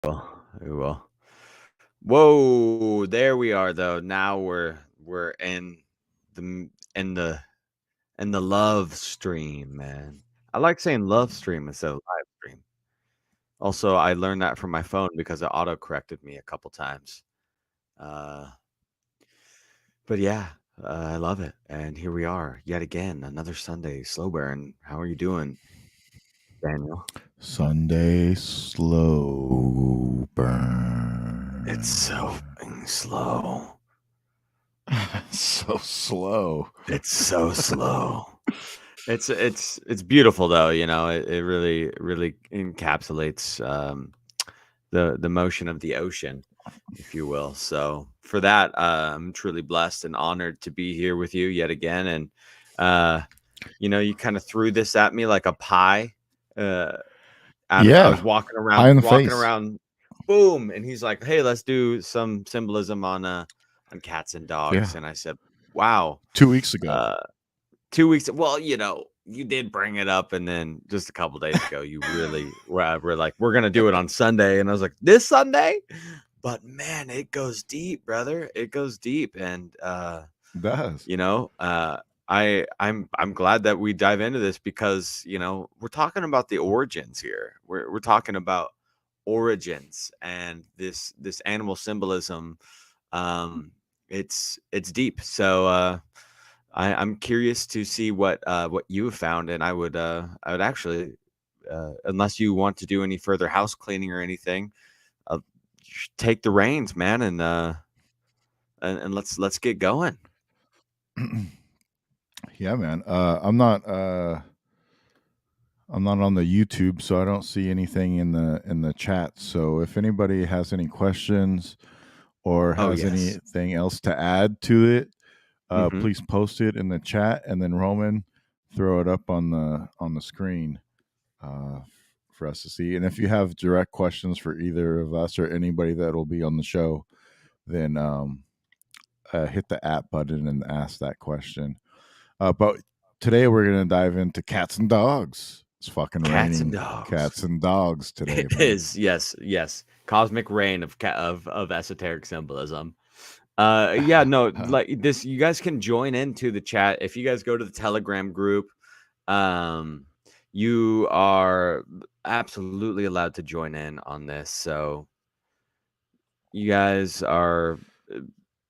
Well, we will. Whoa, there we are though. Now we're in the love stream, man. I like saying love stream instead of live stream. Also, I learned that from my phone because it auto corrected me a couple times. Uh, but yeah, I love it. And here we are yet again, another Sunday slow burn. How are you doing, Daniel? Sunday slow burn. It's so slow. So slow. It's so slow. It's beautiful though, it really encapsulates the motion of the ocean, if you will. So for that, I'm truly blessed and honored to be here with you yet again. And you kind of threw this at me like a pie. Uh, I was Yeah, pie in the walking face. around, boom, and he's like, "Hey, let's do some symbolism on cats and dogs." Yeah, And I said, "Wow." 2 weeks ago. Uh, 2 weeks, well, you did bring it up, and then just a couple days ago, you really were like, "We're gonna do it on Sunday," and I was like, "This Sunday?" But man, it goes deep, brother. It goes deep, and It does. you know, uh, I'm glad that we dive into this because we're talking about the origins here. We're talking about origins and this animal symbolism. Um, it's deep. So I'm curious to see what you have found, and I would actually, unless you want to do any further house cleaning or anything, uh, take the reins, man, and let's get going. Yeah, man. I'm not on the YouTube, so I don't see anything in the chat. So if anybody has any questions or Oh has yes. anything else to add to it, Hmm. please post it in the chat, and then Roman, throw it up on the screen uh, for us to see. And if you have direct questions for either of us or anybody that will be on the show, then hit the app button and ask that question. But today we're gonna dive into cats and dogs. It's fucking Cats and raining dogs. cats and dogs today, It man. is, yes, yes. Cosmic rain of esoteric symbolism. Yeah, no, like this, you guys can join into the chat if you guys go to the Telegram group. Um, you are absolutely allowed to join in on this. So you guys are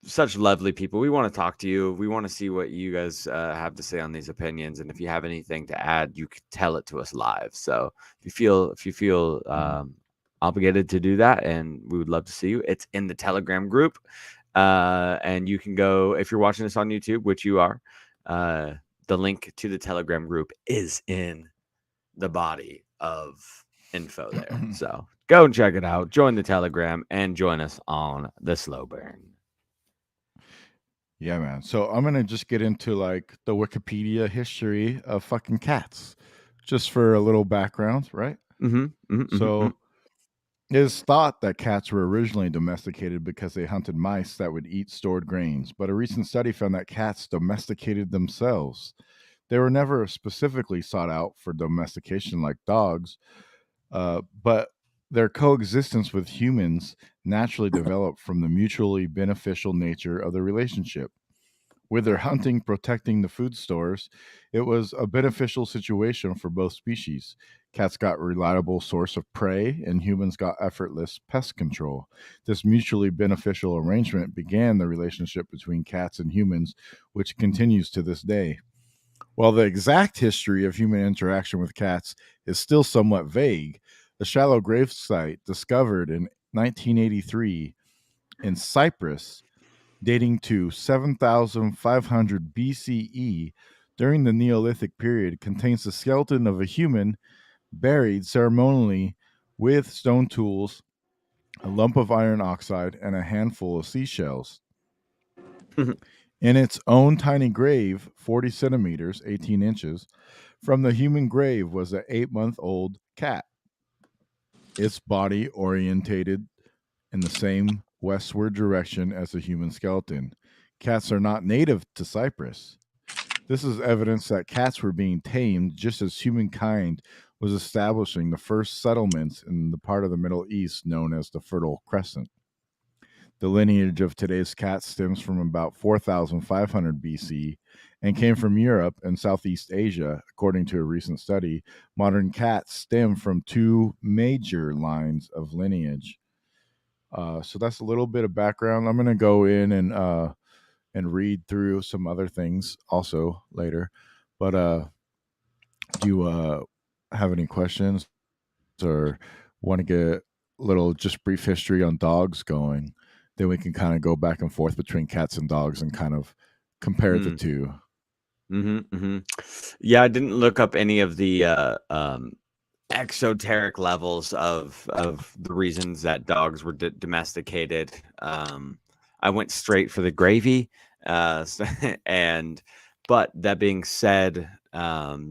such lovely people. We want to talk to you. We want to see what you guys have to say on these opinions, and if you have anything to add, you can tell it to us live. So if you feel obligated to do that, and we would love to see you. It's in the Telegram group, and you can go if you're watching this on YouTube, which you are. The link to the Telegram group is in the body of info there. So go and check it out. Join the Telegram and join us on the slow burn. Yeah, man. So I'm gonna just get into like the Wikipedia history of fucking cats, just for a little background, right? Mhm, mhm, mhm, mhm. So it is thought that cats were originally domesticated because they hunted mice that would eat stored grains, but a recent study found that cats domesticated themselves. They were never specifically sought out for domestication like dogs, but their coexistence with humans naturally developed from the mutually beneficial nature of the relationship. With their hunting protecting the food stores, it was a beneficial situation for both species. Cats got reliable source of prey, and humans got effortless pest control. This mutually beneficial arrangement began the relationship between cats and humans, which continues to this day. While the exact history of human interaction with cats is still somewhat vague, a shallow grave site discovered in 1983 in Cyprus, dating to 7,500 BCE during the Neolithic period, contains the skeleton of a human buried ceremonially with stone tools, a lump of iron oxide, and a handful of seashells. In its own tiny grave, 40 centimeters, 18 inches, from the human grave was an 8-month old cat, its body orientated in the same westward direction as the human skeleton. Cats are not native to Cyprus. This is evidence that cats were being tamed just as humankind was establishing the first settlements in the part of the Middle East known as the Fertile Crescent. The lineage of today's cat stems from about 4,500 BC and came from Europe and Southeast Asia. According to a recent study, modern cats stem from two major lines of lineage. So that's a little bit of background. I'm going to go in and read through some other things also later. But do you have any questions or want to get a little just brief history on dogs going? Then we can kind of go back and forth between cats and dogs and kind of compare the two. Yeah, I didn't look up any of the exoteric levels of the reasons that dogs were domesticated. I went straight for the gravy, and but that being said,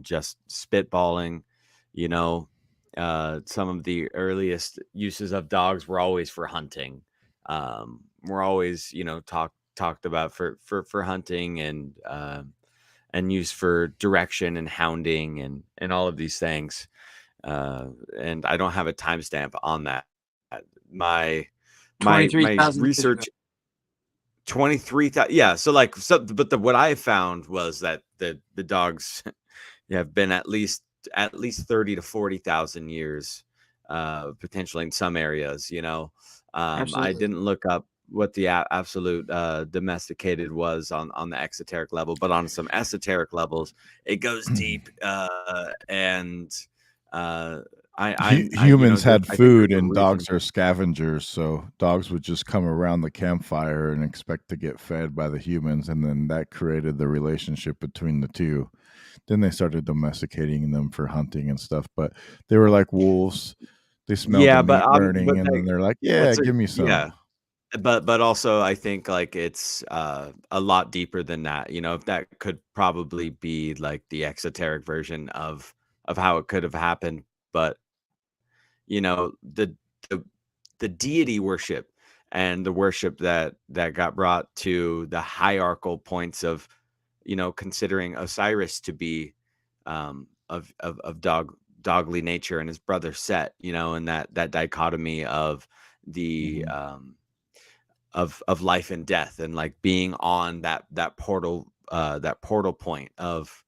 just spitballing, you know, some of the earliest uses of dogs were always for hunting. Were always, talked about for hunting and used for direction and hounding and all of these things. And I don't have a timestamp on that. My 23,000 years ago. research 23,000. Yeah, but what I found was that the dogs have been at least 30 to 40,000 years, potentially in some areas. I Absolutely. didn't look up what the absolute domesticated was on the exoteric level, but on some esoteric levels, it goes deep. And Humans had I think food there's a and reason. dogs are scavengers, so dogs would just come around the campfire and expect to get fed by the humans, and then that created the relationship between the two. Then they started domesticating them for hunting and stuff, but they were like wolves. They smelled Yeah, the meat burning, and then like, they're like, "Yeah, give me some." yeah. But also I think like it's a lot deeper than that. If that could probably be like the exoteric version of how it could have happened. But the the the deity worship and the worship that got brought to the hierarchical points of considering Osiris to be of dogly nature, and his brother Set, and that dichotomy of the of life and death, and like being on that portal point of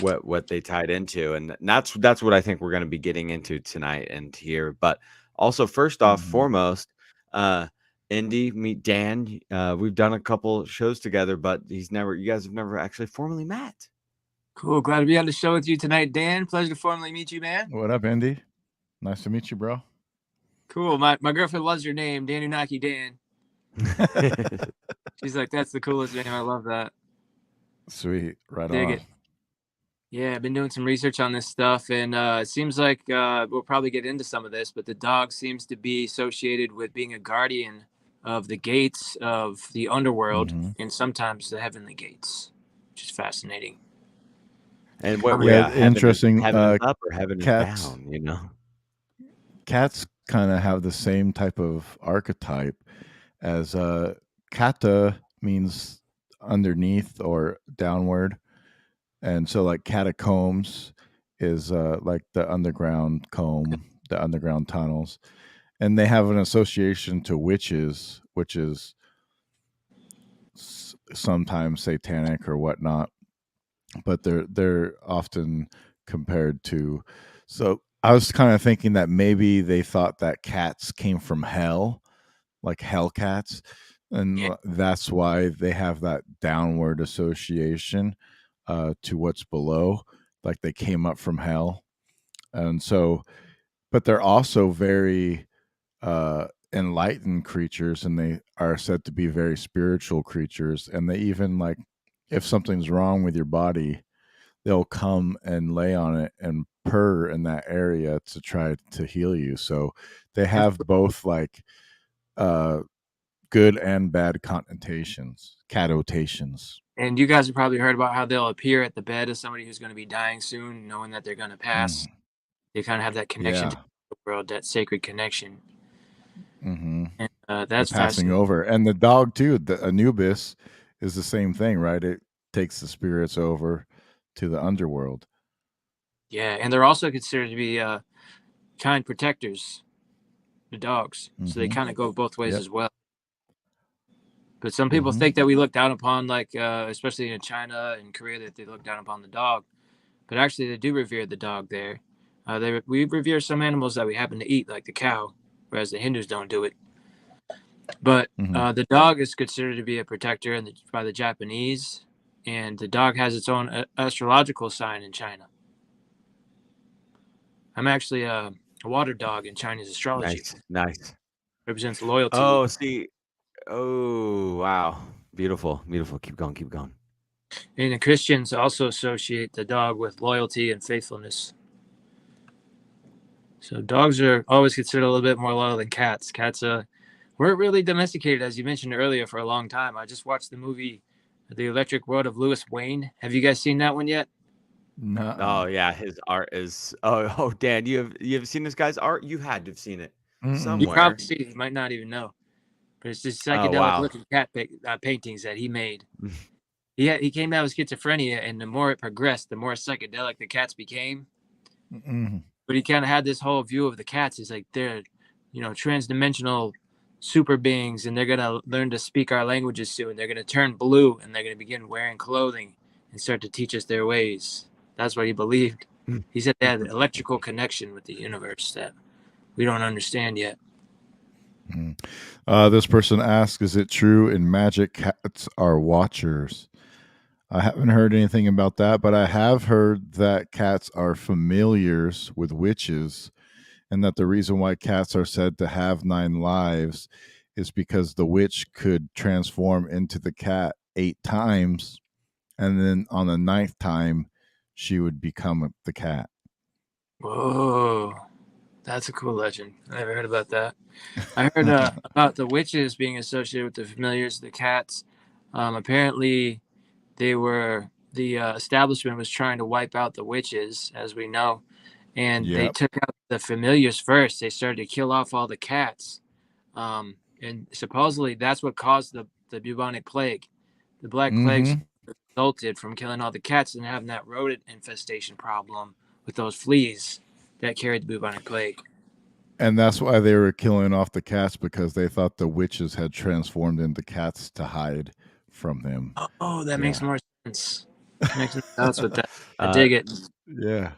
what they tied into. And that's what I think we're going to be getting into tonight and here. But also, first off, foremost, Indy, meet Dan. We've done a couple shows together, but you guys have never actually formally met. Cool. Glad to be on the show with you tonight, Dan. Pleasure to formally meet you, man. What up, Indy? Nice to meet you, bro. Cool. My girlfriend loves your name, Dan Unaki Dan. She's like, that's the coolest name. I love that. Sweet. Right Dig on. it. Yeah, I've been doing some research on this stuff, and it seems like we'll probably get into some of this, but the dog seems to be associated with being a guardian of the gates of the underworld and sometimes the heavenly gates, which is fascinating. And interesting. Heaven is up or heaven Cats, is down, Cats kind of have the same type of archetype as kata means underneath or downward, and so like catacombs is like the underground comb, the underground tunnels, and they have an association to witches, which is sometimes satanic or whatnot, but they're often compared to. So I was kind of thinking that maybe they thought that cats came from hell, like hell cats, and that's why they have that downward association to what's below, like they came up from hell. And so, but they're also very enlightened creatures, and they are said to be very spiritual creatures, and they even like if something's wrong with your body, they'll come and lay on it and purr in that area to try to heal you. So they have both like good and bad connotations, catotations. And you guys have probably heard about how they'll appear at the bed of somebody who's going to be dying soon, knowing that they're going to pass. They kind of have that connection to the world, that sacred connection. And that's passing over. And the dog too, the Anubis, is the same thing, right? It takes the spirits over to the underworld. Yeah, and they're also considered to be kind protectors, the dogs. So they kind of go both ways as well. But some people think that we look down upon, like especially in China and Korea, that they look down upon the dog. But actually, they do revere the dog there. We revere some animals that we happen to eat, like the cow, whereas the Hindus don't do it. But the dog is considered to be a protector by the Japanese, and the dog has its own astrological sign in China. I'm actually a water dog in Chinese astrology. Nice. Represents loyalty. Oh, see. Oh, wow. Beautiful. Keep going. And the Christians also associate the dog with loyalty and faithfulness. So dogs are always considered a little bit more loyal than cats. Cats weren't really domesticated, as you mentioned earlier, for a long time. I just watched the movie The Electric World of Louis Wayne. Have you guys seen that one yet? No. Oh yeah, his art is. Oh Dan, you have seen this guy's art? You had to have seen it You somewhere. probably see it. You might not even know. But it's just psychedelic looking cat paintings that he made. He came down with schizophrenia, and the more it progressed, the more psychedelic the cats became. But he kind of had this whole view of the cats. He's like, they're, transdimensional super beings, and they're going to learn to speak our languages soon. They're going to turn blue, and they're going to begin wearing clothing and start to teach us their ways. That's what he believed. He said they had an electrical connection with the universe that we don't understand yet. This person asks, is it true in magic cats are watchers? I haven't heard anything about that, but I have heard that cats are familiars with witches, and that the reason why cats are said to have 9 lives is because the witch could transform into the cat 8 times, and then on the 9th time, she would become the cat. Whoa, that's a cool legend. I never heard about that. I heard about the witches being associated with the familiars, the cats. Apparently, the establishment was trying to wipe out the witches, as we know, and they took out the familiars first. They started to kill off all the cats, and supposedly that's what caused the bubonic plague. The Black Plague resulted from killing all the cats and having that rodent infestation problem with those fleas that carried the bubonic plague. And that's why they were killing off the cats, because they thought the witches had transformed into cats to hide from them. Oh, that makes more sense. Makes sense with that. I dig it. Yeah.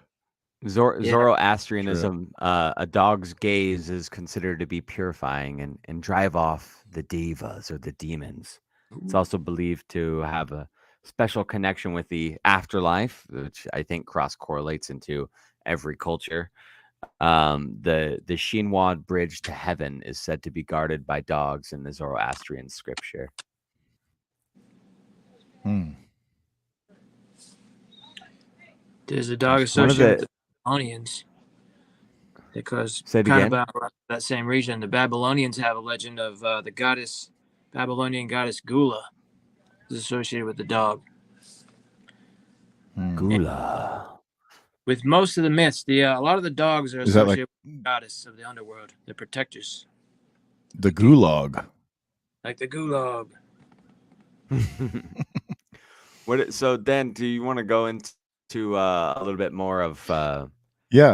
Zoroastrianism, a dog's gaze is considered to be purifying and drive off the devas or the demons. It's also believed to have a special connection with the afterlife, which I think cross correlates into every culture. The Shinwad bridge to heaven is said to be guarded by dogs in the Zoroastrian scripture. There's a dog associated with the Babylonians, because kind of that same region, the Babylonians have a legend of the Babylonian goddess Gula is associated with the dog. Gula. And, with most of the myths, a lot of the dogs are associated with the goddess of the underworld, the protectors. The gulag. Like the gulag. So then, do you want to go into a little bit more of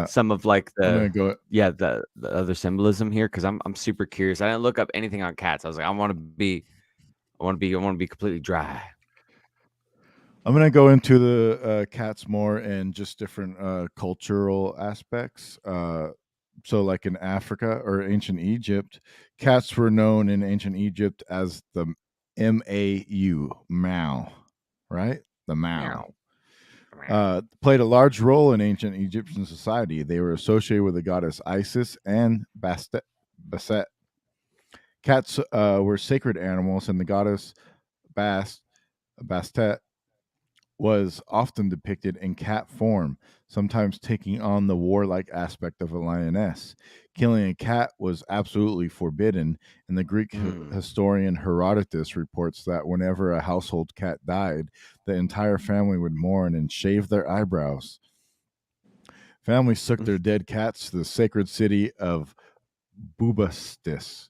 some of like the other symbolism here? Because I'm super curious. I didn't look up anything on cats. I was like, I want to be completely dry. I'm going to go into the cats more and just different cultural aspects. So like in Africa or ancient Egypt, cats were known in ancient Egypt as the Mau, right? The Mau. Played a large role in ancient Egyptian society. They were associated with the goddess Isis and Bastet. Cats were sacred animals, and the goddess Bastet was often depicted in cat form, sometimes taking on the warlike aspect of a lioness. Killing a cat was absolutely forbidden, and the Greek historian Herodotus reports that whenever a household cat died, the entire family would mourn and shave their eyebrows. Families took their dead cats to the sacred city of Bubastis,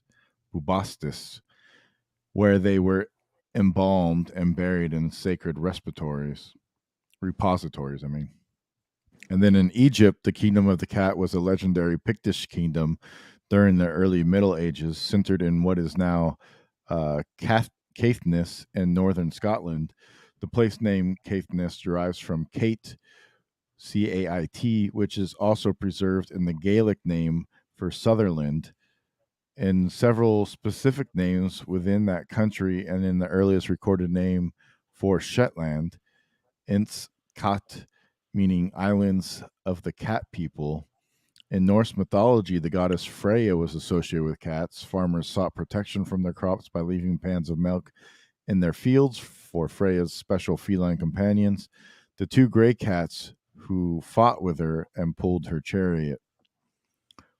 where they were embalmed and buried in sacred repositories. And then in Egypt, the kingdom of the cat was a legendary Pictish kingdom during the early Middle Ages, centered in what is now Caithness in northern Scotland. The place name Caithness derives from Cait, Cait, which is also preserved in the Gaelic name for Sutherland, and several specific names within that country, and in the earliest recorded name for Shetland, Ints Cat, meaning islands of the cat people. In Norse mythology, the goddess Freya was associated with cats. Farmers sought protection from their crops by leaving pans of milk in their fields for Freya's special feline companions, the two gray cats who fought with her and pulled her chariot.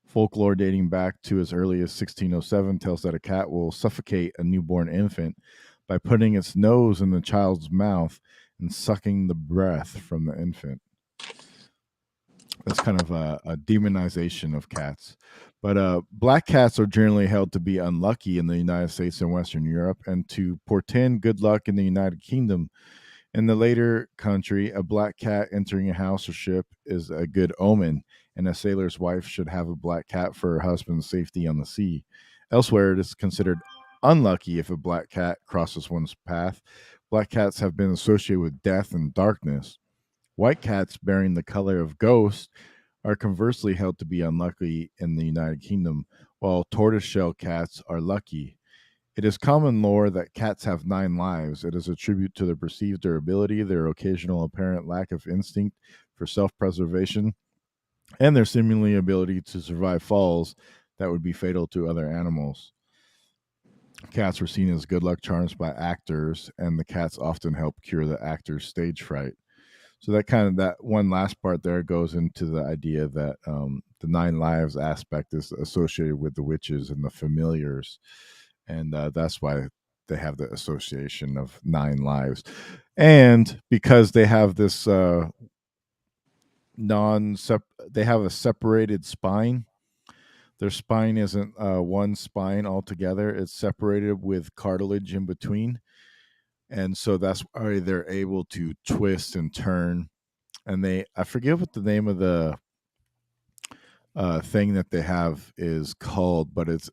Folklore dating back to as early as 1607 tells that a cat will suffocate a newborn infant by putting its nose in the child's mouth and sucking the breath from the infant. That's kind of a demonization of cats. But black cats are generally held to be unlucky in the United States and Western Europe, and to portend good luck in the United Kingdom. In the later country, a black cat entering a house or ship is a good omen, and a sailor's wife should have a black cat for her husband's safety on the sea. Elsewhere, it is considered unlucky if a black cat crosses one's path. Black cats have been associated with death and darkness. White cats bearing the color of ghosts are conversely held to be unlucky in the United Kingdom, while tortoiseshell cats are lucky. It is common lore that cats have 9 lives. It is a tribute to their perceived durability, their occasional apparent lack of instinct for self preservation, and their seemingly ability to survive falls that would be fatal to other animals. Cats were seen as good luck charms by actors, and the cats often help cure the actor's stage fright. So that one last part there goes into the idea that the 9 lives aspect is associated with the witches and the familiars, and that's why they have the association of 9 lives. And because they have this they have a separated spine. Their spine isn't one spine altogether; it's separated with cartilage in between, and so that's why they're able to twist and turn. And I forget what the name of the thing that they have is called, but it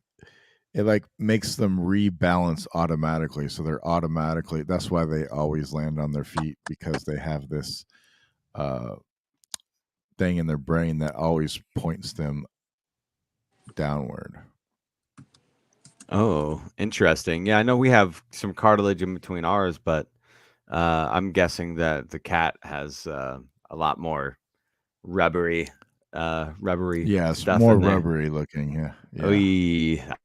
like makes them rebalance automatically. So they're automatically, that's why they always land on their feet, because they have this thing in their brain that always points them downward. Oh, interesting. Yeah, I know we have some cartilage in between ours, but I'm guessing that the cat has a lot more rubbery Yes, stuff more in there. rubbery looking. Yeah.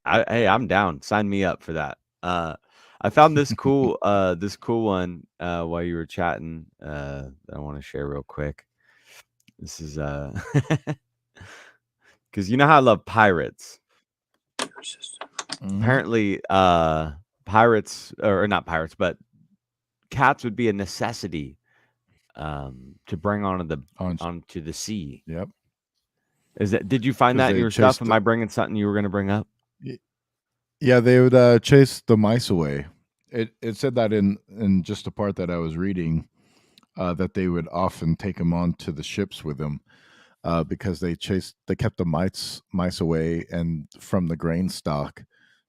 Hey, I'm down. Sign me up for that. I found this cool one while you were chatting that I want to share real quick. This is because you know how I love pirates. Mm-hmm. Apparently, pirates or not pirates, but cats would be a necessity to bring onto the sea. Yep. Did you find Because that in they your stuff? chased. Am I bringing something you were going to bring up? Yeah, they would chase the mice away. It said that in just a part that I was reading, that they would often take them onto the ships with them, because they kept the mice away and from the grain stock,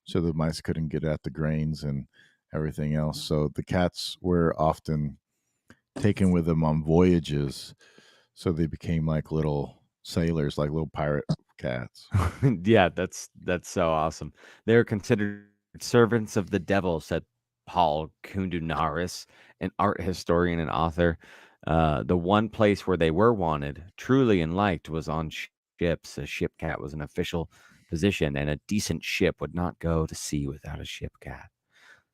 so the mice couldn't get at the grains and everything else. So the cats were often taken with them on voyages, so they became like little sailors, like little pirate cats. Yeah, that's so awesome. They're considered servants of the devil, said Paul Kundunaris, an art historian and author. The one place where they were wanted, truly and liked, was on ships. A ship cat was an official position, and a decent ship would not go to sea without a ship cat.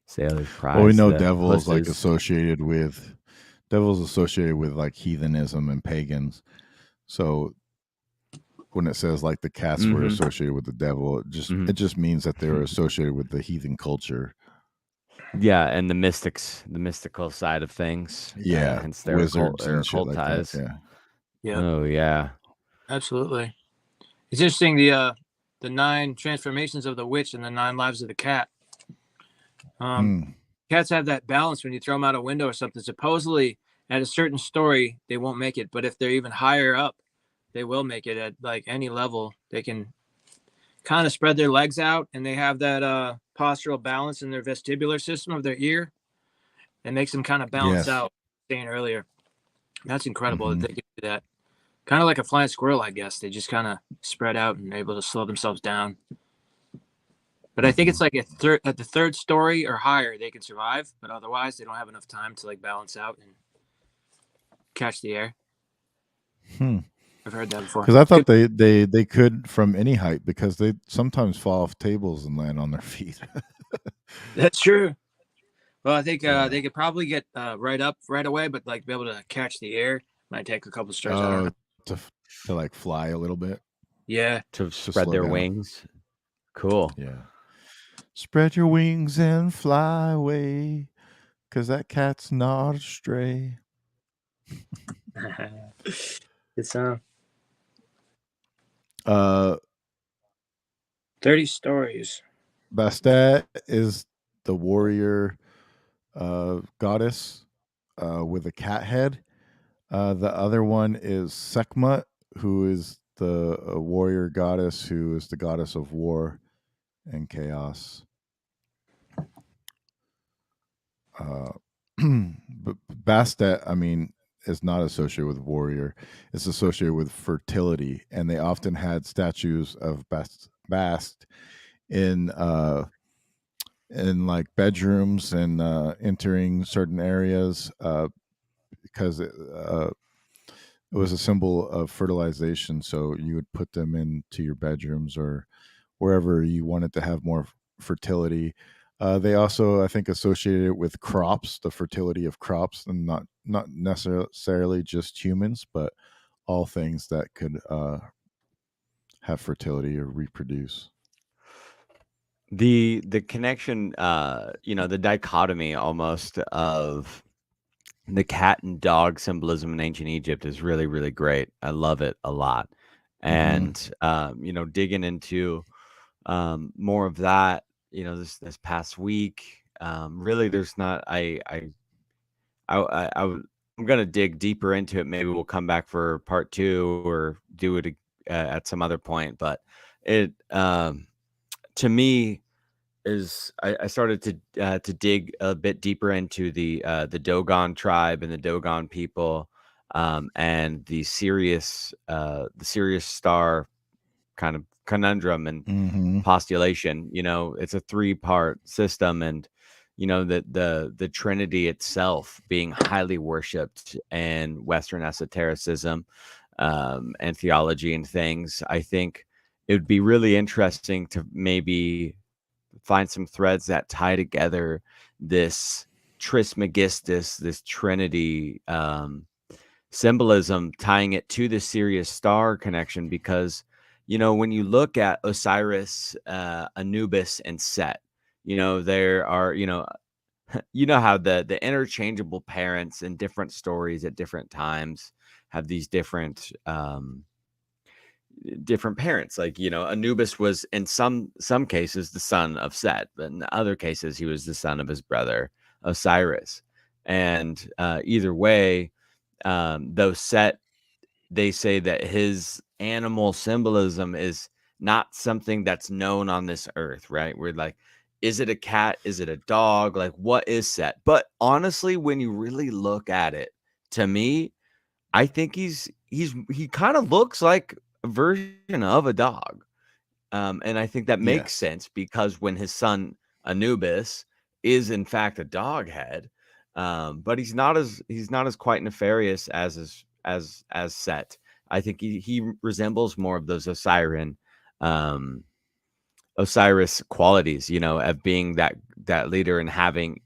Sailors Well, we prize know the devils like husses. associated with like heathenism and pagans. So when it says like the cats were Mm-hmm. associated with the devil, Mm-hmm. it just means that they were associated with the heathen culture. Yeah, and the mystical side of things. Yeah, Hence their wizards and shit occult like that. ties. Yeah. Yeah, Oh yeah. absolutely. It's interesting the 9 transformations of the witch and the 9 lives of the cat. Cats have that balance when you throw them out a window or something. Supposedly, at a certain story, they won't make it. But if they're even higher up, they will make it at like any level. They can kind of spread their legs out, and they have that postural balance in their vestibular system of their ear. It makes them kind of balance Yes. out. Saying earlier, that's incredible that Hmm. they can do that. Kind of like a flying squirrel, I guess. They just kind of spread out and able to slow themselves down. But I think Hmm. it's like at the third story or higher, they can survive. But otherwise, they don't have enough time to like balance out and catch the air. Hmm. I've heard that before. Because I thought Could, they could from any height because they sometimes fall off tables and land on their feet. that's true. Well, I think Yeah. they could probably get right up right away, but like be able to catch the air might take a couple stories. I don't know. Oh, to like fly a little bit Yeah. To to spread slow their down. wings. Cool. Yeah. Spread your wings and fly away, 'cause that cat's not a stray. It's Uh, 30 stories. Bastet is the warrior goddess with a cat head. The other one is Sekhmet, who is the warrior goddess, who is the goddess of war and chaos. Uh, but Bastet, I mean, is not associated with warrior. It's associated with fertility, and they often had statues of Bast in like bedrooms and entering certain areas because it was a symbol of fertilization. So you would put them into your bedrooms or wherever you wanted to have more fertility. They also, I think, associated it with crops, the fertility of crops, and not necessarily just humans, but all things that could have fertility or reproduce. The connection, the dichotomy almost of the cat and dog symbolism in ancient Egypt is really, really great. I love it a lot. Hmm. And digging into more of that, this past week, really there's not I'm gonna dig deeper into it. Maybe we'll come back for part two or do it at some other point. But it to me is I started to dig a bit deeper into the Dogon tribe and the Dogon people, and the Sirius star kind of conundrum and Hmm. postulation. It's a three-part system, and the Trinity itself being highly worshipped in Western esotericism, and theology and things. I think it would be really interesting to maybe find some threads that tie together this Trismegistus, this Trinity symbolism, tying it to the Sirius star connection. Because when you look at Osiris, Anubis, and Set, there are how the interchangeable parents in different stories at different times have these different parents. Like, Anubis was in some cases the son of Set, but in other cases he was the son of his brother Osiris. And either way, though Set, they say that his animal symbolism is not something that's known on this earth, right? We're like, is it a cat? Is it a dog? Like, what is Set? But honestly, when you really look at it, to me, I think he kind of looks like a version of a dog. And I think that makes Yes. sense because when his son Anubis is in fact a dog head, but he's not as quite nefarious as Set. I think he resembles more of those um, Osiris qualities, of being that leader and having,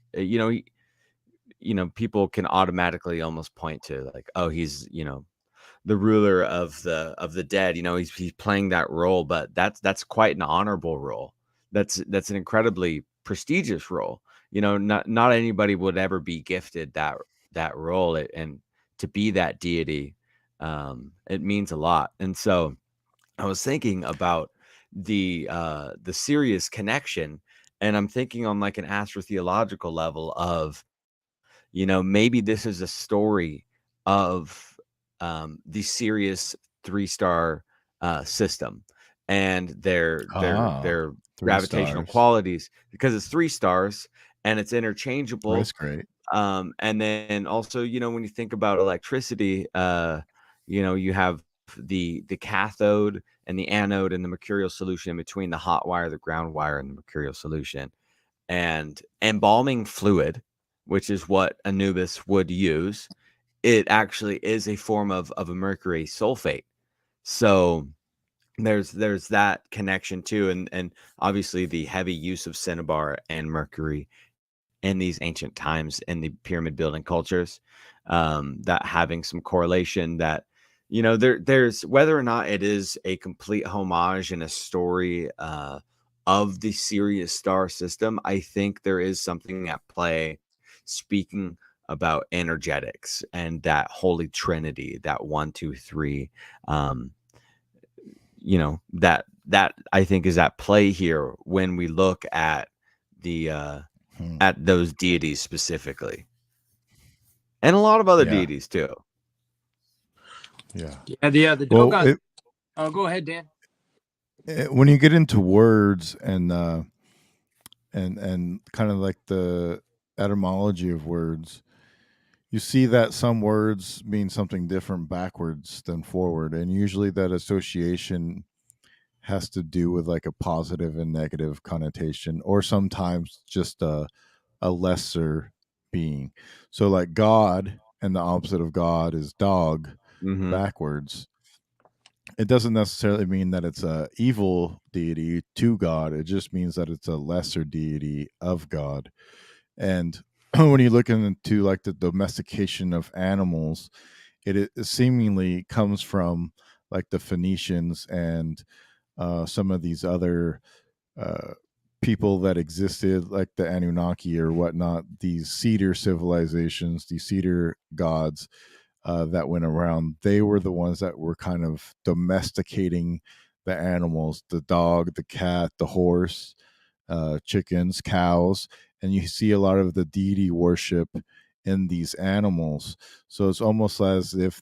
people can automatically almost point to like, oh, he's, the ruler of the dead. He's playing that role, but that's quite an honorable role. That's an incredibly prestigious role. Not anybody would ever be gifted that role, and to be that deity, it means a lot. And so I was thinking about the Sirius connection, and I'm thinking on like an astrotheological level of maybe this is a story of the Sirius 3-star system and their 3 gravitational stars. qualities, because it's 3 stars and it's interchangeable. That's great. And then also, when you think about electricity, you have the cathode and the anode and the mercurial solution in between, the hot wire, the ground wire, and the mercurial solution. And embalming fluid, which is what Anubis would use, it actually is a form of a mercury sulfate. So there's that connection too, and obviously the heavy use of cinnabar and mercury in these ancient times in the pyramid building cultures, that having some correlation, that there's whether or not it is a complete homage and a story of the Sirius star system. I think there is something at play, speaking about energetics and that holy trinity, that 1 2 3, that I think is at play here when we look at the at those deities specifically, and a lot of other Yeah. deities too. Yeah. Yeah, the Well, Dogon. Oh, go ahead, Dan. when you get into words and kind of like the etymology of words, you see that some words mean something different backwards than forward, and usually that association has to do with like a positive and negative connotation, or sometimes just a lesser being. So like God, and the opposite of God is dog backwards. It doesn't necessarily mean that it's a evil deity to God. It just means that it's a lesser deity of God. And when you look into like the domestication of animals, it seemingly comes from like the Phoenicians and some of these other uh, people that existed, like the Anunnaki or whatnot, these cedar civilizations, these cedar gods that went around. They were the ones that were kind of domesticating the animals, the dog, the cat, the horse, chickens, cows. And you see a lot of the deity worship in these animals. So it's almost as if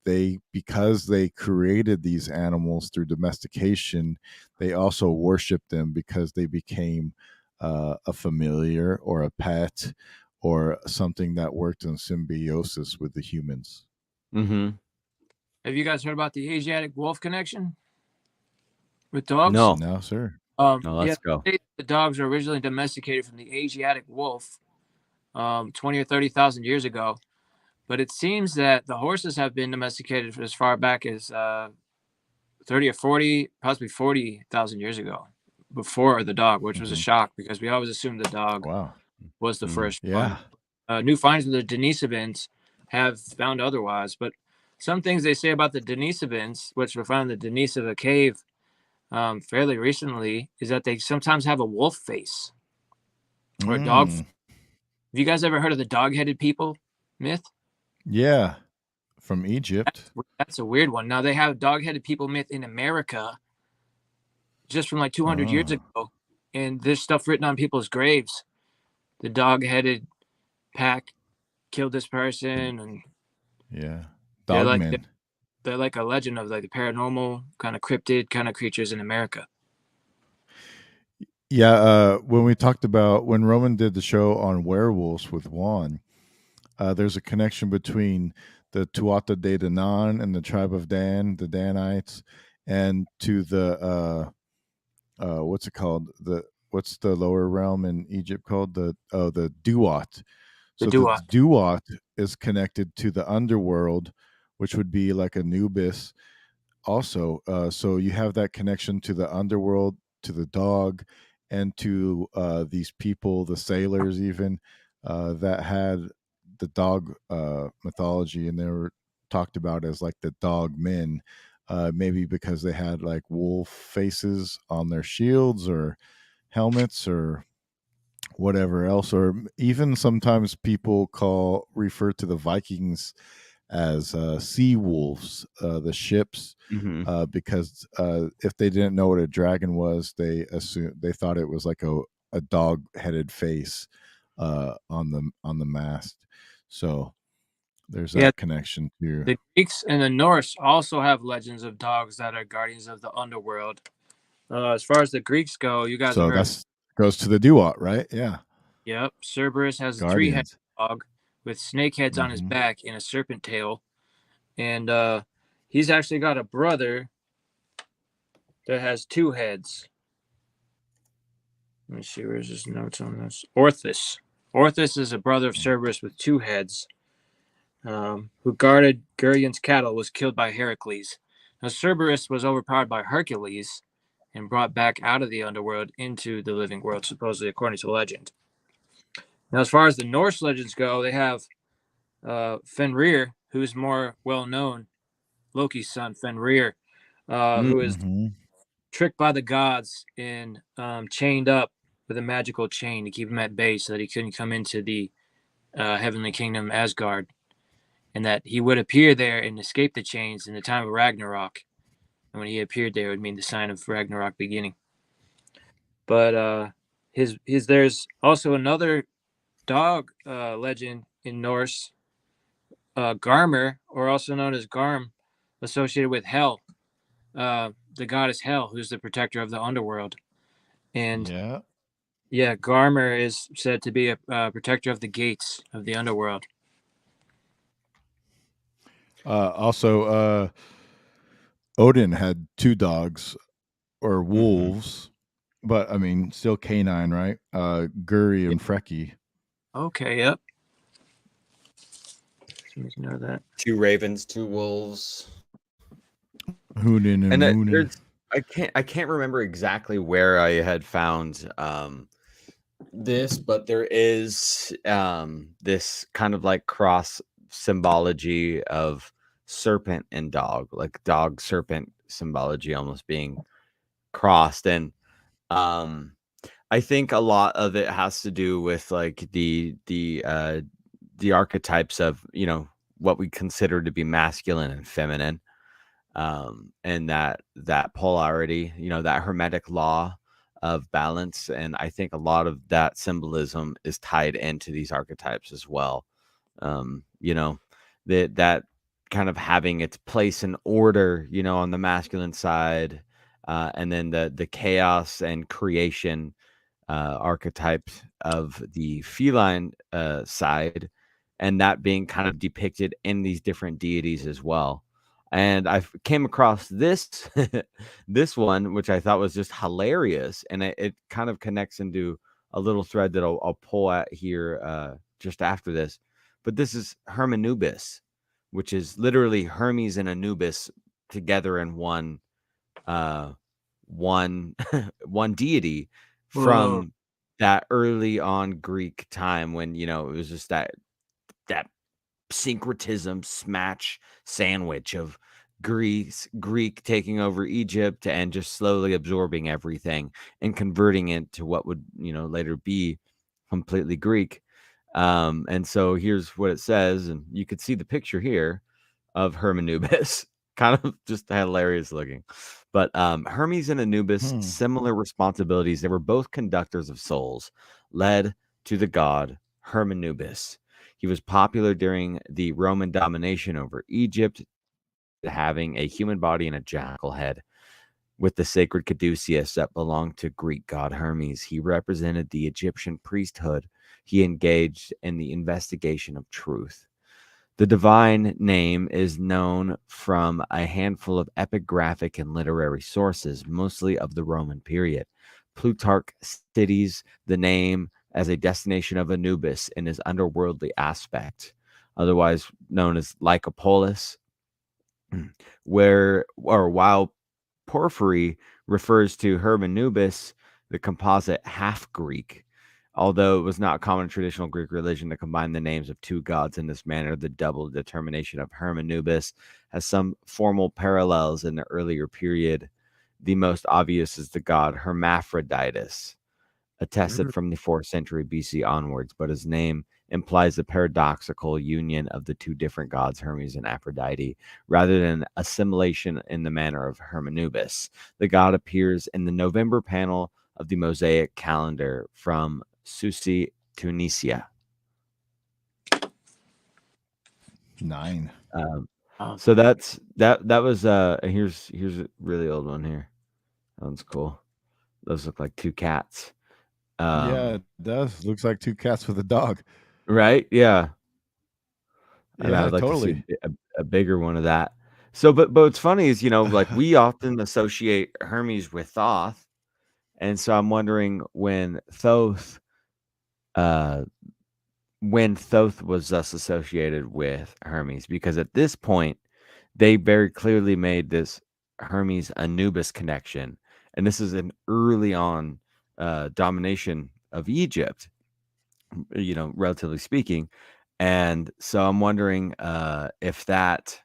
because they created these animals through domestication, they also worship them because they became a familiar or a pet or something that worked in symbiosis with the humans. Have you guys heard about the Asiatic wolf connection with dogs? No, sir. no, Yeah, let's go. the dogs were originally domesticated from the Asiatic wolf 20 or 30,000 years ago. But it seems that the horses have been domesticated as far back as 30 or 40, possibly 40,000 years ago, before the dog, which was a shock because we always assumed the dog Wow. was the first Yeah. one. New finds with the Denisovans have found otherwise. But some things they say about the Denisovans, which were found in the Denisova cave fairly recently, is that they sometimes have a wolf face or a dog. Have you guys ever heard of the dog-headed people myth? Yeah, from Egypt. That's a weird one. Now they have dog-headed people myth in America just from like 200 years ago, and there's stuff written on people's graves. The dog-headed pack killed this person, and Yeah, they're dogmen. they're like a legend of like the paranormal kind of cryptid kind of creatures in America. Yeah, when we talked about when Roman did the show on werewolves with Juan, there's a connection between the Tuatha De Danann and the tribe of Dan, the Danites, and to the what's it called? What's the lower realm in Egypt called? The Duat. So the Duat is connected to the underworld, which would be like Anubis. Also, so you have that connection to the underworld, to the dog, and to these people, the sailors, even that had the dog mythology, and they were talked about as like the dog men, maybe because they had like wolf faces on their shields or helmets or whatever else, or even sometimes people refer to the Vikings as sea wolves, the ships, because if they didn't know what a dragon was, they thought it was like a dog headed face on the mast. So there's that Yeah. connection too. The Greeks and the Norse also have legends of dogs that are guardians of the underworld. As far as the Greeks go, you guys have So heard. that's goes to the Duat, right? Yeah. Yep, Cerberus has a three-headed Guardians. dog with snake heads on his Mhm. back and a serpent tail, and he's actually got a brother that has two heads. Let me see, where's his notes on this? Orthus. Orthus is a brother of Cerberus with two heads, who guarded Gerion's cattle, was killed by Heracles. Now, Cerberus was overpowered by Hercules and brought back out of the underworld into the living world, supposedly, according to legend. Now, as far as the Norse legends go, they have Fenrir, who's more well known, Loki's son, Fenrir, who is Mhm. tricked by the gods and chained up with a magical chain to keep him at bay so that he couldn't come into the heavenly kingdom Asgard, and that he would appear there and escape the chains in the time of Ragnarok. And when he appeared there, it would mean the sign of Ragnarok beginning. But there's also another dog legend in Norse, Garmr, or also known as Garm, associated with Hel, the goddess Hel, who's the protector of the underworld. And yeah, Garmr is said to be a protector of the gates of the underworld. Also, Odin had two dogs or wolves, but I mean, still canine, right? Guri and Freki. Okay, yep. Need to know that. 2 ravens, 2 wolves. Hoonin and Moonin. I can't remember exactly where I had found this, but there is this kind of like cross symbology of serpent and dog, like dog serpent symbology almost being crossed. And I think a lot of it has to do with like the archetypes of, you know, what we consider to be masculine and feminine, and that polarity, you know, that hermetic law of balance. And I think a lot of that symbolism is tied into these archetypes as well. You know, that kind of having its place in order, you know, on the masculine side, and then the chaos and creation archetype of the feline side, and that being kind of depicted in these different deities as well. And I came across this this one, which I thought was just hilarious, and it kind of connects into a little thread that I'll pull at here just after this. But this is Hermanubis, which is literally Hermes and Anubis together in one one one deity Whoa. from that early on Greek time when, you know, it was just that syncretism smash sandwich of Greek taking over Egypt and just slowly absorbing everything and converting it to what would, you know, later be completely Greek. And so here's what it says, and you could see the picture here of Hermanubis, kind of just hilarious looking. But Hermes and Anubis, similar responsibilities. They were both conductors of souls, led to the god Hermanubis. He was popular during the Roman domination over Egypt, having a human body and a jackal head. With the sacred caduceus that belonged to Greek god Hermes, he represented the Egyptian priesthood. He engaged in the investigation of truth. The divine name is known from a handful of epigraphic and literary sources, mostly of the Roman period. Plutarch cites the name as a destination of Anubis in his underworldly aspect, otherwise known as Lycopolis, while Porphyry refers to Hermanubis, the composite half-Greek. Although it was not common in traditional Greek religion to combine the names of two gods in this manner, the double determination of Hermanubis has some formal parallels in the earlier period. The most obvious is the god Hermaphroditus, attested from the 4th century BC onwards, but his name implies the paradoxical union of the two different gods, Hermes and Aphrodite, rather than assimilation in the manner of Hermanubis. The god appears in the November panel of the Mosaic calendar from Susi, Tunisia. 9. Um, Oh, so that was here's a really old one here. That one's cool. Those look like two cats. Yeah, it does. Looks like 2 cats with a dog. Right? Yeah. And I Yeah, would like to see totally. a bigger one of that. So, but what's funny is, like we often associate Hermes with Thoth, and so I'm wondering uh, when Thoth was thus associated with Hermes, because at this point they very clearly made this Hermes Anubis connection, and this is an early on domination of Egypt, relatively speaking. And so I'm wondering if that,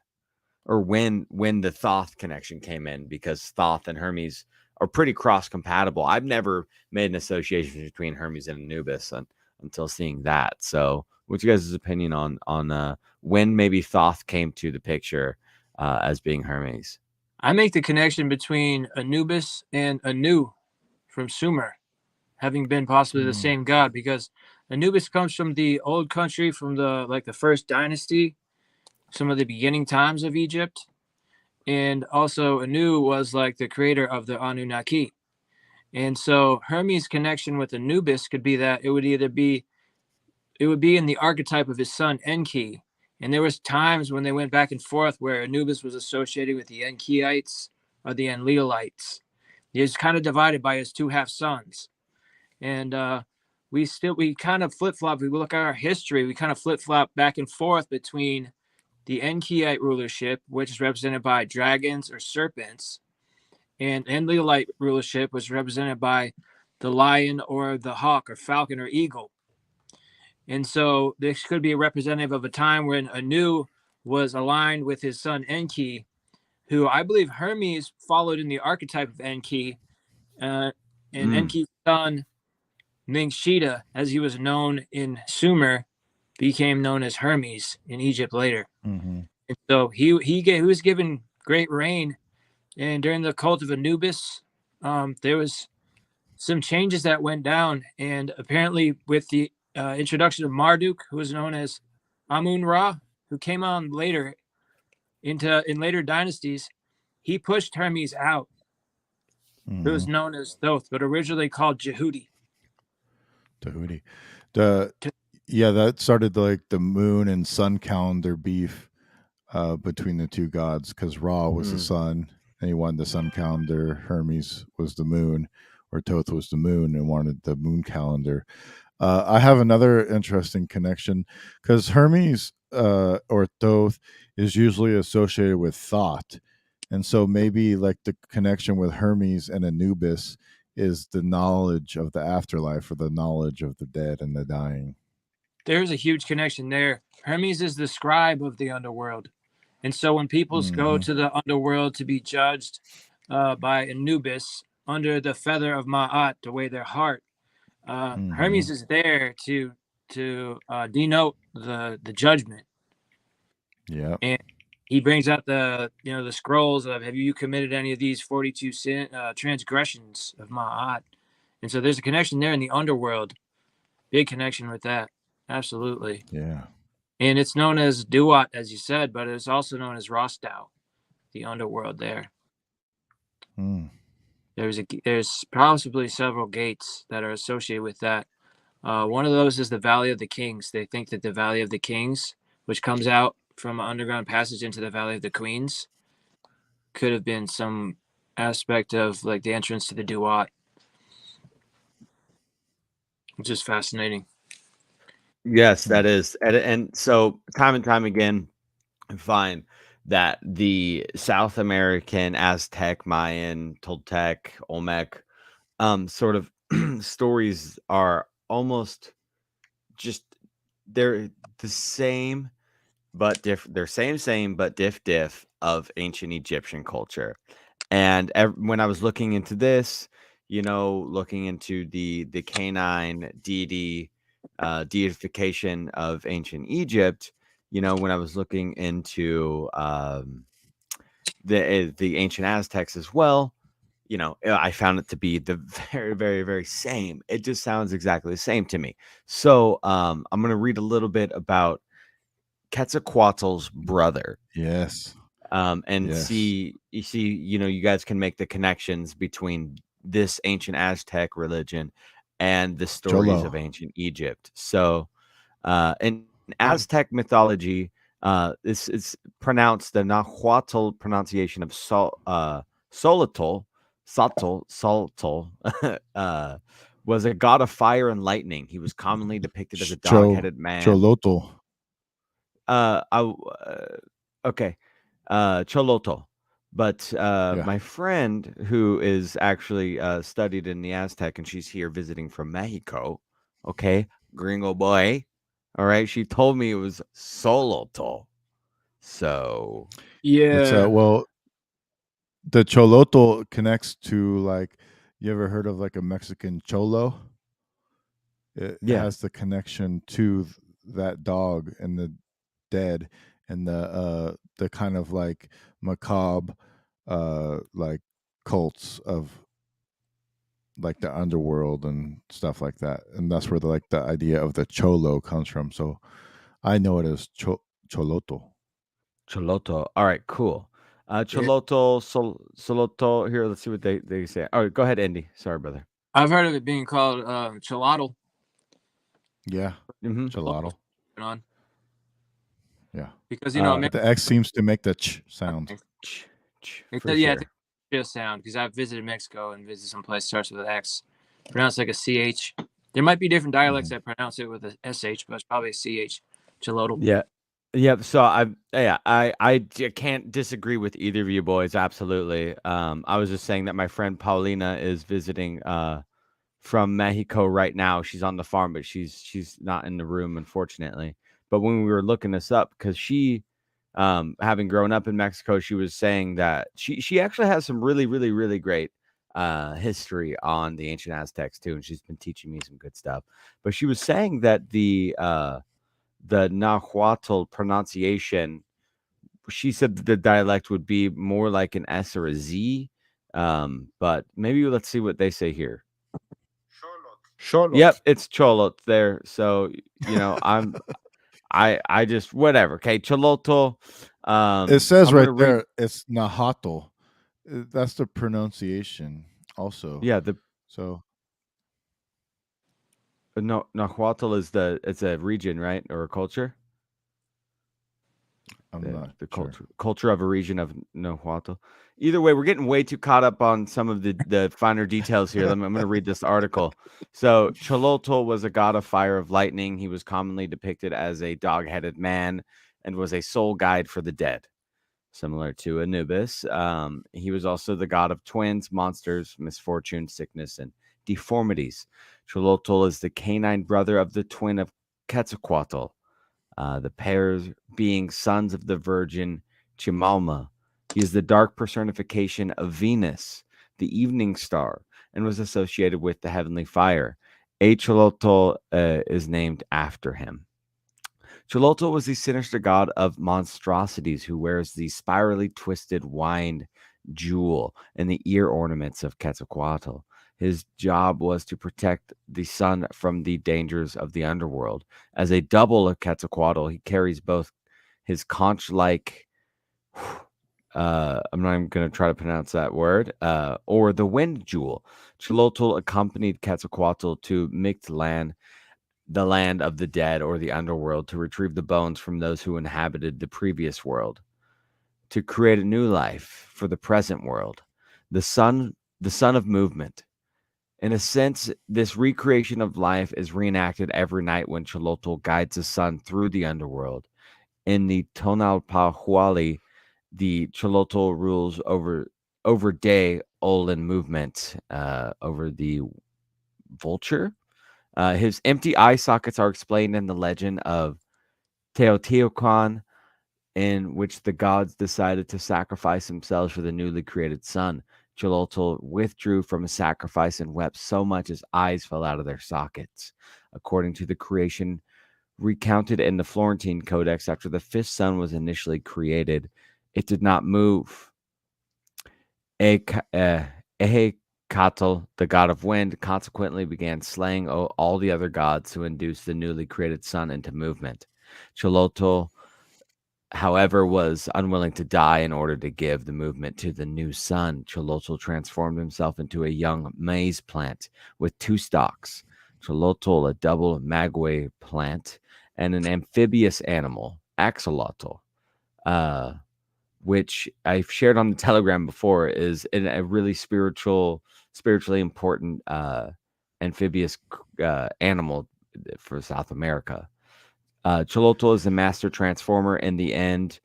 or when the Thoth connection came in, because Thoth and Hermes are pretty cross compatible. I've never made an association between Hermes and Anubis until seeing that. So, what's your guys' opinion on when maybe Thoth came to the picture as being Hermes? I make the connection between Anubis and Anu from Sumer, having been possibly the Mm, same god, because Anubis comes from the old country, from the first dynasty, some of the beginning times of Egypt, and also Anu was like the creator of the Anunnaki. And so Hermes' connection with Anubis could be that it would be in the archetype of his son Enki. And there was times when they went back and forth where Anubis was associated with the Enkyites or the Enlilites. He was kind of divided by his two half sons. And we kind of flip flop. We look at our history. We kind of flip flop back and forth between the Enkiite rulership, which is represented by dragons or serpents, and Enlilite rulership was represented by the lion or the hawk or falcon or eagle. And so this could be a representative of a time when Anu was aligned with his son Enki, who I believe Hermes followed in the archetype of Enki. Uh, and Mm, Enki's son Mingshita, as he was known in Sumer, became known as Hermes in Egypt later. mm-hmm. And so he was given great reign, and during the cult of Anubis, there was some changes that went down, and apparently with the introduction of Marduk, who was known as Amun Ra, who came on later in later dynasties, he pushed Hermes out, who Mm-hmm. was known as Thoth, but originally called Jehudi. Tahuti. The Yeah, that started like the moon and sun calendar beef between the two gods, because Ra was the mm. sun and he wanted the sun calendar. Hermes was the moon, or Thoth was the moon and wanted the moon calendar. I have another interesting connection, because Hermes or Thoth is usually associated with thought. And so maybe like the connection with Hermes and Anubis is the knowledge of the afterlife, or the knowledge of the dead and the dying. There's a huge connection there. Hermes is the scribe of the underworld. And so when peoples go Mm-hmm. to the underworld to be judged by Anubis under the feather of Ma'at to weigh their heart, Mm-hmm. Hermes is there to denote the judgment, Yeah. and he brings out the scrolls of, have you committed any of these 42 transgressions of Ma'at? And so there's a connection there in the underworld, big connection with that, absolutely. Yeah. And it's known as Duat, as you said, but it's also known as Rostau, the underworld there. Mm. There's possibly several gates that are associated with that. One of those is the Valley of the Kings. They think that the Valley of the Kings, which comes out from an underground passage into the Valley of the Queens, could have been some aspect of like the entrance to the Duat, which is fascinating. Yes, Hmm. that is, and so time and time again, I find that the South American, Aztec, Mayan, Toltec, Olmec, sort of stories are almost just they're the same but different. They're same but diff of ancient Egyptian culture. And when I was looking into this, looking into the canine deity deification of ancient Egypt, when I was looking into the ancient Aztecs as well, I found it to be the very, very, very same. It just sounds exactly the same to me. So I'm going to read a little bit about Quetzalcoatl's brother. Yes. And Yes. you guys can make the connections between this ancient Aztec religion and the stories of Cholo. ancient Egypt. So, in Aztec mythology, this is pronounced the Nahuatl pronunciation of Solotl, Saltl, was a god of fire and lightning. He was commonly depicted as a dog-headed man. Cholotl. Okay, Choloto. But Yeah. my friend who is actually studied in the Aztec, and she's here visiting from Mexico. Okay, gringo boy. All right, she told me it was Soloto. So It's Yeah. well, the Cholotl connects to, like, you ever heard of like a Mexican cholo? It yeah, has the connection to that dog and the dead, and the kind of like macabre like cults of like the underworld and stuff like that, and that's where the idea of the cholo comes from. So I know it as choloto. Choloto. All right, cool. Yeah. Choloto, Soloto. Here, let's see what they say. All right, go ahead, Andy. Sorry, brother. I've heard of it being called chelado. Yeah, Mm-hmm. gelato. On Yeah, because Uh, but the X seems to make the ch sound. for Yeah, I think sure. it's sound because I've visited Mexico and visited some place that starts with an X, pronounced like a CH. There might be different dialects Mhm. that pronounce it with a SH, but it's probably a CH. Chelotl. Yeah. Yep. So can't disagree with either of you boys. Absolutely. I was just saying that my friend Paulina is visiting from Mexico right now. She's on the farm, but she's not in the room, unfortunately. But when we were looking this up, because she, having grown up in Mexico, she was saying that she actually has some really, really, really great history on the ancient Aztecs too, and she's been teaching me some good stuff. But she was saying that the Nahuatl pronunciation, she said that the dialect would be more like an S or a Z. But maybe let's see what they say here. Cholot. Yep, it's Cholot there. So, I just whatever. Okay, Choloto. It says I'm right gonna read. there, it's Nahuatl. That's the pronunciation, also. Yeah, the So no Nahuatl it's a region, right, or a culture. I'm The not the sure. culture of a region of Nahuatl. Either way, we're getting way too caught up on some of the finer details here. I'm going to read this article. So, Cholotl was a god of fire of lightning. He was commonly depicted as a dog-headed man and was a soul guide for the dead, similar to Anubis. He was also the god of twins, monsters, misfortune, sickness, and deformities. Cholotl is the canine brother of the twin of Quetzalcoatl, the pairs being sons of the virgin Chimalma. He is the dark personification of Venus, the evening star, and was associated with the heavenly fire. Acholotl is named after him. Cholotl was the sinister god of monstrosities who wears the spirally twisted wind jewel and the ear ornaments of Quetzalcoatl. His job was to protect the sun from the dangers of the underworld. As a double of Quetzalcoatl, he carries both his conch like, I'm not even going to try to pronounce that word, or the wind jewel. Cholotl accompanied Quetzalcoatl to Mictlan, the land of the dead or the underworld, to retrieve the bones from those who inhabited the previous world, to create a new life for the present world. The son of movement. In a sense, this recreation of life is reenacted every night when Cholotl guides the sun through the underworld. In the Tonalpahuali, the Cholotl rules over day, Olin movement, over the vulture. His empty eye sockets are explained in the legend of Teotihuacan, in which the gods decided to sacrifice themselves for the newly created sun. Cholotl withdrew from a sacrifice and wept so much his eyes fell out of their sockets. According to the creation recounted in the Florentine Codex, after the fifth sun was initially created, it did not move. Ehecatl, the god of wind, consequently began slaying all the other gods to induce the newly created sun into movement. Cholotl however, was unwilling to die in order to give the movement to the new sun. Xolotl transformed himself into a young maize plant with 2 stalks. Xolotl, a double maguey plant, and an amphibious animal, axolotl, uh, which I've shared on the Telegram before, is a really spiritually important amphibious animal for South America. Xolotl is the master transformer. In the end,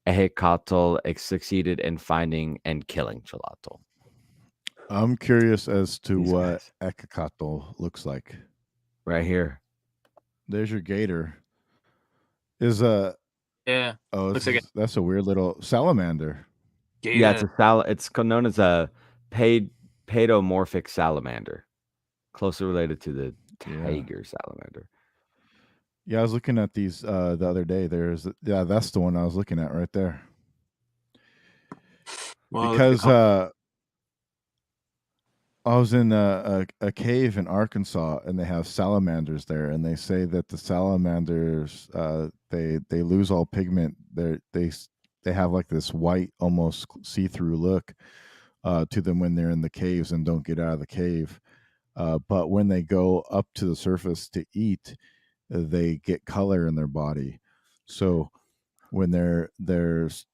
Ehecatl succeeded in finding and killing Xolotl. I'm curious as to These what guys Ekakatl looks like. right here. There's your gator. Is Yeah, looks like a that's a weird little salamander. Yeah, it's gator. It's known as a paedomorphic salamander, closely related to the Yeah. tiger salamander. Yeah, I was looking at these the other day. That's the one I was looking at right there. Well, look at the Because color. I was in a cave in Arkansas, and they have salamanders there, and they say that the salamanders they lose all pigment. They have like this white, almost see-through look to them when they're in the caves and don't get out of the cave. But when they go up to the surface to eat, they get color in their body. So when they're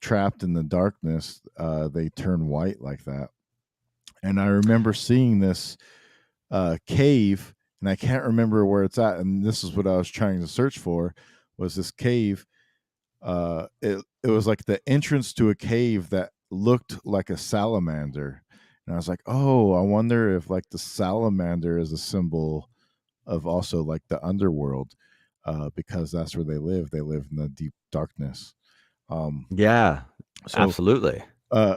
trapped in the darkness, they turn white like that. And I remember seeing this cave, and I can't remember where it's at. And this is what I was trying to search for, was this cave. It was like the entrance to a cave that looked like a salamander, and I was like, oh, I wonder if like the salamander is a symbol of also like the underworld, because that's where they live. They live in the deep darkness. Um, Yeah, so absolutely. uh,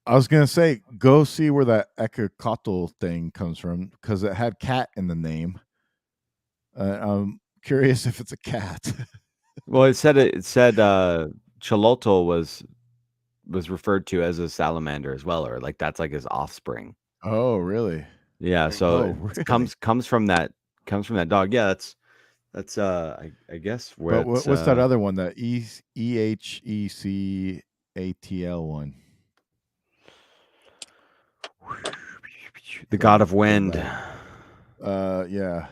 I was gonna say, go see where that Ekakotl thing comes from because it had cat in the name. I'm curious if it's a cat. Well, it said Xolotl was referred to as a salamander as well, or like that's like his offspring. Oh, really? Yeah, so Oh, it really? comes from that dog. Yeah, that's I guess where But it's what's that other one? The Ehecatl one. the god of The wind. red. Yeah,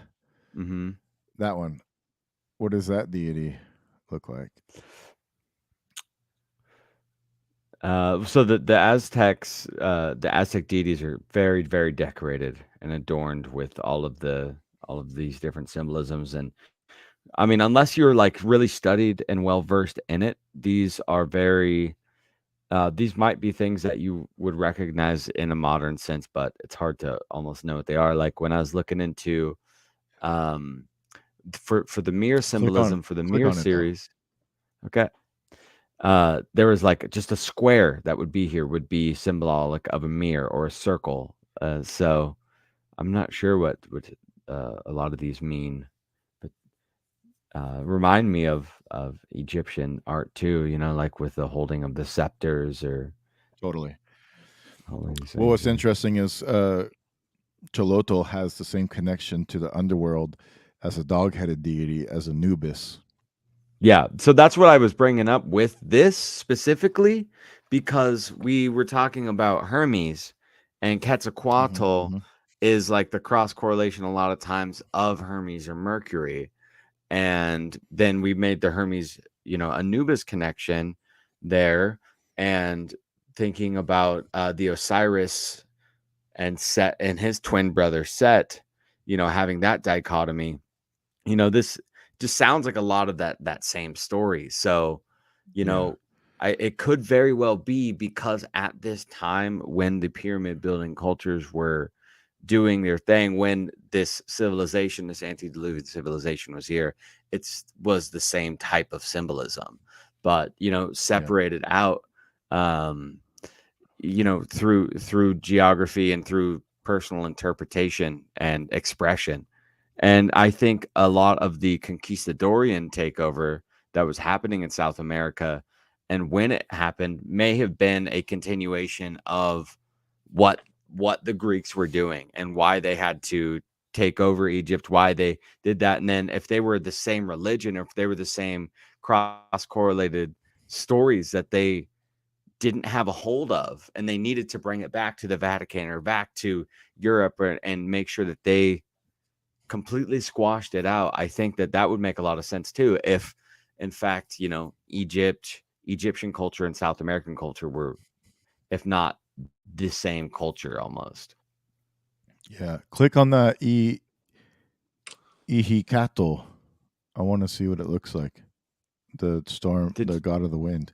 Hmm. that one. What does that deity look like? So the Aztec deities are very, very decorated and adorned with all of these different symbolisms. And I mean, unless you're like really studied and well versed in it, these are very these might be things that you would recognize in a modern sense, but it's hard to almost know what they are. Like when I was looking into um for the mirror symbolism for the Click mirror on it though. series. Okay. There was like just a square that would be here would be symbolic of a mirror or a circle. So I'm not sure what a lot of these mean, but remind me of Egyptian art too. You know, like with the holding of the scepters or Totally. all of these Well, things. what's And interesting is Cholotl has the same connection to the underworld as a dog-headed deity as Anubis. yeah, so that's what I was bringing up with this specifically because we were talking about Hermes and Quetzalcoatl Mm-hmm. is like the cross correlation a lot of times of Hermes or Mercury. And then we made the Hermes, Anubis connection there and thinking about the Osiris and Set and his twin brother Set, having that dichotomy. This just sounds like a lot of that same story. So, you Yeah. know, it could very well be because at this time when the pyramid building cultures were doing their thing, when this civilization, this antediluvian civilization was here, was the same type of symbolism, but Yeah. separated out, um, through geography and through personal interpretation and expression. And I think a lot of the conquistadorian takeover that was happening in South America and when it happened may have been a continuation of what what the Greeks were doing and why they had to take over Egypt, why they did that. And then if they were the same religion or if they were the same cross correlated stories that they didn't have a hold of, and they needed to bring it back to the Vatican or back to Europe and make sure that they completely squashed it out. I think that would make a lot of sense too, if in fact, Egyptian culture and South American culture were, if not the same culture almost. Yeah. Click on the Ihikato. I want to see what it looks like. The storm, the god of the wind.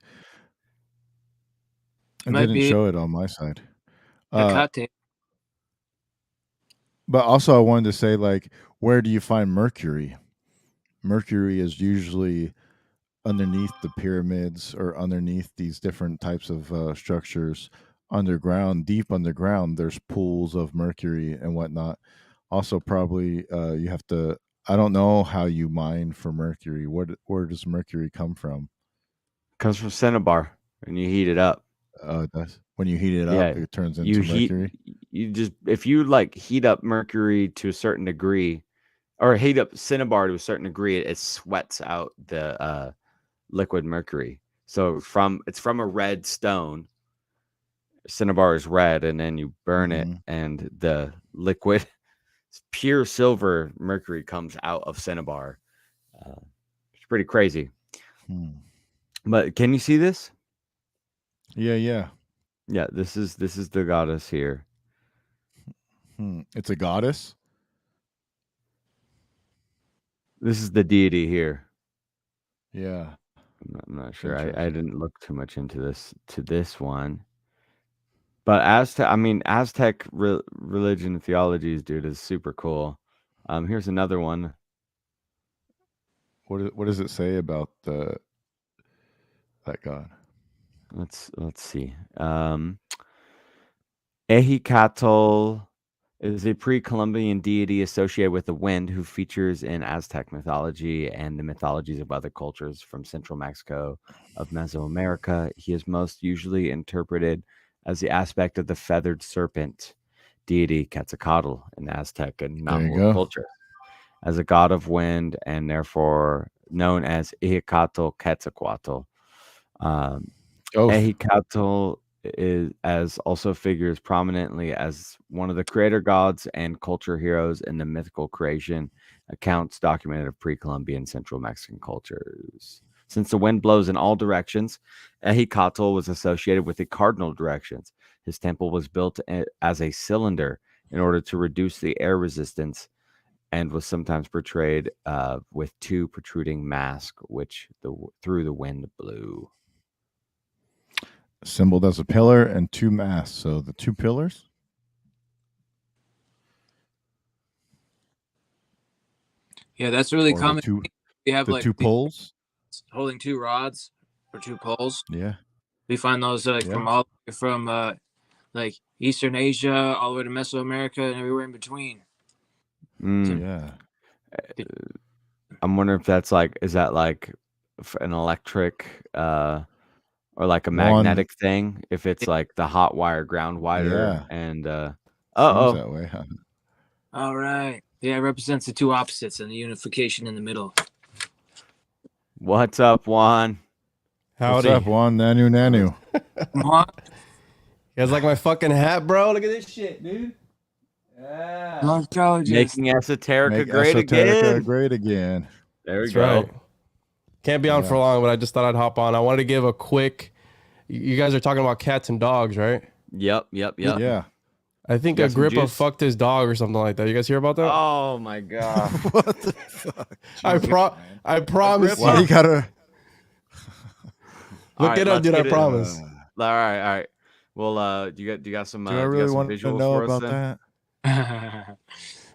It didn't show it on my side. Hecate. But also I wanted to say, like, where do you find Mercury? Mercury is usually underneath the pyramids or underneath these different types of structures underground, deep underground. There's pools of mercury and whatnot. Also, probably you have to. I don't know how you mine for mercury. Where does mercury come from? Comes from cinnabar, and you heat it up. That's when you heat it up, it turns into mercury. If you like heat up mercury to a certain degree, or heat up cinnabar to a certain degree, it sweats out the liquid mercury. So it's from a red stone. Cinnabar is red, and then you burn it, and the liquid, pure silver mercury comes out of cinnabar. It's pretty crazy. But can you see this? Yeah. This is the goddess here. It's a goddess. This is the deity here. Yeah. I'm not sure. I didn't look too much into this one. But Aztec religion and theologies, dude, is super cool. Here's another one. What does it say about that god? Let's see. Ehicatl is a pre-Columbian deity associated with the wind who features in Aztec mythology and the mythologies of other cultures from central Mexico of Mesoamerica. He is most usually interpreted as the aspect of the feathered serpent deity Quetzalcoatl in Aztec and Mountain culture, as a god of wind and therefore known as Ehicatl Quetzalcoatl. Ehicatl also figures prominently as one of the creator gods and culture heroes in the mythical creation accounts documented of pre-Columbian central Mexican cultures. Since the wind blows in all directions, Ehicatl was associated with the cardinal directions. His temple was built as a cylinder in order to reduce the air resistance, and was sometimes portrayed with two protruding masks, which through the wind blew. Symbol as a pillar and two masts. So the two pillars. Yeah, that's really common. We have two poles holding two rods or two poles. Yeah, we find those from like Eastern Asia all the way to Mesoamerica and everywhere in between. Yeah. I'm wondering if that's is that like an electric or like a magnetic thing? If it's like the hot wire, ground wire, and seems that way, huh? All right. Yeah, it represents the two opposites and the unification in the middle. What's up, Juan? Howdy. What's up, Juan? Nanu. Juan? You guys like my fucking hat, bro? Look at this shit, dude. Yeah. Making Esoteric great again. There we go. Right. Can't be on for long, but I just thought I'd hop on. I wanted to give a quick... You guys are talking about cats and dogs, right? Yep. Yeah. I think Agrippa fucked his dog or something like that. You guys hear about that? Oh my god! What the fuck? I promise you. Why you gotta look it up, dude? I promise. All right. Well, do you got some? Do I really want to know about that?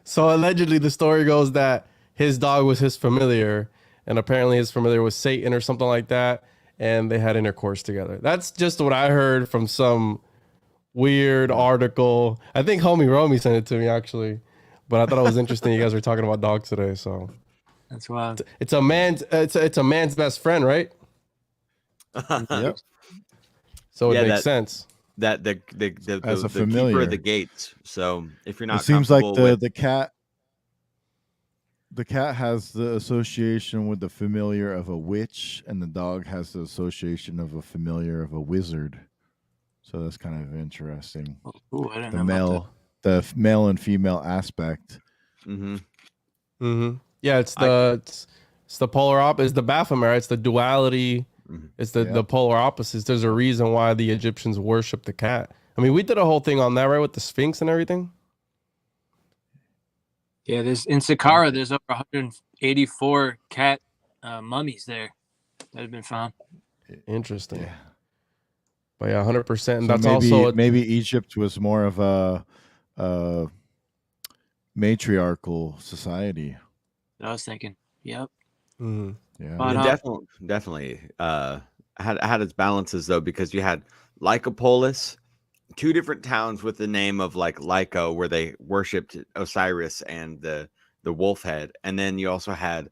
So allegedly, the story goes that his dog was his familiar, and apparently his familiar was Satan or something like that, and they had intercourse together. That's just what I heard from some weird article. I think homie Romy sent it to me actually, but I thought it was interesting. You guys were talking about dogs today, so that's wild. It's a man's best friend, right? Yep. So it makes sense that the as a the familiar keeper of the gates. So if you're not, it seems like the cat. The cat has the association with the familiar of a witch, and the dog has the association of a familiar of a wizard. So that's kind of interesting. Oh, I didn't The know about that. male and female aspect. Mm-hmm. Mm-hmm. Yeah, it's the polar opposite. It's the Baphomet. It's the duality. Mhm. It's the polar opposites. There's a reason why the Egyptians worship the cat. I mean, we did a whole thing on that, right, with the Sphinx and everything. Yeah, in Saqqara, there's over 184 cat mummies there that have been found. Interesting. Yeah. But yeah, 100%. And So that's also maybe Egypt was more of a matriarchal society. I was thinking. Yep. Mm-hmm. Yeah. But, It definitely had its balances though, because you had Lycopolis, two different towns with the name of like Lyco, where they worshipped Osiris and the wolf head, and then you also had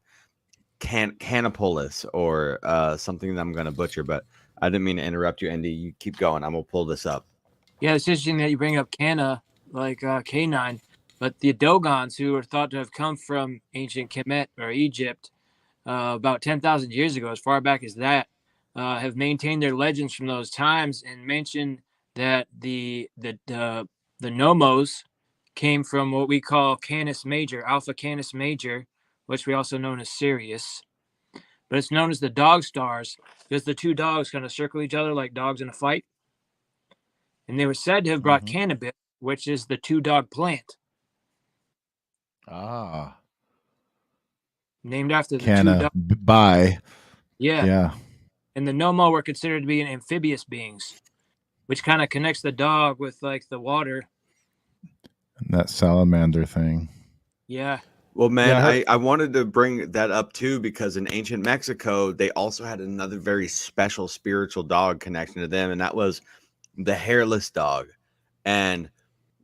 Canopolis, or something that I'm going to butcher, but I didn't mean to interrupt you, Andy. You keep going. I'm gonna pull this up. yeah, it's interesting that you bring up Cana, like Canine, but the Dogons, who are thought to have come from ancient Kemet or Egypt about 10,000 years ago, as far back as that, have maintained their legends from those times and mention that the Nomos came from what we call Canis Major, Alpha Canis Major, which we also know as Sirius. But it's known as the dog stars because the two dogs kind of circle each other like dogs in a fight. And they were said to have brought cannabis, which is the two dog plant, Ah. named after the two Canna dogs. by. Yeah. Yeah. And the Nomo were considered to be amphibious beings, which kind of connects the dog with like the water. And that salamander thing. Yeah. Well, man, Yeah, I wanted to bring that up too, because in ancient Mexico, they also had another very special spiritual dog connection to them, and that was the hairless dog. And,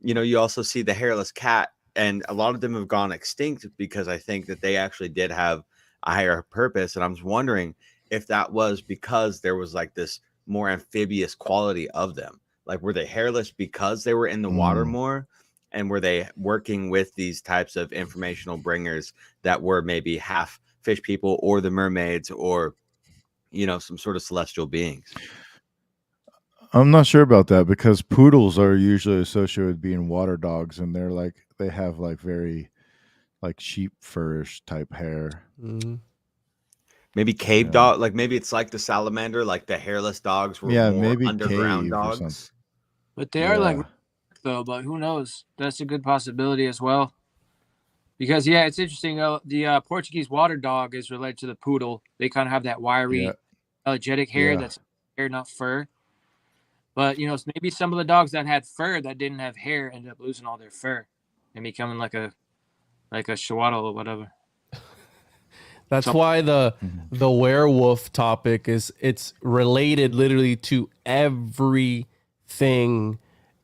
you also see the hairless cat, and a lot of them have gone extinct because I think that they actually did have a higher purpose. And I was wondering if that was because there was like this more amphibious quality of them. Like, were they hairless because they were in the water more? And were they working with these types of informational bringers that were maybe half fish people, or the mermaids, or, some sort of celestial beings? I'm not sure about that, because poodles are usually associated with being water dogs, and they have like very like sheep furish type hair. Mm-hmm. Maybe cave dog, like maybe it's like the salamander, like the hairless dogs were more maybe underground cave or something. dogs. But they are like, though, but who knows? That's a good possibility as well. Because, yeah, it's interesting. The Portuguese water dog is related to the poodle. They kind of have that wiry, energetic hair that's hair, not fur. But, maybe some of the dogs that had fur that didn't have hair ended up losing all their fur and becoming like a shawaddle or whatever. That's why the werewolf topic it's related literally to everything.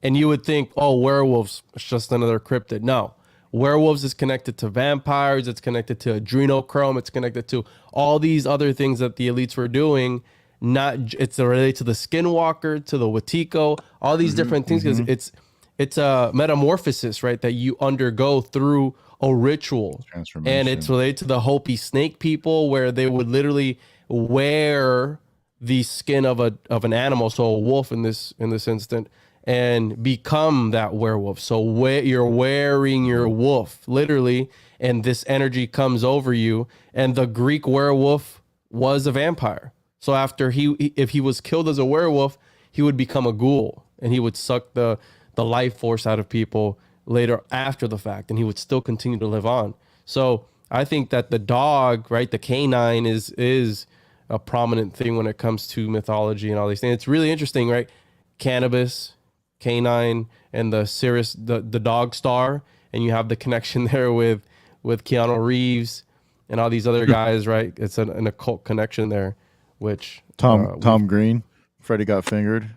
And you would think, oh, werewolves, it's just another cryptid. No. Werewolves is connected to vampires, it's connected to adrenochrome, it's connected to all these other things that the elites were doing. It's related to the skinwalker, to the Wetiko, all these different things, because it's a metamorphosis, right, that you undergo through a ritual. And it's related to the Hopi snake people, where they would literally wear the skin of an animal, so a wolf in this instant, and become that werewolf. So you're wearing your wolf literally, and this energy comes over you. And the Greek werewolf was a vampire. So after if he was killed as a werewolf, he would become a ghoul, and he would suck the life force out of people later after the fact, and he would still continue to live on. So I think that the dog, right, the canine is a prominent thing when it comes to mythology and all these things. It's really interesting, right? Cannabis, canine, and the Sirius, the dog star, and you have the connection there with Keanu Reeves and all these other guys, right? It's an occult connection there, which Tom Green, Freddy Got Fingered.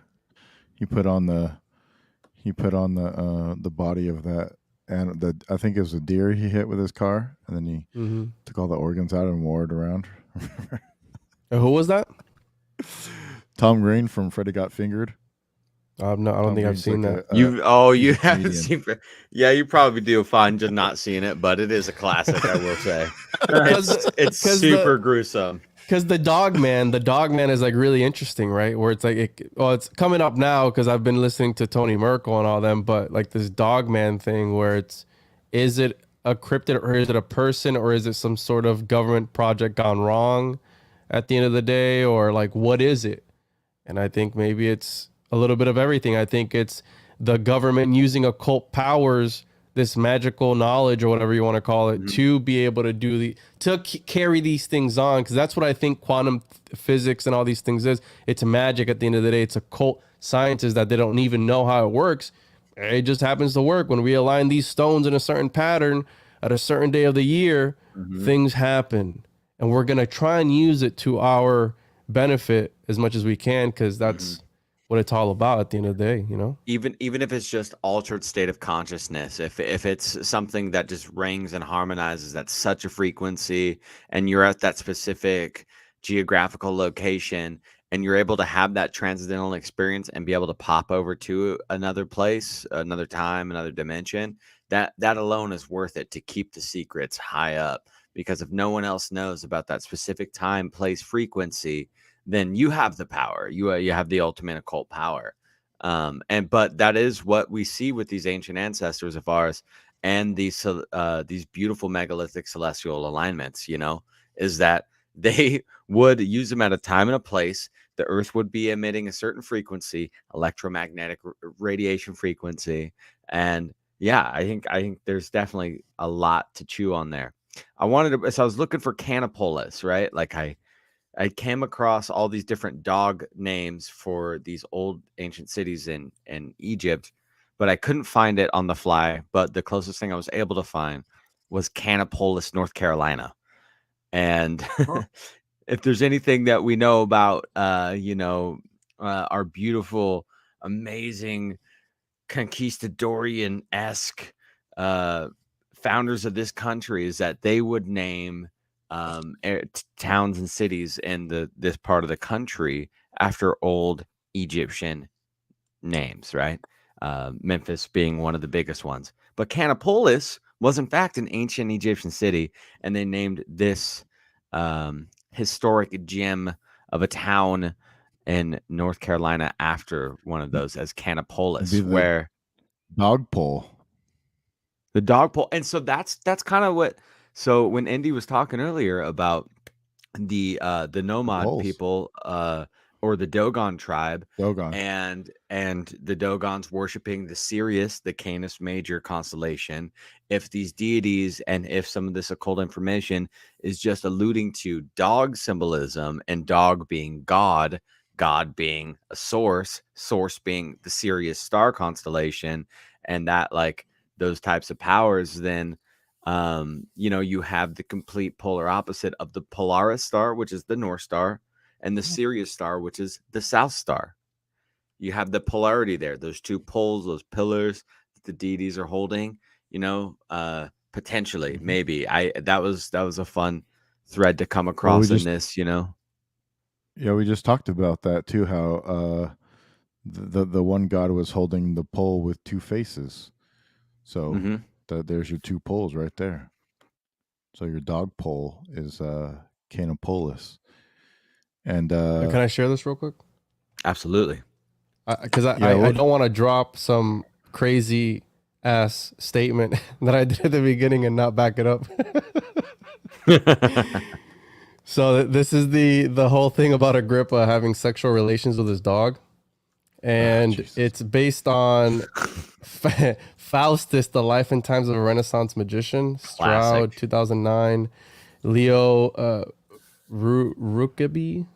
He put on the body of that, and I think it was a deer he hit with his car, and then he took all the organs out and wore it around. And who was that? Tom Green from Freddy Got Fingered. No, I don't think I've seen that. You haven't comedian. seen? Yeah, you probably do fine just not seeing it, but it is a classic, I will say. It's 'Cause super gruesome. Because the dog man is like really interesting, right? Where it's like, it's coming up now because I've been listening to Tony Merkel and all them, but like this dog man thing where is it a cryptid or is it a person or is it some sort of government project gone wrong at the end of the day? Or like, what is it? And I think maybe it's a little bit of everything. I think it's the government using occult powers, this magical knowledge or whatever you want to call it, to be able to carry these things on. Because that's what I think quantum physics and all these things is. It's magic at the end of the day. It's occult sciences that they don't even know how it works. It just happens to work. When we align these stones in a certain pattern at a certain day of the year, things happen. And we're going to try and use it to our benefit as much as we can, because that's what it's all about at the end of the day, you know? Even if it's just altered state of consciousness, if it's something that just rings and harmonizes at such a frequency, and you're at that specific geographical location, and you're able to have that transcendental experience and be able to pop over to another place, another time, another dimension, that alone is worth it to keep the secrets high up. Because if no one else knows about that specific time, place, frequency, then you have the power. You have the ultimate occult power. But that is what we see with these ancient ancestors of ours and these beautiful megalithic celestial alignments, you know, is that they would use them at a time and a place. The earth would be emitting a certain frequency, electromagnetic radiation frequency. And yeah, I think there's definitely a lot to chew on there. So I was looking for Canopolis, right? Like I came across all these different dog names for these old ancient cities in Egypt, but I couldn't find it on the fly. But the closest thing I was able to find was Canopolis, North Carolina. And if there's anything that we know about, our beautiful, amazing, conquistadorian-esque founders of this country, is that they would name towns and cities in this part of the country after old Egyptian names, right? Memphis being one of the biggest ones. But Canopolis was in fact an ancient Egyptian city, and they named this historic gem of a town in North Carolina after one of those as Canopolis, where dog pole. The dog pole. And so that's kind of what. So when Indy was talking earlier about the nomad people, or the Dogon tribe, and the Dogons worshiping the Sirius, the Canis Major constellation, if these deities and if some of this occult information is just alluding to dog symbolism, and dog being God being a source being the Sirius star constellation, and that like those types of powers, then you have the complete polar opposite of the Polaris star, which is the North Star, and the Sirius star, which is the South Star. You have the polarity there, those two poles, those pillars that the deities are holding, potentially, maybe. That was a fun thread to come across in this, Yeah, we just talked about that too, how the one god was holding the pole with two faces. So there's your two poles right there. So your dog pole is Canopolis. And can I share this real quick? Absolutely. Because I don't want to drop some crazy ass statement that I did at the beginning and not back it up. So this is the whole thing about Agrippa having sexual relations with his dog. And it's based on Faustus, The Life and Times of a Renaissance Magician, Stroud, 2009, Leo Rookby.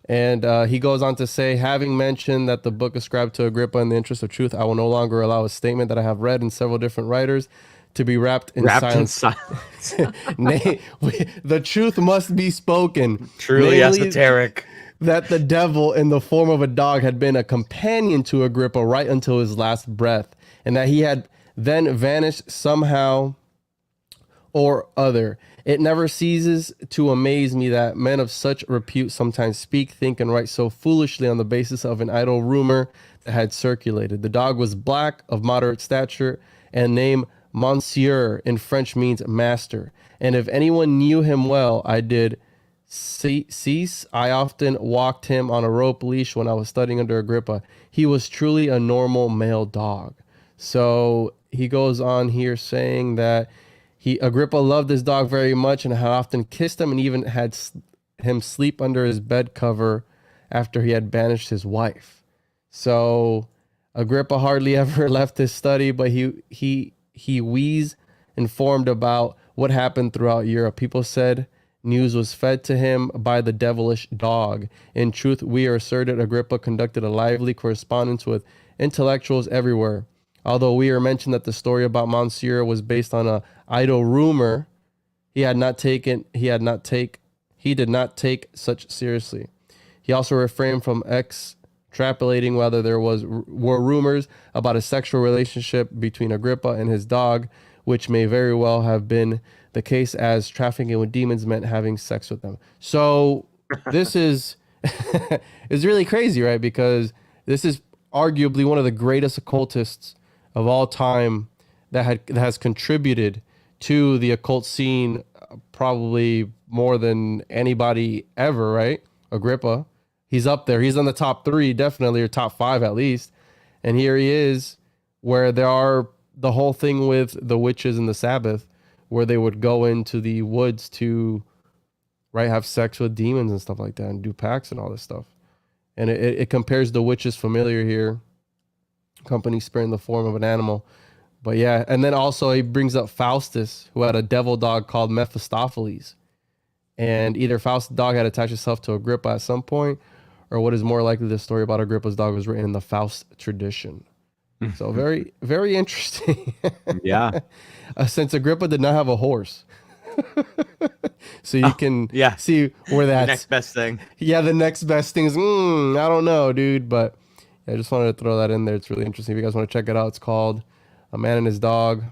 And he goes on to say, having mentioned that the book ascribed to Agrippa in the interest of truth, I will no longer allow a statement that I have read in several different writers to be wrapped in silence. The truth must be spoken. Truly esoteric. That the devil in the form of a dog had been a companion to Agrippa right until his last breath, and that he had then vanished somehow or other. It never ceases to amaze me that men of such repute sometimes speak, think, and write so foolishly on the basis of an idle rumor that had circulated. The dog was black, of moderate stature, and named Monsieur in French means master. And if anyone knew him well, I did cease. I often walked him on a rope leash when I was studying under Agrippa. He was truly a normal male dog. So he goes on here saying that Agrippa loved his dog very much and had often kissed him and even had him sleep under his bed cover after he had banished his wife. So Agrippa hardly ever left his study, but he was informed about what happened throughout Europe. People said news was fed to him by the devilish dog. In truth, we are asserted Agrippa conducted a lively correspondence with intellectuals everywhere. Although we are mentioned that the story about Monsieur was based on a idle rumor, he did not take such seriously. He also refrained from extrapolating whether there were rumors about a sexual relationship between Agrippa and his dog, which may very well have been the case, as trafficking with demons meant having sex with them. So this is really crazy, right? Because this is arguably one of the greatest occultists of all time that has contributed to the occult scene, probably more than anybody ever, right? Agrippa, he's up there. He's on the top 3, definitely, or top 5 at least. And here he is, where there are the whole thing with the witches and the Sabbath, where they would go into the woods to, right, have sex with demons and stuff like that, and do pacts and all this stuff. And it compares the witch's familiar here, company spirit in the form of an animal. But yeah, and then also he brings up Faustus, who had a devil dog called Mephistopheles. And either Faustus' dog had attached itself to Agrippa at some point, or what is more likely, the story about Agrippa's dog was written in the Faust tradition. So very, very interesting. Yeah. Since Agrippa did not have a horse. So you can see where that's... The next best thing. Yeah, the next best thing is, I don't know, dude. But I just wanted to throw that in there. It's really interesting. If you guys want to check it out, it's called A Man and His Dog,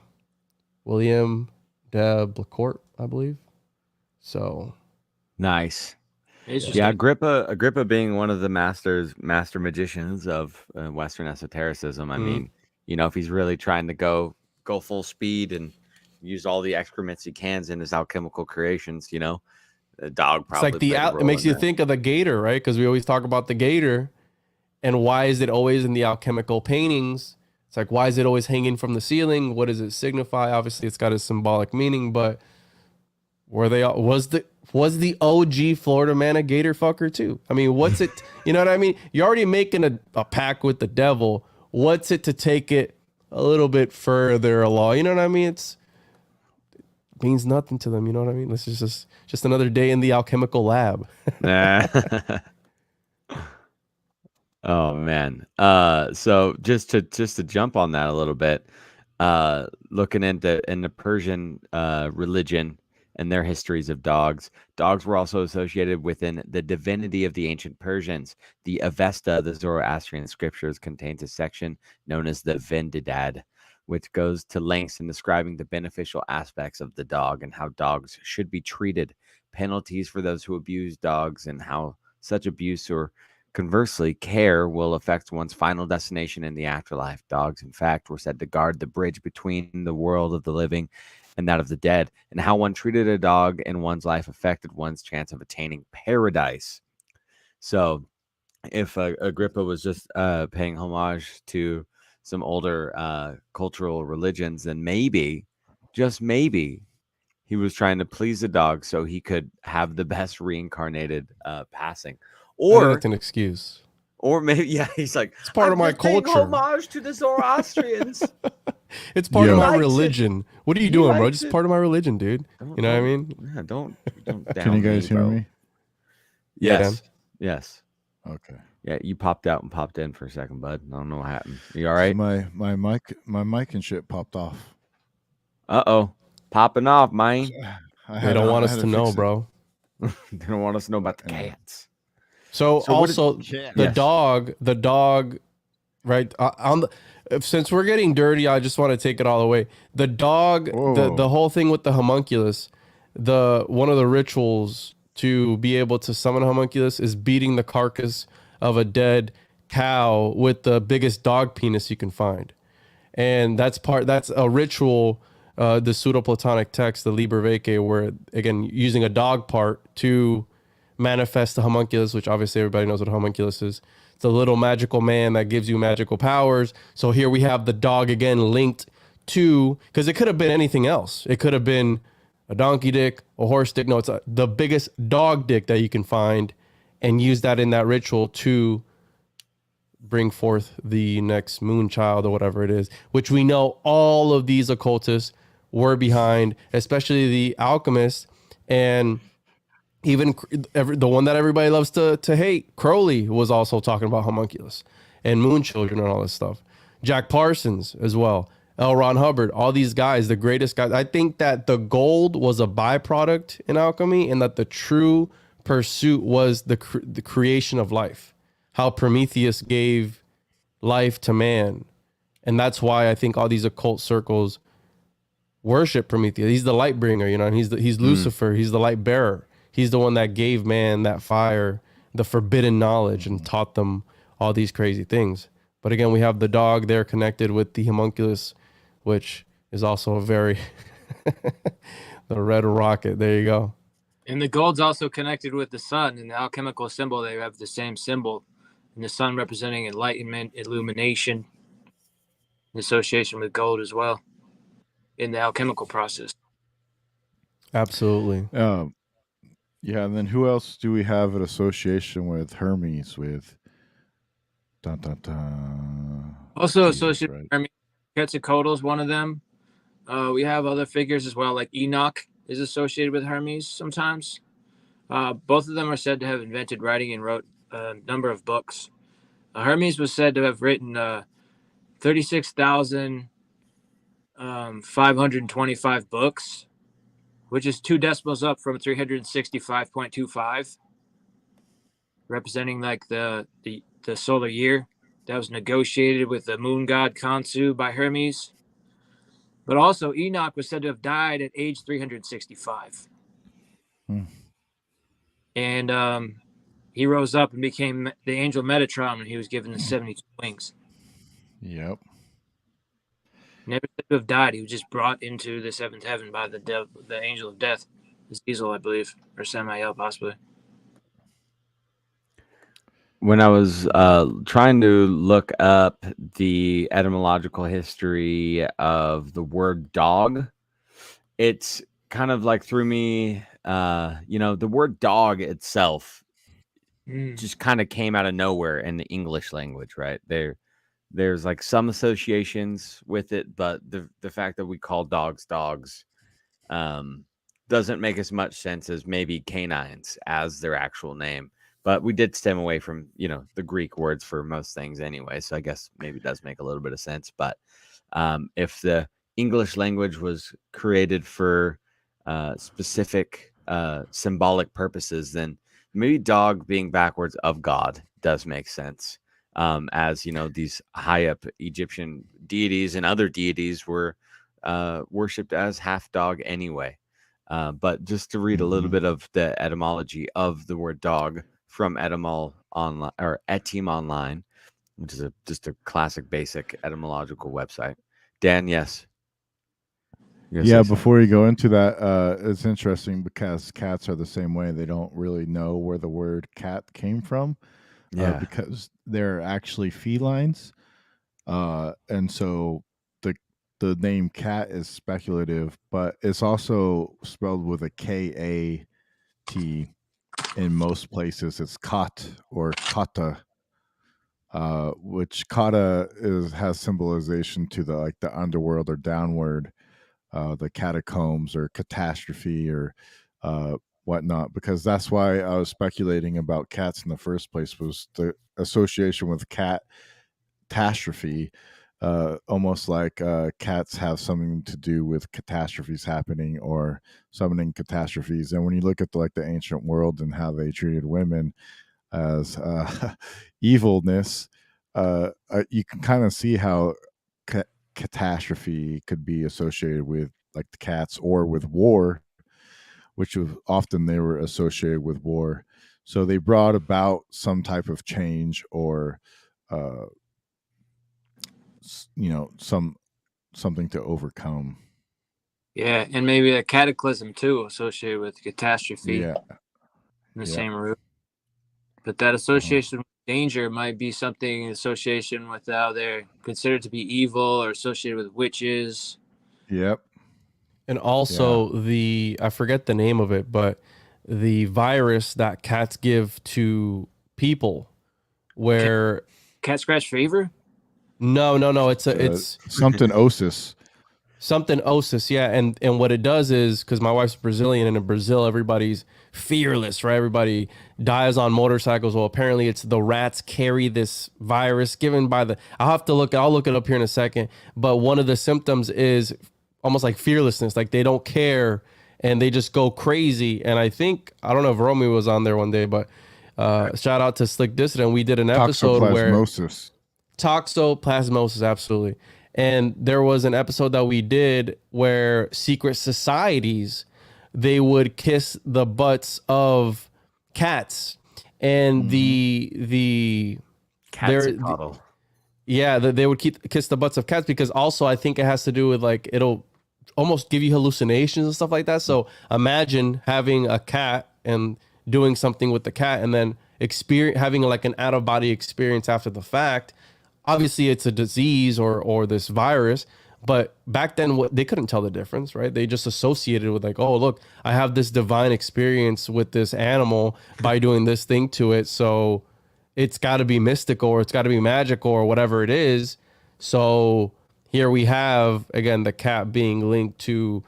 William de Blacourt, I believe. So nice. Interesting. Yeah, Agrippa being one of the master magicians of Western esotericism. I mean, you know, if he's really trying to go full speed and use all the excrements he can in his alchemical creations, you know, the dog probably. It's like it makes you think of the gator, right? Because we always talk about the gator, and why is it always in the alchemical paintings? It's like, why is it always hanging from the ceiling? What does it signify? Obviously, it's got a symbolic meaning, but was the OG Florida man a gator fucker too? I mean, what's it? You know what I mean? You're already making a pact with the devil. What's it to take it a little bit further along? You know what I mean? It means nothing to them. You know what I mean? This is just another day in the alchemical lab. Oh man. So just to jump on that a little bit, looking into Persian religion and their histories of dogs. Dogs were also associated within the divinity of the ancient Persians. The Avesta, the Zoroastrian scriptures, contains a section known as the Vendidad, which goes to lengths in describing the beneficial aspects of the dog and how dogs should be treated, penalties for those who abuse dogs, and how such abuse or conversely care will affect one's final destination in the afterlife. Dogs, in fact, were said to guard the bridge between the world of the living and that of the dead, and how one treated a dog in one's life affected one's chance of attaining paradise. So if Agrippa was just paying homage to some older cultural religions, then maybe, just maybe, he was trying to please the dog so he could have the best reincarnated passing. Or that's an excuse. Or maybe, yeah, he's like, it's part of my culture. Homage to the Zoroastrians. It's part of my religion. What are you doing, bro? Just part of my religion, dude. You know what I mean? Yeah, don't down Can you guys hear me? Yes. Yes. Okay. Yeah, you popped out and popped in for a second, bud. I don't know what happened. You all right? So my mic and shit popped off. Uh-oh. Popping off, man. They don't want us to know, bro. They don't want us to know about the cats. So also the dog right? Since we're getting dirty, I just want to take it all away. The dog, the whole thing with the homunculus, one of the rituals to be able to summon a homunculus is beating the carcass of a dead cow with the biggest dog penis you can find. And that's a ritual, the pseudo-Platonic text, the Liber Vacae, where, again, using a dog part to manifest the homunculus, which obviously everybody knows what a homunculus is. It's a little magical man that gives you magical powers. So here we have the dog again linked to, because it could have been anything else. It could have been a donkey dick, a horse dick. No, it's the biggest dog dick that you can find, and use that in that ritual to bring forth the next moon child or whatever it is, which we know all of these occultists were behind, especially the alchemists, and even the one that everybody loves to hate, Crowley, was also talking about homunculus and moon children and all this stuff. Jack Parsons as well, L. Ron Hubbard, all these guys, the greatest guys. I think that the gold was a byproduct in alchemy, and that the true pursuit was the creation of life, how Prometheus gave life to man. And that's why I think all these occult circles worship Prometheus. He's the light bringer, and he's Lucifer. He's the light bearer. He's the one that gave man that fire, the forbidden knowledge, and taught them all these crazy things. But again, we have the dog there connected with the homunculus, which is also a very the red rocket. There you go. And the gold's also connected with the sun. In the alchemical symbol, they have the same symbol. And the sun representing enlightenment, illumination, in association with gold as well in the alchemical process. Absolutely. Yeah, and then who else do we have an association with Hermes with? Dun, dun, dun. Also associated with Hermes, Quetzalcoatl is one of them. We have other figures as well, like Enoch is associated with Hermes sometimes. Both of them are said to have invented writing and wrote a number of books. Hermes was said to have written 36,525 books, which is 2 decimals up from 365.25, representing like the solar year that was negotiated with the moon god Khonsu by Hermes. But also Enoch was said to have died at age 365. And he rose up and became the angel Metatron when he was given the 72 wings. Yep. Never said to have died. He was just brought into the 7th heaven by the angel of death, Azazel, I believe, or Samael, possibly. When I was trying to look up the etymological history of the word dog, it's kind of like threw me, the word dog itself just kind of came out of nowhere in the English language, right? There's like some associations with it, but the fact that we call dogs doesn't make as much sense as maybe canines as their actual name. But we did stem away from, the Greek words for most things anyway. So I guess maybe it does make a little bit of sense. But if the English language was created for specific symbolic purposes, then maybe dog being backwards of God does make sense. As these high up Egyptian deities and other deities were worshipped as half dog anyway. But just to read a little bit of the etymology of the word dog from Etymol Online or Etym Online, which is just a classic basic etymological website. Dan, yes. Yeah, before you go into that, it's interesting because cats are the same way. They don't really know where the word cat came from. Yeah, because they're actually felines, and so the name cat is speculative, but it's also spelled with a K-A-T. In most places, it's kat or kata, which kata has symbolization to the underworld or downward, the catacombs or catastrophe or whatnot, because that's why I was speculating about cats in the first place, was the association with catastrophe, almost like cats have something to do with catastrophes happening or summoning catastrophes. And when you look at the ancient world and how they treated women as evilness, you can kind of see how catastrophe could be associated with like the cats or with war, which was often they were associated with war. So they brought about some type of change or, uh, something to overcome. Yeah, and maybe a cataclysm too, associated with catastrophe Yeah. in the Yeah. same root. But that association with danger might be something in association with how they're considered to be evil or associated with witches. Yep. And also I forget the name of it, but the virus that cats give to people where Cat scratch fever? no, it's Something osis. something osis, yeah. And what it does is, because my wife's Brazilian, and in Brazil everybody's fearless, right? Everybody dies on motorcycles. Well, apparently it's the rats carry this virus given by the, I'll look it up here in a second, but one of the symptoms is almost like fearlessness, like they don't care and they just go crazy. And I don't know if Romy was on there one day, but shout out to Slick Dissident. We did an episode where toxoplasmosis, absolutely. And there was an episode that we did where secret societies, they would kiss the butts of cats, and the Cats a cuddle. yeah, they would kiss the butts of cats, because also I think it has to do with like it'll almost give you hallucinations and stuff like that. So imagine having a cat and doing something with the cat, and then having like an out of body experience after the fact. Obviously it's a disease or this virus, but back then they couldn't tell the difference, right? They just associated with like, oh, look, I have this divine experience with this animal by doing this thing to it. So it's got to be mystical, or it's got to be magical, or whatever it is. So here we have, again, the cat being linked to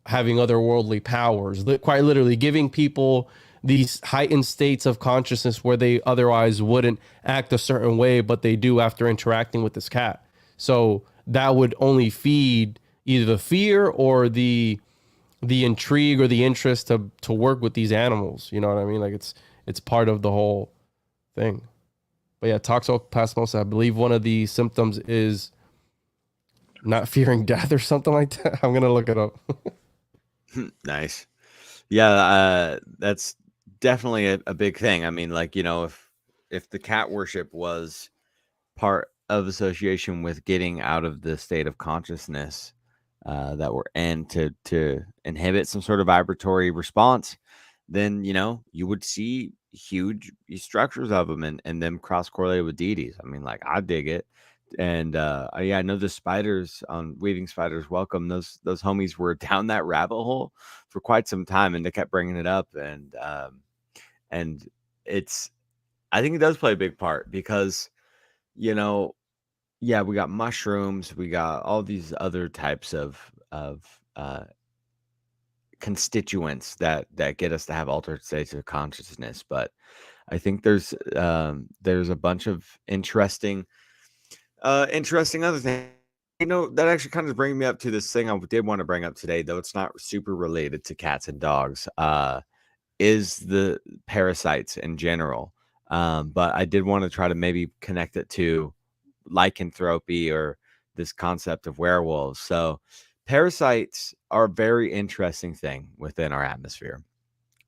having otherworldly powers, quite literally giving people these heightened states of consciousness where they otherwise wouldn't act a certain way, but they do after interacting with this cat. So that would only feed either the fear or the intrigue or the interest to work with these animals. You know what I mean? Like it's part of the whole thing. But yeah, toxoplasmosis, I believe one of the symptoms is not fearing death or something like that. I'm gonna look it up. Nice. Yeah, that's definitely a big thing. I mean, like, if the cat worship was part of association with getting out of the state of consciousness that we're in to inhibit some sort of vibratory response, then you would see huge structures of them and them cross correlated with deities. I mean, like, I dig it. And yeah, I know the spiders on Weaving Spiders Welcome. Those homies were down that rabbit hole for quite some time, and they kept bringing it up. And I think it does play a big part because, yeah, we got mushrooms, we got all these other types of constituents that get us to have altered states of consciousness. But I think there's a bunch of interesting other thing. That actually kind of brings me up to this thing I did want to bring up today, though it's not super related to cats and dogs, is the parasites in general. But I did want to try to maybe connect it to lycanthropy or this concept of werewolves. So parasites are a very interesting thing within our atmosphere.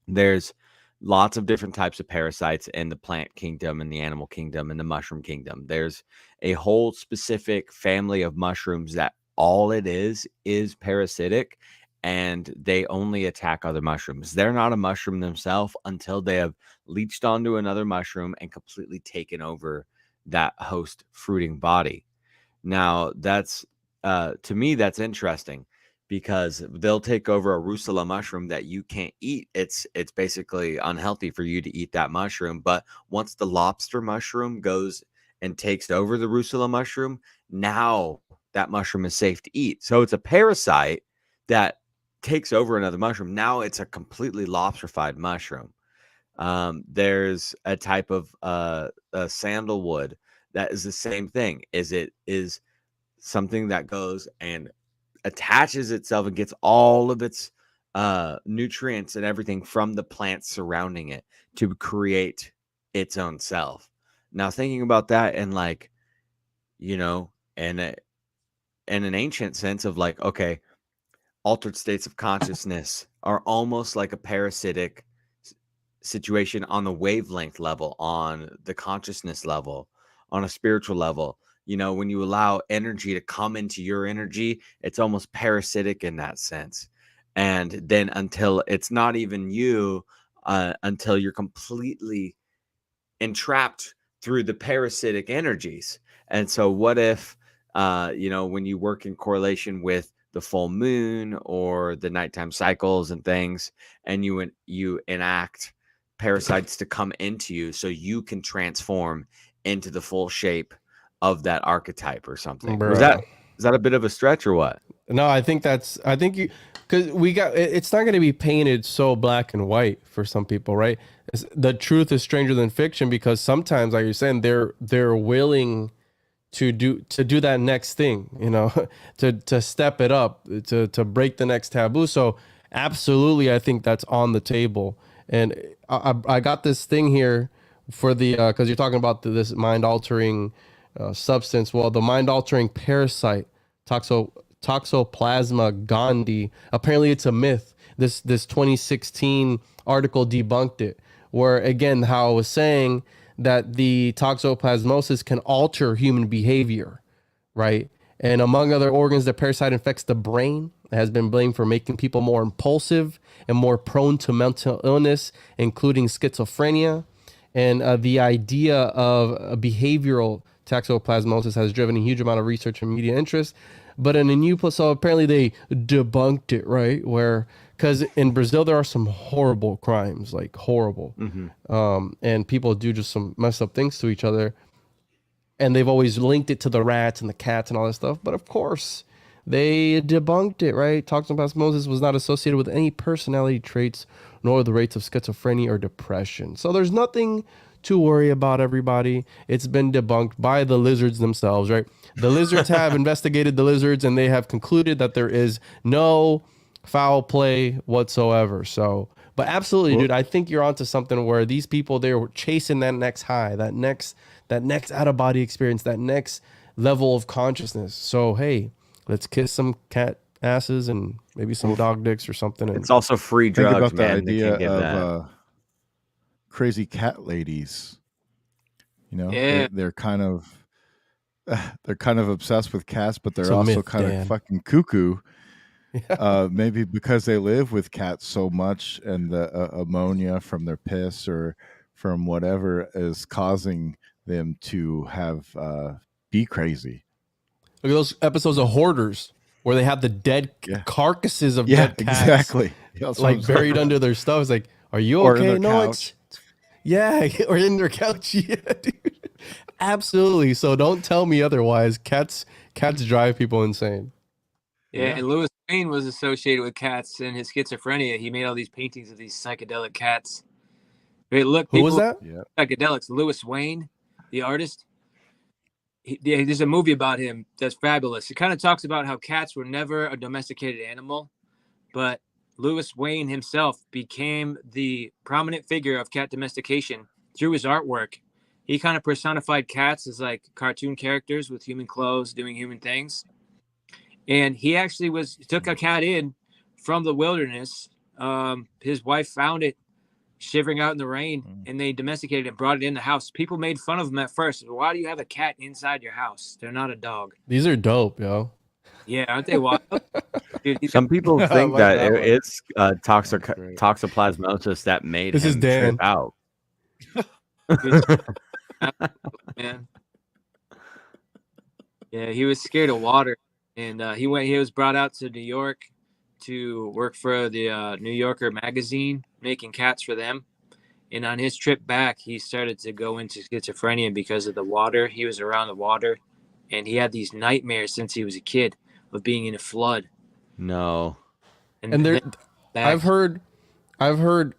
There's lots of different types of parasites in the plant kingdom and the animal kingdom and the mushroom kingdom. There's a whole specific family of mushrooms that all it is parasitic, and they only attack other mushrooms. They're not a mushroom themselves until they have leached onto another mushroom and completely taken over that host fruiting body. Now, that's to me, that's interesting, because they'll take over a rusula mushroom that you can't eat. It's basically unhealthy for you to eat that mushroom. But once the lobster mushroom goes and takes over the rusula mushroom, now that mushroom is safe to eat. So it's a parasite that takes over another mushroom. Now it's a completely lobstrified mushroom. There's a type of sandalwood that is the same thing. It is something that goes and attaches itself and gets all of its nutrients and everything from the plants surrounding it to create its own self. Now thinking about that and like, you know, and in an ancient sense of like, okay, altered states of consciousness are almost like a parasitic situation on the wavelength level, on the consciousness level, on a spiritual level. You know, when you allow energy to come into your energy, it's almost parasitic in that sense. And then until it's not even you, until you're completely entrapped through the parasitic energies. And so what if you know, when you work in correlation with the full moon or the nighttime cycles and things, and you enact parasites to come into you so you can transform into the full shape of that archetype or something. Bruh. Is that a bit of a stretch or what? No, I think you, because it's not going to be painted so black and white for some people, right? The truth is stranger than fiction, because sometimes, like you're saying, they're willing to do that next thing, you know, to step it up, to break the next taboo. So absolutely, I think that's on the table. And I got this thing here for the because you're talking about this mind altering substance. Well, the mind altering parasite Toxoplasma gondii. Apparently, it's a myth. This 2016 article debunked it, where again, how I was saying that the toxoplasmosis can alter human behavior, right? And among other organs, the parasite infects the brain. It has been blamed for making people more impulsive and more prone to mental illness, including schizophrenia. And the idea of a behavioral toxoplasmosis has driven a huge amount of research and media interest. But in a new place, so apparently they debunked it, right? Where, because in Brazil there are some horrible crimes, like horrible, and people do just some messed up things to each other, and they've always linked it to the rats and the cats and all that stuff. But of course, they debunked it, right? Toxoplasmosis was not associated with any personality traits, nor the rates of schizophrenia or depression. So there's nothing to worry about, everybody. It's been debunked by the lizards themselves, right? The lizards have investigated the lizards, and they have concluded that there is no foul play whatsoever. So, but absolutely, dude, I think you're onto something where these people, they were chasing that next high, that next out of body experience, that next level of consciousness. So, hey, let's kiss some cat asses and maybe some dog dicks or something. And It's also free Think drugs, about the man. They idea can't give of that. crazy cat ladies. You know, Yeah. they're kind of obsessed with cats, but they're It's a also myth, kind Dan. of fucking cuckoo. Maybe because they live with cats so much, and the ammonia from their piss or from whatever is causing them to have be crazy. Look at those episodes of Hoarders where they have the dead carcasses of dead cats, exactly. That's what I'm like buried talking under their stuff. It's like, are you Or in okay? their No, couch. yeah, or in their couch. Yeah, dude. Absolutely. So don't tell me otherwise. Cats drive people insane. Yeah, and Lewis Wayne was associated with cats and his schizophrenia. He made all these paintings of these psychedelic cats. Hey, look, Who was people, that? Yeah. psychedelics. Lewis Wayne, the artist. There's a movie about him that's fabulous. It kind of talks about how cats were never a domesticated animal, but Lewis Wayne himself became the prominent figure of cat domestication through his artwork. He kind of personified cats as like cartoon characters with human clothes, doing human things. And he actually took a cat in from the wilderness. His wife found it shivering out in the rain, and they domesticated it and brought it in the house. People made fun of him at first. Why do you have a cat inside your house? They're not a dog. These are dope, yo. Yeah, aren't they wild? Dude, Some people I think like that that one. it's great. toxoplasmosis that made This is him Dan. trip out. man. Yeah, he was scared of water, and he was brought out to New York to work for the New Yorker magazine, making cats for them. And on his trip back, he started to go into schizophrenia because of the water. He was around the water, and he had these nightmares since he was a kid of being in a flood. No. And there, I've heard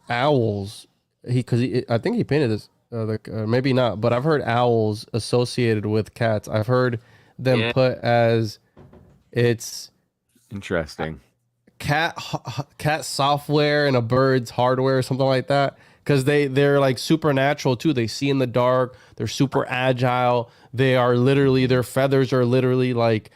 owls. I think he painted this. Maybe not, but I've heard owls associated with cats. I've heard them put as it's Interesting. cat software and a bird's hardware or something like that. because they're like supernatural too. They see in the dark. They're super agile. They are literally, their feathers are literally like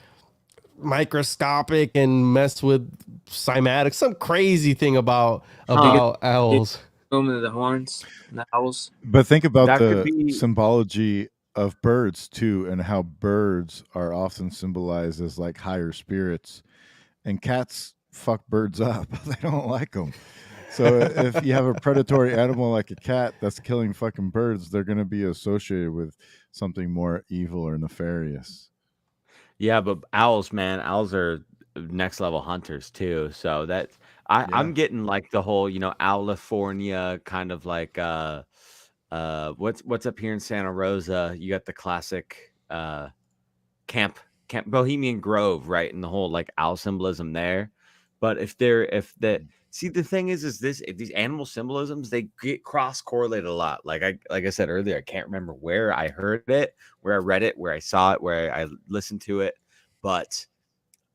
microscopic and mess with cymatics. Some crazy thing about owls. Boom of the horns, and the owls. But think about That could the be symbology of birds too, and how birds are often symbolized as like higher spirits, and cats fuck birds up. They don't like them. So if you have a predatory animal like a cat that's killing fucking birds, they're going to be associated with something more evil or nefarious. Yeah, but owls, man, owls are next level hunters too. So that I'm getting like the whole, Owlifornia kind of like what's up here in Santa Rosa? You got the classic camp Bohemian Grove, right? And the whole like owl symbolism there. But if the thing is this, if these animal symbolisms, they get cross correlated a lot. Like I said earlier, I can't remember where I heard it, where I read it, where I saw it, where I listened to it, but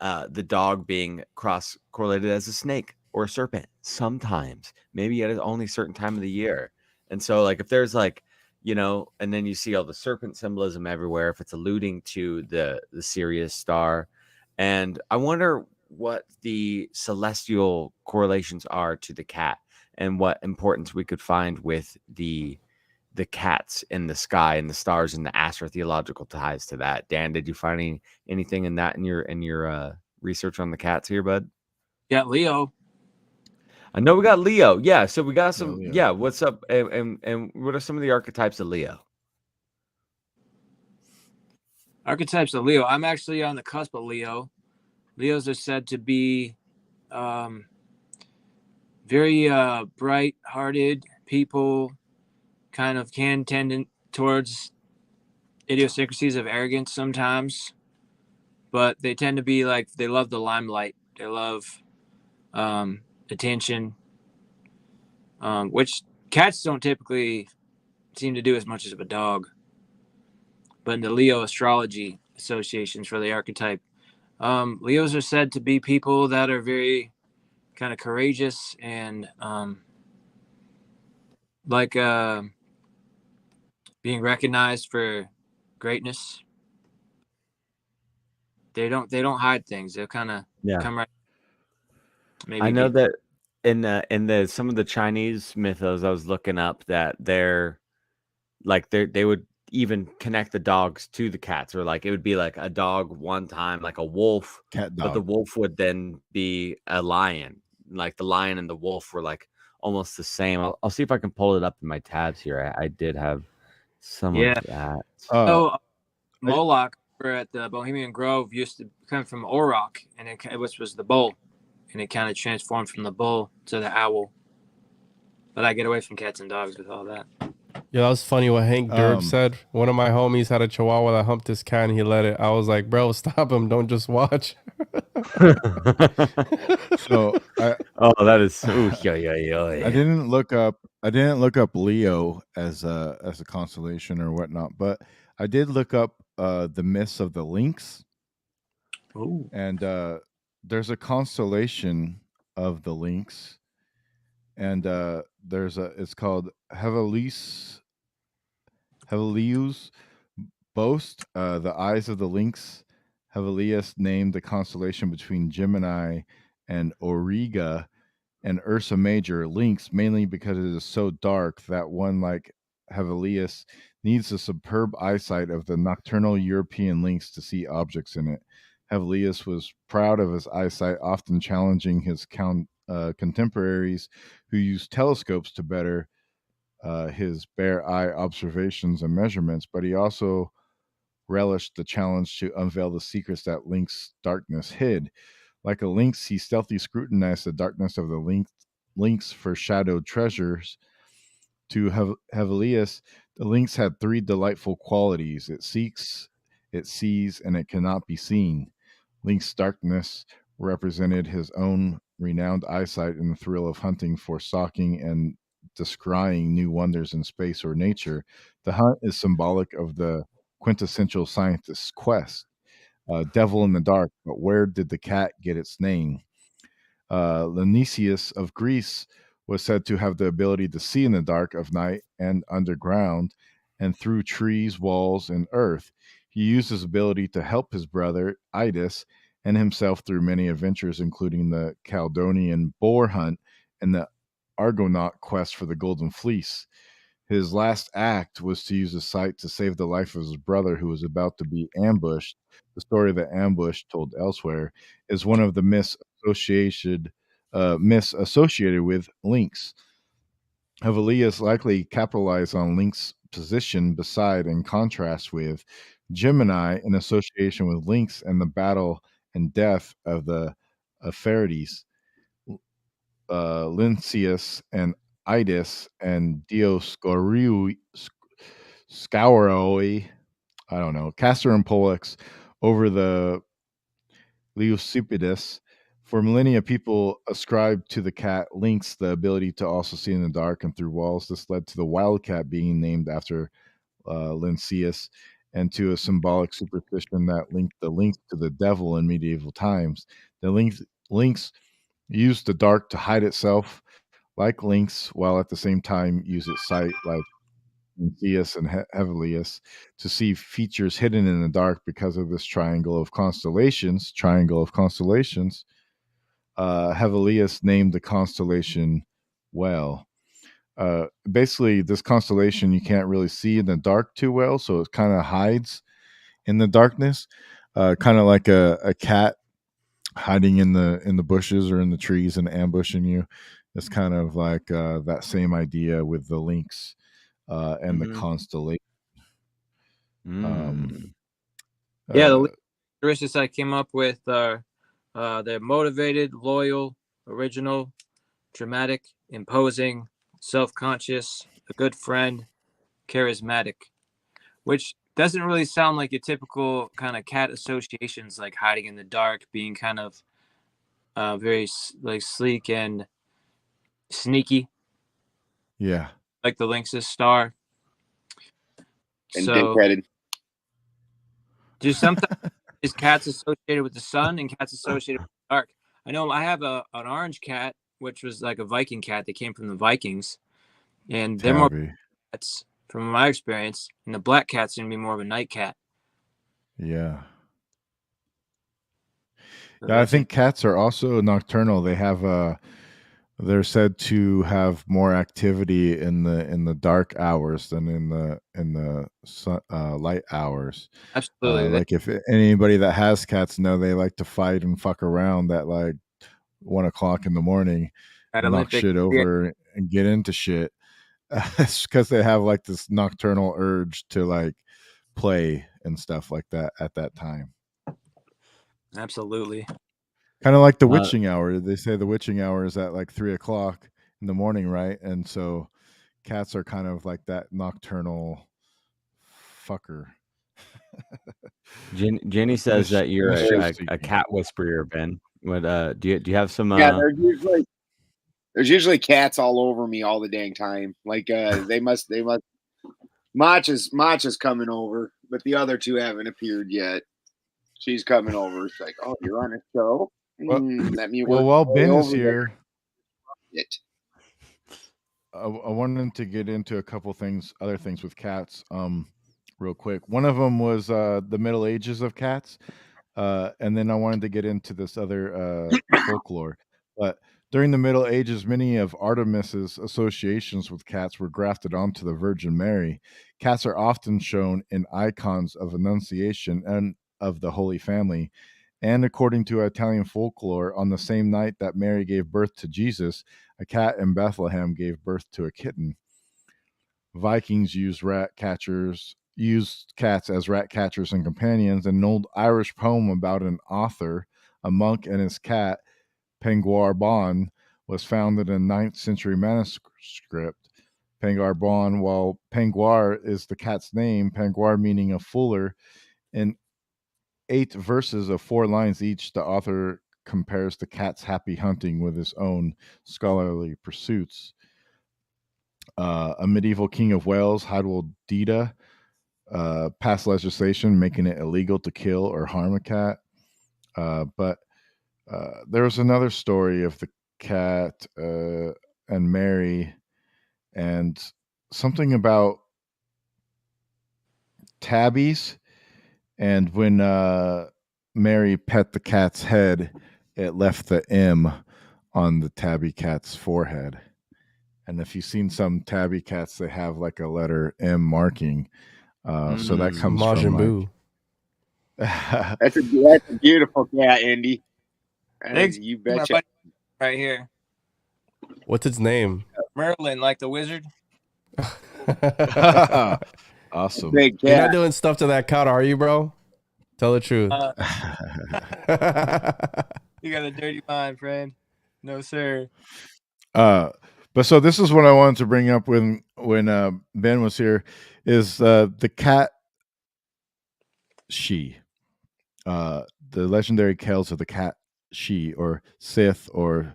the dog being cross correlated as a snake or a serpent sometimes, maybe at only a certain time of the year. And so like if there's like, and then you see all the serpent symbolism everywhere, if it's alluding to the Sirius star. And I wonder what the celestial correlations are to the cat, and what importance we could find with the cats in the sky and the stars and the astrotheological ties to that. Dan, did you find anything in that in your research on the cats here, bud? Yeah, Leo. I know we got Leo. Yeah, so we got some. Leo. Yeah, what's up? And what are some of the archetypes of Leo? Archetypes of Leo. I'm actually on the cusp of Leo. Leos are said to be very bright-hearted people, kind of can tend towards idiosyncrasies of arrogance sometimes, but they tend to be like, they love the limelight. They love attention, which cats don't typically seem to do as much as a dog. But in the Leo astrology associations for the archetype, Leos are said to be people that are very kind of courageous and being recognized for greatness. They don't hide things. They'll kind of come right. Maybe I know that in the some of the Chinese mythos I was looking up, that they would even connect the dogs to the cats, or like it would be like a dog one time, like a wolf, Cat but the dog. wolf would then be a lion. Like the lion and the wolf were like almost the same. I'll see if I can pull it up in my tabs here. I did have some of that. So Moloch at the Bohemian Grove used to come from Auroch, and which was the bull, and it kind of transformed from the bull to the owl. But I get away from cats and dogs with all that. Yeah, that was funny what Hank Durb said. One of my homies had a chihuahua that humped his cat and he let it. I was like, bro, stop him. Don't just watch. So that is yeah. I didn't look up Leo as a constellation or whatnot, but I did look up the myths of the lynx. Ooh. And there's a constellation of the lynx, and it's called Hevelius boast. The eyes of the lynx. Hevelius named the constellation between Gemini and Auriga and Ursa Major Lynx, mainly because it is so dark that one like Hevelius needs the superb eyesight of the nocturnal European lynx to see objects in it. Hevelius was proud of his eyesight, often challenging his contemporaries who used telescopes to better his bare eye observations and measurements, but he also relished the challenge to unveil the secrets that lynx darkness hid. Like a lynx, he stealthily scrutinized the darkness of the lynx foreshadowed treasures. To Hevelius, the lynx had three delightful qualities: it seeks, it sees, and it cannot be seen. Lynx darkness represented his own renowned eyesight in the thrill of hunting for stalking and descrying new wonders in space or nature. The hunt is symbolic of the quintessential scientist's quest. Devil in the dark, but where did the cat get its name? Linesius of Greece was said to have the ability to see in the dark of night and underground and through trees, walls, and earth. He used his ability to help his brother, Idas, and himself through many adventures, including the Caledonian boar hunt and the Argonaut quest for the Golden Fleece. His last act was to use the sight to save the life of his brother who was about to be ambushed. The story of the ambush, told elsewhere, is one of the myths associated with Lynx. Hevelius likely capitalized on Lynx's position beside and contrast with Gemini in association with Lynx and the battle and death of the Apherides. Lynceus and Idas and Dioscorui Scouroi, I don't know, Castor and Pollux over the Leucippus. For millennia, people ascribed to the cat Lynx the ability to also see in the dark and through walls. This led to the wildcat being named after Lynceus and to a symbolic superstition that linked the lynx to the devil in medieval times. The lynx used the dark to hide itself like lynx, while at the same time use its sight like Theus and Hevelius to see features hidden in the dark because of this triangle of constellations. Hevelius named the constellation well. Basically, this constellation you can't really see in the dark too well, so it kind of hides in the darkness, kind of like a cat hiding in the bushes or in the trees and ambushing you. It's kind of like that same idea with the lynx and the constellation. Yeah, the characteristics I came up with are they're motivated, loyal, original, dramatic, imposing, self-conscious, a good friend, charismatic, which doesn't really sound like your typical kind of cat associations, like hiding in the dark, being kind of very like sleek and sneaky, Yeah. like the Lynx's star. And So dick-headed. just sometimes is cats associated with the sun and cats associated with the dark. I know I have an orange cat, which was like a Viking cat that came from the Vikings, and they're more Tabby. cats from my experience, and the black cat's gonna be more of a night cat. Yeah. So Yeah, I that's it. think cats are also nocturnal. They have they're said to have more activity in the dark hours than in the light hours. Absolutely. Like if anybody that has cats know they like to fight and fuck around at like 1 o'clock in the morning, At knock Olympic, shit over and get into shit. It's because they have like this nocturnal urge to like play and stuff like that at that time. absolutely. Kind of like the witching hour. They say the witching hour is at like 3 o'clock in the morning, right? And so cats are kind of like that nocturnal fucker. Jenny says that you're mischief a cat whisperer, Ben. What do you have some? Yeah, there's usually cats all over me all the dang time. Like they must Mach is coming over, but the other two haven't appeared yet. She's coming over. It's like, oh, you're on a show. Let me work. Well, while Ben is over here, there. I wanted to get into a couple other things with cats, real quick. One of them was the Middle Ages of cats, and then I wanted to get into this other folklore. But during the Middle Ages, many of Artemis's associations with cats were grafted onto the Virgin Mary. Cats are often shown in icons of Annunciation and of the Holy Family. And according to Italian folklore, on the same night that Mary gave birth to Jesus, a cat in Bethlehem gave birth to a kitten. Vikings used cats as rat catchers and companions. An old Irish poem about an author, a monk, and his cat, Penguar Bon, was found in a 9th century manuscript. Penguar Bon, while Penguar is the cat's name, Penguar meaning a fuller, in 8 verses of 4 lines each, the author compares the cat's happy hunting with his own scholarly pursuits. A medieval king of Wales, Hywel Dda, passed legislation making it illegal to kill or harm a cat. But there was another story of the cat, and and Mary, and something about tabbies. And when Mary pet the cat's head, it left the M on the tabby cat's forehead. And if you've seen some tabby cats, they have like a letter M marking. So that comes Majin from Buu. like. That's a beautiful cat, Indy. Thanks. You My betcha. buddy right here, What's its name? Merlin, like the wizard. Awesome. Big You're not cat. doing stuff to that cat, are you, bro? Tell the truth. You got a dirty mind, friend. No, sir. But so this is what I wanted to bring up when Ben was here, is the cat she, the legendary tales of the cat she, or Sith, or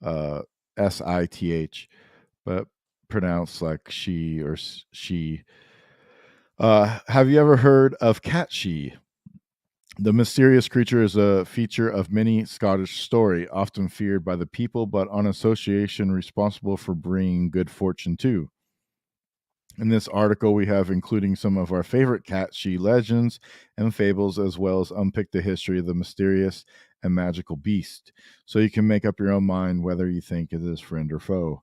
Sith, but pronounced like she or she. Have you ever heard of cat she? The mysterious creature is a feature of many Scottish story, often feared by the people, but on association responsible for bringing good fortune too. In this article, we have including some of our favorite cat she legends and fables, as well as unpick the history of the mysterious and magical beast, so you can make up your own mind whether you think it is friend or foe.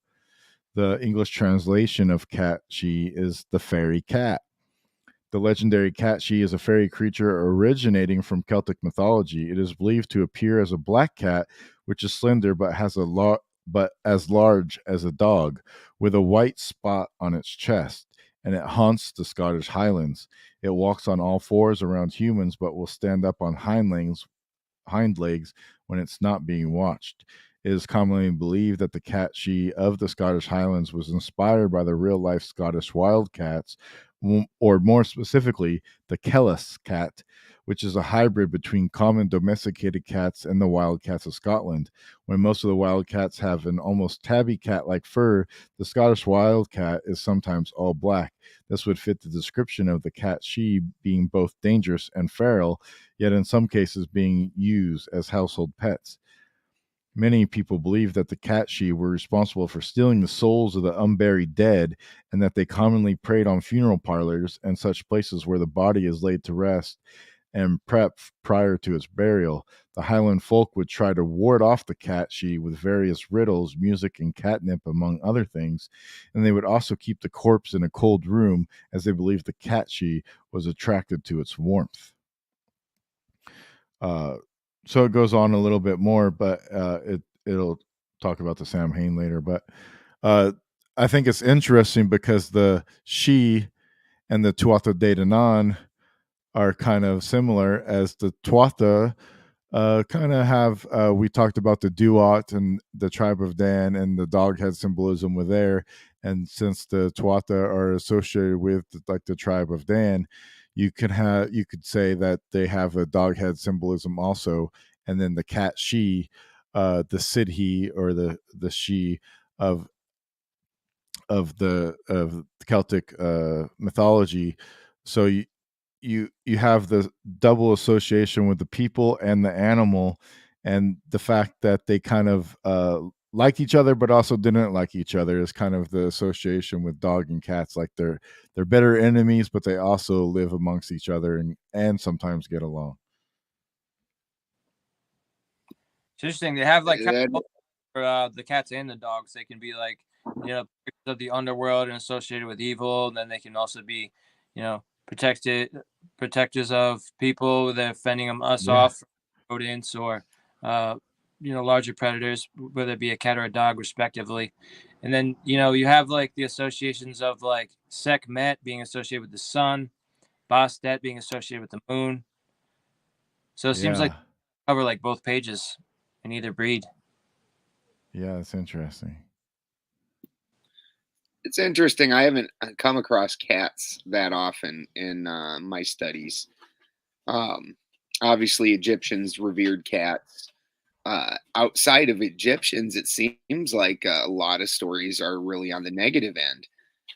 The English translation of cat she is the fairy cat. The legendary cat she is a fairy creature originating from Celtic mythology. It is believed to appear as a black cat, which is slender but has but as large as a dog, with a white spot on its chest, and it haunts the Scottish Highlands. It walks on all fours around humans, but will stand up on hind legs when it's not being watched. It is commonly believed that the cat she of the Scottish Highlands was inspired by the real life Scottish wildcats, or more specifically, the Kellis cat, which is a hybrid between common domesticated cats and the wild cats of Scotland. When most of the wild cats have an almost tabby cat like fur, the Scottish wildcat is sometimes all black. This would fit the description of the cat she being both dangerous and feral, yet in some cases being used as household pets. Many people believe that the cat she were responsible for stealing the souls of the unburied dead, and that they commonly preyed on funeral parlors and such places where the body is laid to rest and prep prior to its burial. The Highland folk would try to ward off the cat she with various riddles, music, and catnip, among other things, and they would also keep the corpse in a cold room, as they believed the cat she was attracted to its warmth. So it goes on a little bit more, but it'll talk about the Sam Hain later. But I think it's interesting because the she and the Tuatha De Danann are kind of similar, as the Tuatha kind of have, we talked about the Duat and the tribe of Dan, and the dog head symbolism with there. And since the Tuatha are associated with like the tribe of Dan, you could say that they have a dog head symbolism also. And then the cat she, the Sidhe, or the she of the Celtic mythology. So you have the double association with the people and the animal, and the fact that they kind of liked each other but also didn't like each other is kind of the association with dog and cats. Like they're better enemies, but they also live amongst each other and sometimes get along. It's interesting. They have like kind That- of for the cats and the dogs. They can be like, pictures of the underworld and associated with evil. And then they can also be, protectors of people. They're fending us off from rodents or, larger predators, whether it be a cat or a dog, respectively. And then, you have like the associations of like Sekhmet being associated with the sun, Bastet being associated with the moon. So it seems like cover like both pages in either breed. Yeah, that's interesting. It's interesting. I haven't come across cats that often in my studies. Obviously, Egyptians revered cats. Outside of Egyptians, it seems like a lot of stories are really on the negative end.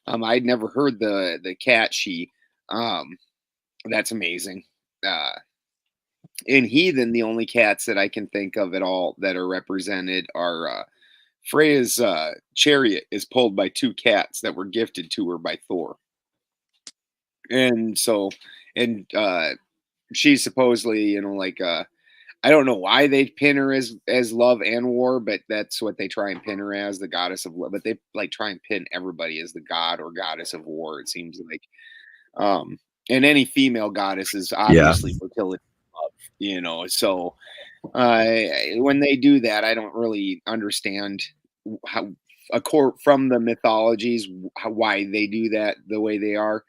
I'd never heard the cat she. That's amazing. In Heathen, the only cats that I can think of at all that are represented are Freya's chariot is pulled by 2 cats that were gifted to her by Thor. And so, and she's supposedly, like, I don't know why they pin her as love and war, but that's what they try and pin her as, the goddess of love. But they like try and pin everybody as the god or goddess of war, it seems like. And any female goddess is obviously fertility, love, so when they do that, I don't really understand how from the mythologies why they do that the way they are.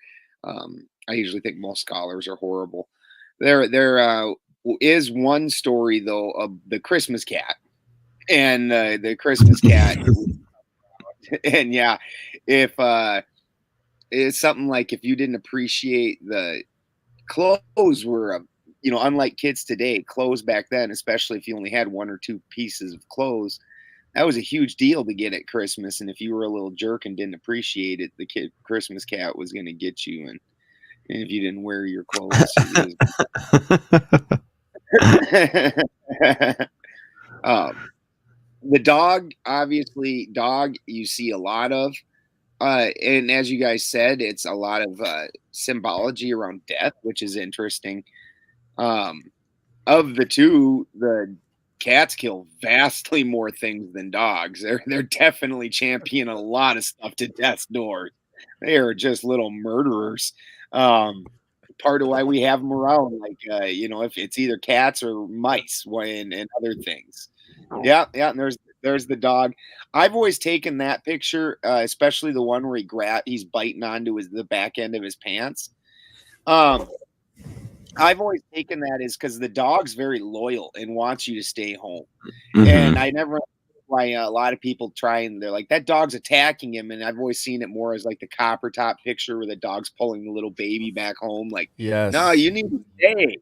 I usually think most scholars are horrible. There is one story though of the Christmas cat, and the Christmas cat, and yeah, if it's something like if you didn't appreciate the clothes were unlike kids today, clothes back then, especially if you only had 1 or 2 pieces of clothes, that was a huge deal to get at Christmas. And if you were a little jerk and didn't appreciate it, the Christmas cat was going to get you. And if you didn't wear your clothes, the dog, obviously, you see a lot of. And as you guys said, it's a lot of symbology around death, which is interesting. Of the two, the cats kill vastly more things than dogs. They're definitely championing a lot of stuff to death's door. They are just little murderers. Part of why we have them around, like if it's either cats or mice and other things. Yeah, and there's the dog. I've always taken that picture, especially the one where he's biting onto the back end of his pants. I've always taken that as because the dog's very loyal and wants you to stay home. Mm-hmm. And I never why a lot of people they're like, that dog's attacking him. And I've always seen it more as like the copper top picture where the dog's pulling the little baby back home. Like, yes, no, you need to stay.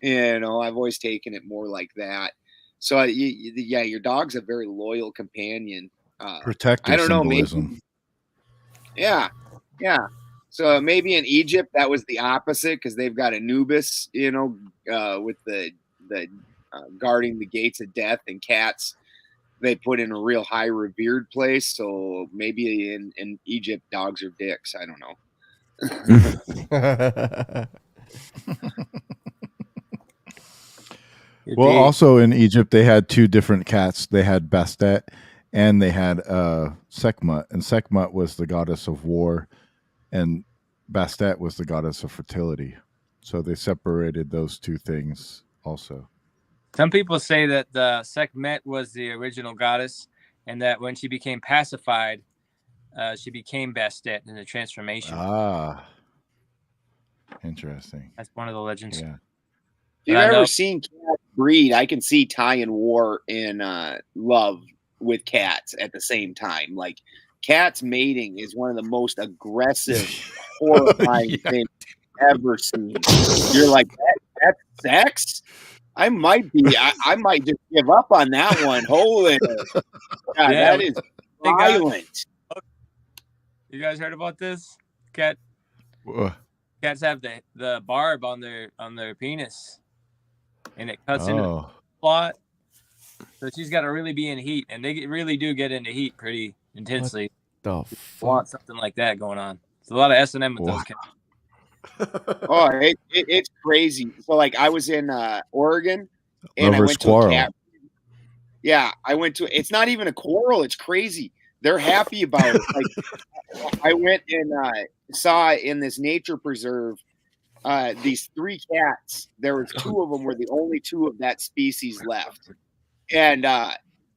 I've always taken it more like that. So your dog's a very loyal companion. Protective I don't symbolism. know, maybe, yeah. So maybe in Egypt that was the opposite because they've got Anubis, with the guarding the gates of death, and cats they put in a real high revered place. So maybe in Egypt dogs are dicks. I don't know. Well, also in Egypt, they had 2 different cats. They had Bastet and they had Sekhmet. And Sekhmet was the goddess of war, and Bastet was the goddess of fertility. So they separated those 2 things also. Some people say that the Sekhmet was the original goddess, and that when she became pacified, she became Bastet in the transformation. Ah, interesting. That's one of the legends. Yeah. If you've ever seen cats breed, I can see tying war and love with cats at the same time. Like, cats mating is one of the most aggressive, horrifying things I've ever seen. You're like, that's sex? I might just give up on that one. Holy God, that is violent. You guys heard about this? Cats have the barb on their penis, and it cuts into the plot. So she's got to really be in heat, and they really do get into heat pretty intensely. What the fuck? Want something like that going on. There's a lot of S&M with those cats. Oh, it's crazy. So like I was in Oregon, and I went to a cat. Yeah, I went to. It's not even a quarrel. It's crazy. They're happy about it. Like I went and saw in this nature preserve these 3 cats. There was 2 of them were the only 2 of that species left, and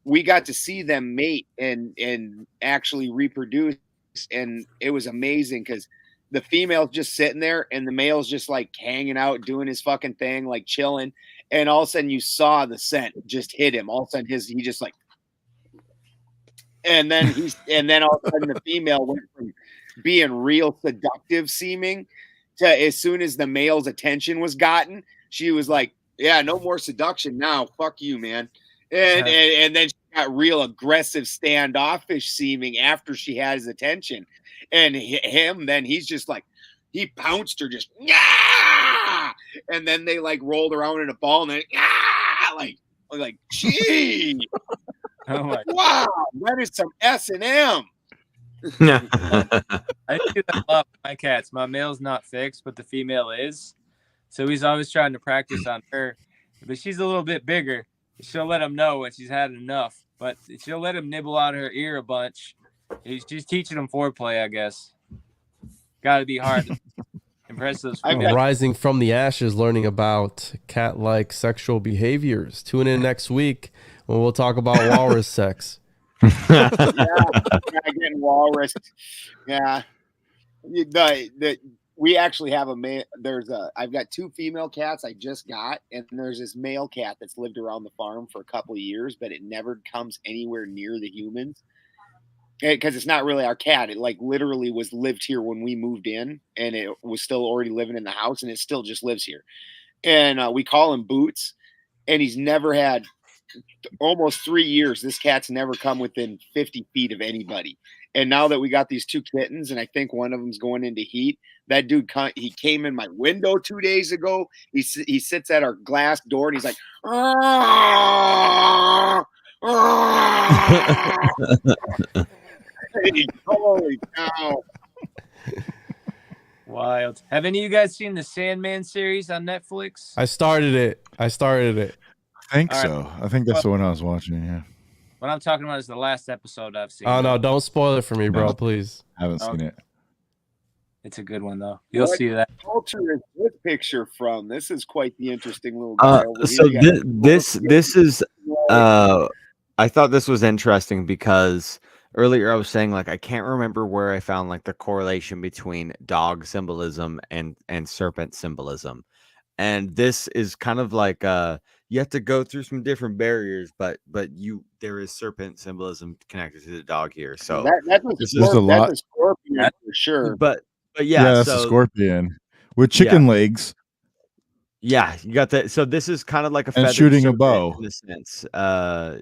we got to see them mate and actually reproduce, and it was amazing because the female's just sitting there and the male's just like hanging out, doing his fucking thing, like chilling. And all of a sudden you saw the scent just hit him. All of a sudden he just like, and then all of a sudden the female went from being real seductive seeming to, as soon as the male's attention was gotten, she was like, yeah, no more seduction now. Fuck you, man. And then she got real aggressive, standoffish seeming after she had his attention. And then he's just like, he pounced her just, yeah! And then they like rolled around in a ball and then, yeah! Like, gee. Oh my! Wow, that is some S&M. I do that a lot with my cats. My male's not fixed, but the female is. So he's always trying to practice on her. But she's a little bit bigger. She'll let him know when she's had enough. But she'll let him nibble out her ear a bunch. She's teaching him foreplay, I guess. Got to be hard to impress those I've females. got- Rising from the ashes, learning about cat-like sexual behaviors. Tune in next week when we'll talk about walrus sex. yeah, getting walrus. Yeah. We actually have a male. I've got 2 female cats I just got, and there's this male cat that's lived around the farm for a couple of years, but it never comes anywhere near the humans because it's not really our cat. It like literally was lived here when we moved in, and it was still already living in the house, and it still just lives here. And we call him Boots, and he's never had almost 3 years. This cat's never come within 50 feet of anybody. And now that we got these 2 kittens, and I think one of them's going into heat, that dude, he came in my window 2 days ago. He sits at our glass door and he's like, holy cow. Wild. Have any of you guys seen the Sandman series on Netflix? I started it. I think All right. so. I think that's the one I was watching. Yeah, What I'm talking about is the last episode I've seen. Oh no, don't spoil it for me, bro, No. please. I haven't seen it. It's a good one, though. You'll What see that. culture is this picture from? This is quite the interesting little guy over So here. You got- this is I thought this was interesting because earlier I was saying like I can't remember where I found like the correlation between dog symbolism and serpent symbolism. And this is kind of like you have to go through some different barriers, but there is serpent symbolism connected to the dog here. So that's There's a lot. a scorpion for sure. but Yeah, yeah, that's a so scorpion with chicken legs yeah, you got that. So this is kind of like a and feathered shooting a serpent bow. in a sense.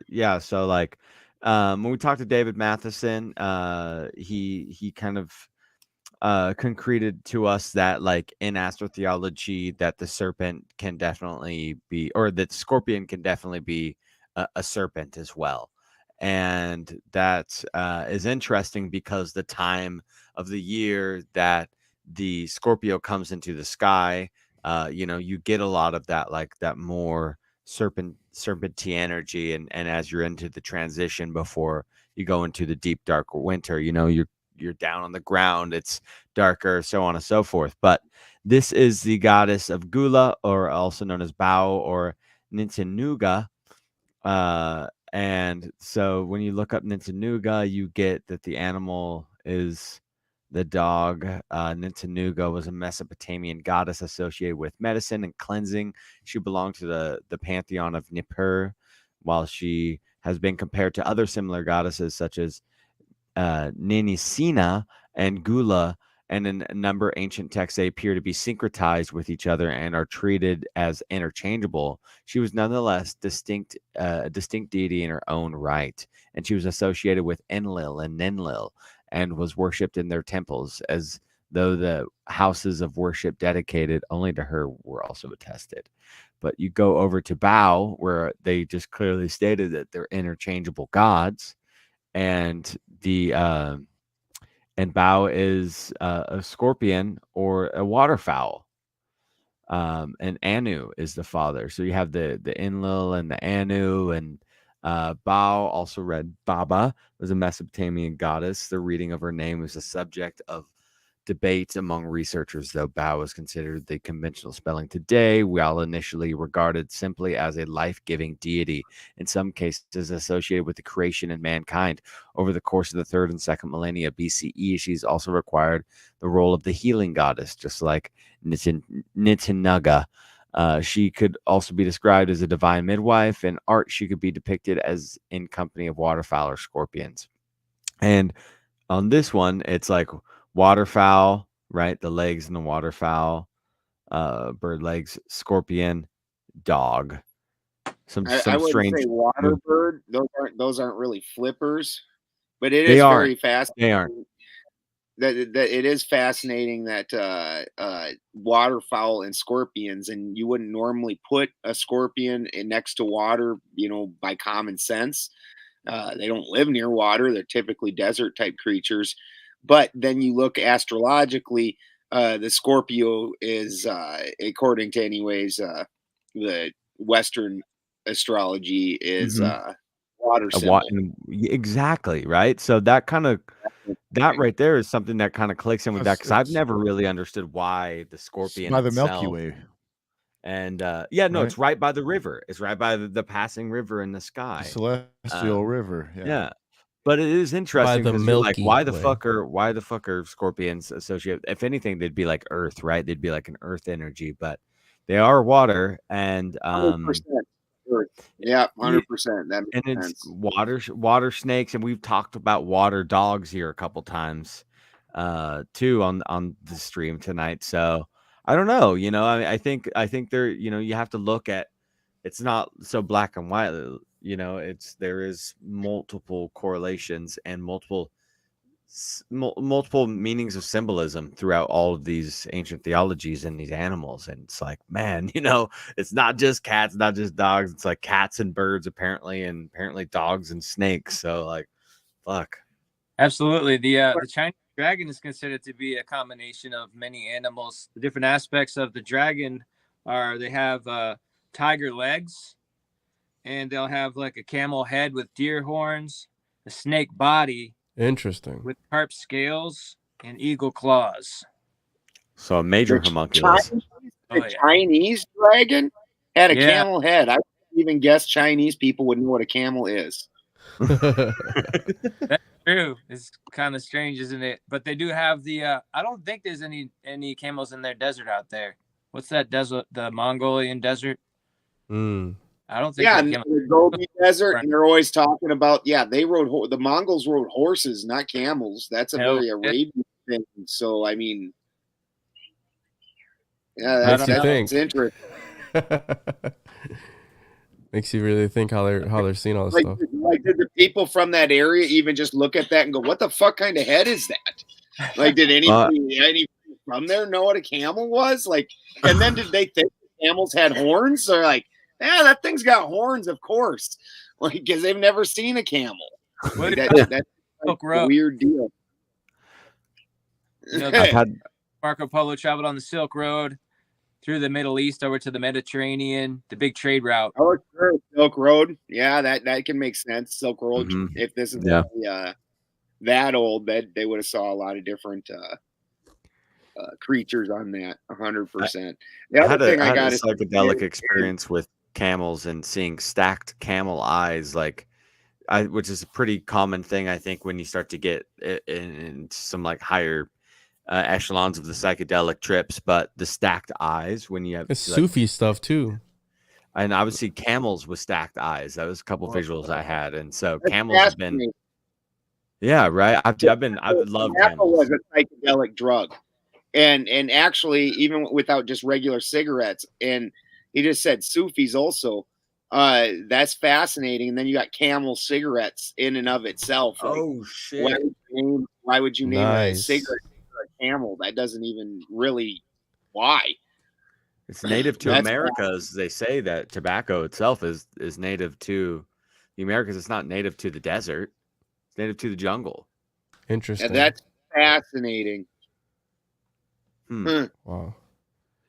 Yeah. So like, when we talked to David Matheson, he kind of concreted to us that like in astrotheology that the serpent can definitely be, or that scorpion can definitely be a serpent as well. And that is interesting because the time of the year that the Scorpio comes into the sky, you get a lot of that, like that more serpenty energy. And as you're into the transition before you go into the deep, dark winter, you're down on the ground, it's darker, so on and so forth. But this is the goddess of Gula, or also known as Bao or Nintenuga. And so when you look up Nintenuga, you get that the animal is the dog. Nintenuga was a Mesopotamian goddess associated with medicine and cleansing. She belonged to the pantheon of Nippur, while she has been compared to other similar goddesses such as Ninisina and Gula, and in a number of ancient texts, they appear to be syncretized with each other and are treated as interchangeable. She was nonetheless a distinct deity in her own right, and she was associated with Enlil and Ninlil and was worshipped in their temples, as though the houses of worship dedicated only to her were also attested. But you go over to Bao, where they just clearly stated that they're interchangeable gods, and and Bao is a scorpion or a waterfowl. And Anu is the father. So you have the Enlil and the Anu, and Bao, also read Baba, was a Mesopotamian goddess. The reading of her name was a subject of debate among researchers, though Bao is considered the conventional spelling today, while initially regarded simply as a life-giving deity, in some cases associated with the creation and mankind. Over the course of the 3rd and 2nd millennia BCE, she's also required the role of the healing goddess, just like Nitinaga. She could also be described as a divine midwife. In art, she could be depicted as in company of waterfowl or scorpions. And on this one, it's like waterfowl, right? The legs in the waterfowl, bird legs, scorpion, dog. Some I wouldn't strange. say water bird. Those aren't really flippers, but it They is aren't. very fascinating. They aren't. That it is fascinating that waterfowl and scorpions, and you wouldn't normally put a scorpion next to water, by common sense. They don't live near water. They're typically desert type creatures. But then you look astrologically, the Scorpio is, according to anyways, the Western astrology is water symbol. Exactly, right? So that right there is something that kind of clicks in with that, because I've never really understood why the scorpion by the Milky itself. Way. And no, Right? it's right by the river. It's right by the passing river in the The sky. celestial river. Yeah. But it is interesting the because you're like, Milky why the Way. fuck are scorpions associated? If anything, they'd be like Earth, right? They'd be like an Earth energy, but they are water, and 100%. Yeah, 100%. That and makes it's sense. water snakes, and we've talked about water dogs here a couple times, too, on the stream tonight. So I don't know, I think there, you have to look at, it's not so black and white, there is multiple correlations and multiple meanings of symbolism throughout all of these ancient theologies and these animals. And it's like, man, it's not just cats, not just dogs. It's like cats and birds, apparently, and apparently dogs and snakes. So like, fuck. Absolutely. The Chinese dragon is considered to be a combination of many animals. The different aspects of the dragon are they have tiger legs, and they'll have like a camel head with deer horns, a snake body Interesting. with carp scales, and eagle claws. So a major homunculus. Chinese dragon had a camel head. I wouldn't even guess Chinese people would know what a camel is. That's true. It's kind of strange, isn't it? But they do have the I don't think there's any camels in their desert out there. What's that desert? The Mongolian desert? I don't think. Yeah, the Gobi Desert, and they're always talking about. Yeah, they rode the Mongols rode horses, not camels. That's a very Arabian thing. So I mean, yeah, that's interesting. Makes you really think how they're seeing all this stuff. Like, did the people from that area even just look at that and go, "What the fuck kind of head is that?" Like, did anybody from there know what a camel was? Like, and then did they think camels had horns? Or like, yeah, that thing's got horns, of course. Like, because they've never seen a camel. Like, that's like a weird deal. Marco Polo traveled on the Silk Road through the Middle East over to the Mediterranean, the big trade route. Oh, sure. Silk Road. Yeah, that can make sense. Silk Road. If this is that old, that they would have saw a lot of different creatures on that. 100%. The other thing I got a psychedelic experience with camels and seeing stacked camel eyes, which is a pretty common thing, I think, when you start to get in some like higher echelons of the psychedelic trips. But the stacked eyes, when you have it's Sufi stuff too, and I would see camels with stacked eyes. That was a couple visuals I had, and so camels have been, right. I love camels. Was a psychedelic drug, and actually even without just regular cigarettes. And he just said Sufis also. That's fascinating. And then you got Camel cigarettes in and of itself. Like, oh shit! Why would you name a cigarette a Camel? That doesn't even really why. It's native to Americas. They say that tobacco itself is native to the Americas. It's not native to the desert. It's native to the jungle. Interesting. That's fascinating. Wow.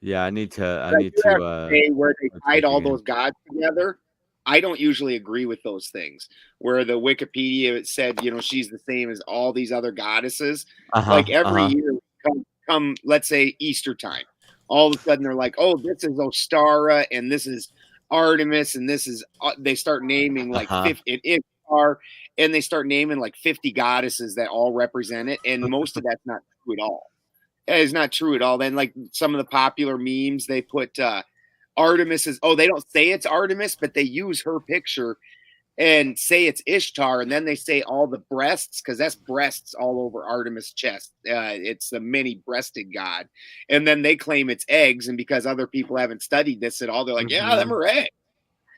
Yeah, I need to say where they tied all those gods together. I don't usually agree with those things. Where the Wikipedia it said, she's the same as all these other goddesses. Like every year, come let's say Easter time, all of a sudden they're like, oh, this is Ostara and this is Artemis and this is. They start naming like 50 Ishtar, and they start naming like 50 goddesses that all represent it, and most of that's not true at all. It's not true at all. Then, like some of the popular memes, they put Artemis is. Oh, they don't say it's Artemis, but they use her picture and say it's Ishtar, and then they say all the breasts because that's breasts all over Artemis' chest. It's a many-breasted god, and then they claim it's eggs, and because other people haven't studied this at all, they're like, yeah, them are eggs.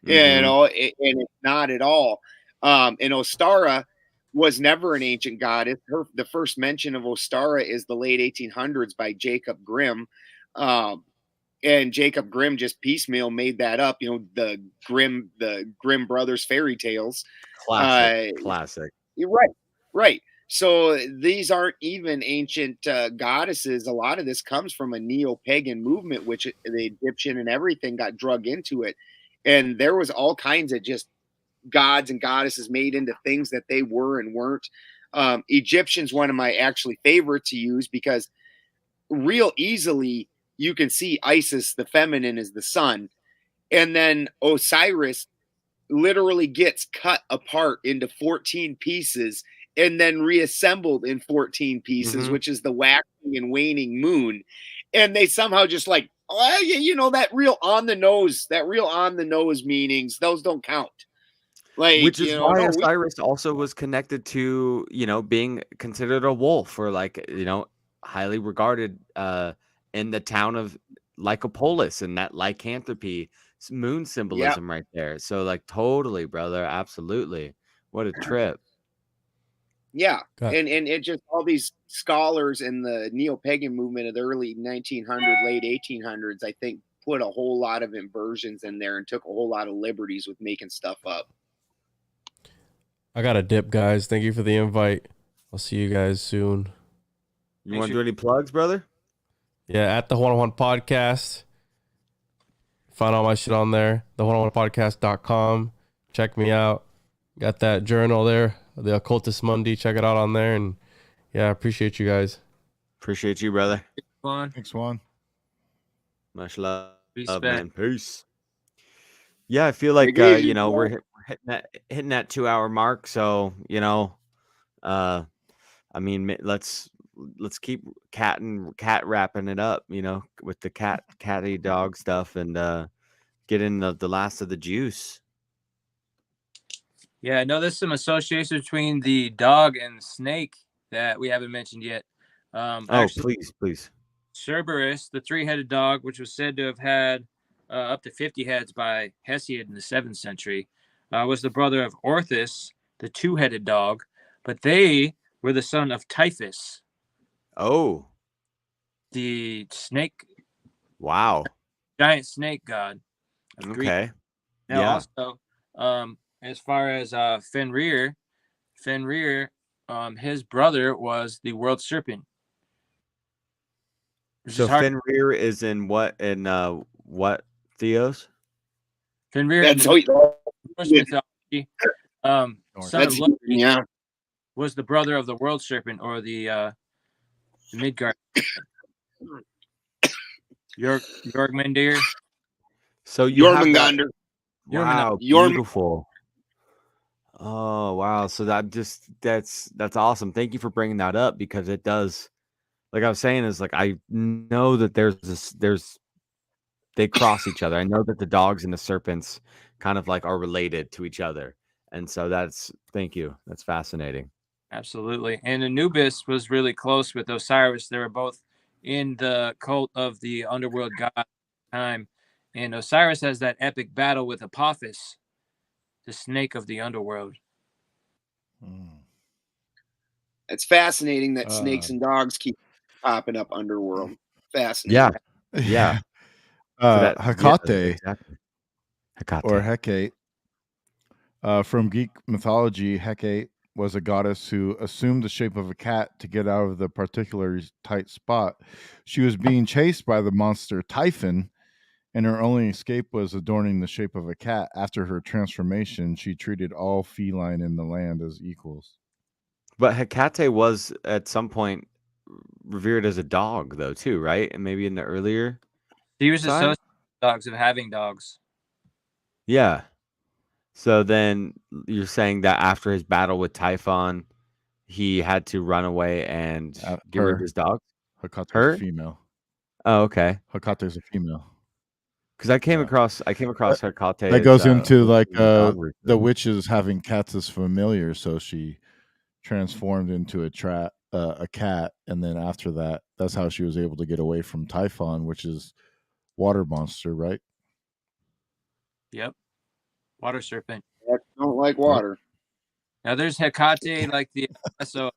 And it's not at all. And Ostara was never an ancient goddess. The first mention of Ostara is the late 1800s by Jacob Grimm. and Jacob Grimm just piecemeal made that up. You know, the Grimm brothers fairy tales. Classic. You're right, right. So these aren't even ancient goddesses. A lot of this comes from a neo-pagan movement, which the Egyptian and everything got drug into it, and there was all kinds of just gods and goddesses made into things that they were and weren't. Egyptian's one of my actually favorite to use because real easily you can see Isis, the feminine, is the sun, and then Osiris literally gets cut apart into 14 pieces and then reassembled in 14 pieces, which is the waxing and waning moon. And they somehow just like, oh, you know, that real on the nose meanings, those don't count. Like, Which is you know, why no, Osiris also was connected to, you know, being considered a wolf, or like, you know, highly regarded in the town of Lycopolis, and that lycanthropy moon symbolism right there. So like totally, brother, absolutely. What a trip. yeah. Got- And it just all these scholars in the neo-pagan movement of the early 1900s, late 1800s, I think put a whole lot of inversions in there and took a whole lot of liberties with making stuff up. I got a dip, guys. Thank you for the invite. I'll see you guys soon. You want to do any plugs, brother? Yeah, at the One on One Podcast. Find all my shit on there. The oneononepodcast.com. Check me out. Got that journal there, the Occultist Monday. Check it out on there. And yeah, I appreciate you guys. Appreciate you, brother. Fun. Thanks, Juan. Much love, Respect. man. Peace. Yeah, I feel like Take it easy, you know, bro. we're hitting that 2 hour mark. So, you know, I mean, let's keep cat wrapping it up, you know, with the catty dog stuff, and get in the last of the juice. Yeah, I know there's some association between the dog and snake that we haven't mentioned yet. Actually, Please. Cerberus, the three-headed dog, which was said to have had up to 50 heads by Hesiod in the 7th century, was the brother of Orthus, the two-headed dog, but they were the son of Typhus, Oh, the snake, wow. giant snake god of Greece. Okay. Now, Yeah. also, as far as Fenrir, his brother was the world serpent. So Fenrir is in what Theos? Fenrir That's in Norse mythology, son That's of Loki, yeah. was the brother of the world serpent, or the Midgard. Jormungandr. So you have that. Jormungandr. Wow, Jormungandr. beautiful. Oh, wow. So that's awesome. Thank you for bringing that up, because it does, like I was saying, is like, I know that they cross each other. I know that the dogs and the serpents kind of like are related to each other. And so thank you. That's fascinating. Absolutely. And Anubis was really close with Osiris. They were both in the cult of the underworld god at the time. And Osiris has that epic battle with Apophis, the snake of the underworld. It's fascinating that snakes and dogs keep popping up underworld. Fascinating. Yeah. Hecate, exactly. or Hecate, from Greek mythology, Hecate was a goddess who assumed the shape of a cat to get out of the particular tight spot. She was being chased by the monster Typhon, and her only escape was adorning the shape of a cat. After her transformation, she treated all feline in the land as equals. But Hecate was at some point revered as a dog, though, too, right? And maybe in the earlier. He was side? associated with dogs, of having dogs. Yeah. So then you're saying that after his battle with Typhon, he had to run away and get rid of his dog? Hecate's Her? a female. Oh, okay. Hecate's a female. Because I came across Hecate. That goes into like dog the recently. witches having cats as familiar, so she transformed into a cat, and then after that, that's how she was able to get away from Typhon, which is water monster, right? Yep. Water serpent. Cats don't like water. Now there's Hecate, like the Mesoamerican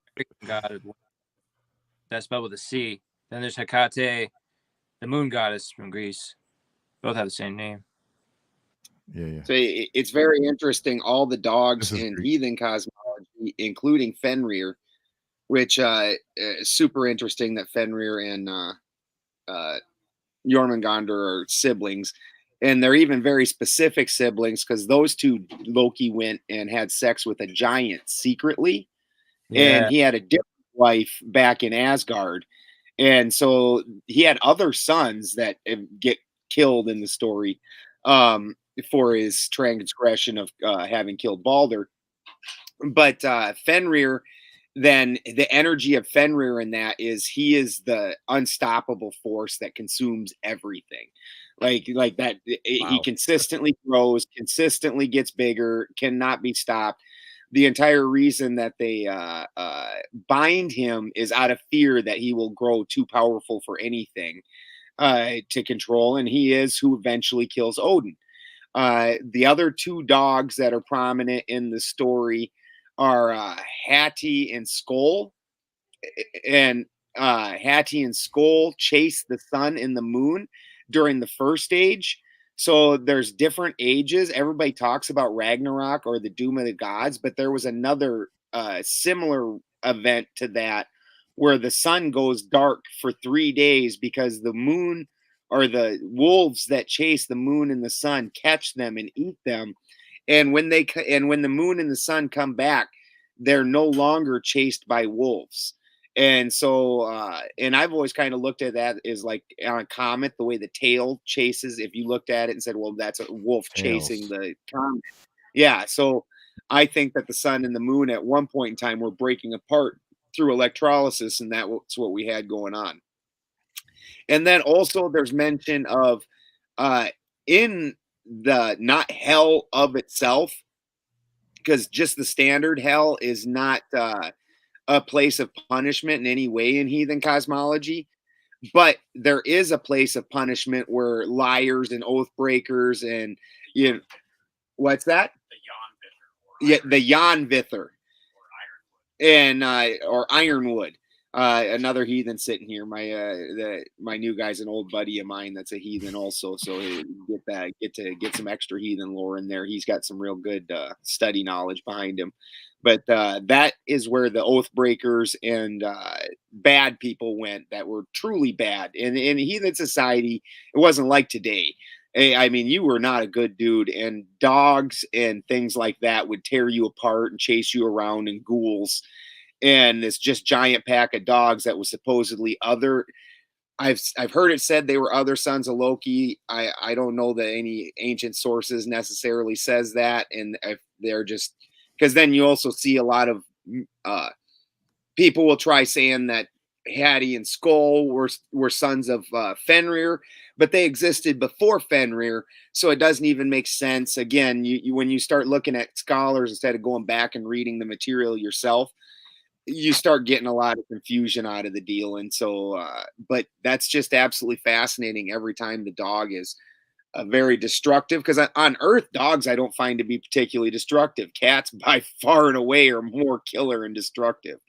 god. That's spelled with a C. Then there's Hecate, the moon goddess from Greece. Both have the same name. Yeah. So it's very interesting. All the dogs This is in Greek. heathen cosmology, including Fenrir, which is super interesting that Fenrir and Jormungandr are siblings. And they're even very specific siblings because those two, Loki went and had sex with a giant secretly. And Yeah. he had a different wife back in Asgard. And so he had other sons that get killed in the story for his transgression of having killed Balder. But Fenrir, then the energy of Fenrir in that is he is the unstoppable force that consumes everything. Like that, he Wow. consistently grows, consistently gets bigger, cannot be stopped. The entire reason that they bind him is out of fear that he will grow too powerful for anything to control, and he is who eventually kills Odin. The other two dogs that are prominent in the story are Hattie and Skull, and Hattie and Skull chase the sun and the moon during the first age. So there's different ages. Everybody talks about Ragnarok or the Doom of the Gods, but there was another similar event to that where the sun goes dark for 3 days because the moon or the wolves that chase the moon and the sun catch them and eat them. And when the moon and the sun come back, they're no longer chased by wolves. And so, and I've always kind of looked at that as like on a comet, the way the tail chases. If you looked at it and said, well, that's a wolf chasing the comet. Yeah. So I think that the sun and the moon at one point in time were breaking apart through electrolysis, and that's what we had going on. And then also there's mention of in the not hell of itself, because just the standard hell is not a place of punishment in any way in heathen cosmology, but there is a place of punishment where liars and oath breakers and you know, what's that? Yeah, the Yanvither and or Ironwood. Another heathen sitting here. My new guy's an old buddy of mine that's a heathen also. So get some extra heathen lore in there. He's got some real good study knowledge behind him. But that is where the oath breakers and bad people went that were truly bad. And in heathen society, it wasn't like today. I mean, you were not a good dude, and dogs and things like that would tear you apart and chase you around, and ghouls and this just giant pack of dogs that was supposedly other. I've heard it said they were other sons of Loki. I don't know that any ancient sources necessarily says that, and if they're just because then you also see a lot of people will try saying that Hattie and Skull were sons of Fenrir, but they existed before Fenrir, so it doesn't even make sense. Again, you when you start looking at scholars instead of going back and reading the material yourself, you start getting a lot of confusion out of the deal. And so, but that's just absolutely fascinating every time the dog is very destructive. Because on Earth, dogs I don't find to be particularly destructive. Cats, by far and away, are more killer and destructive.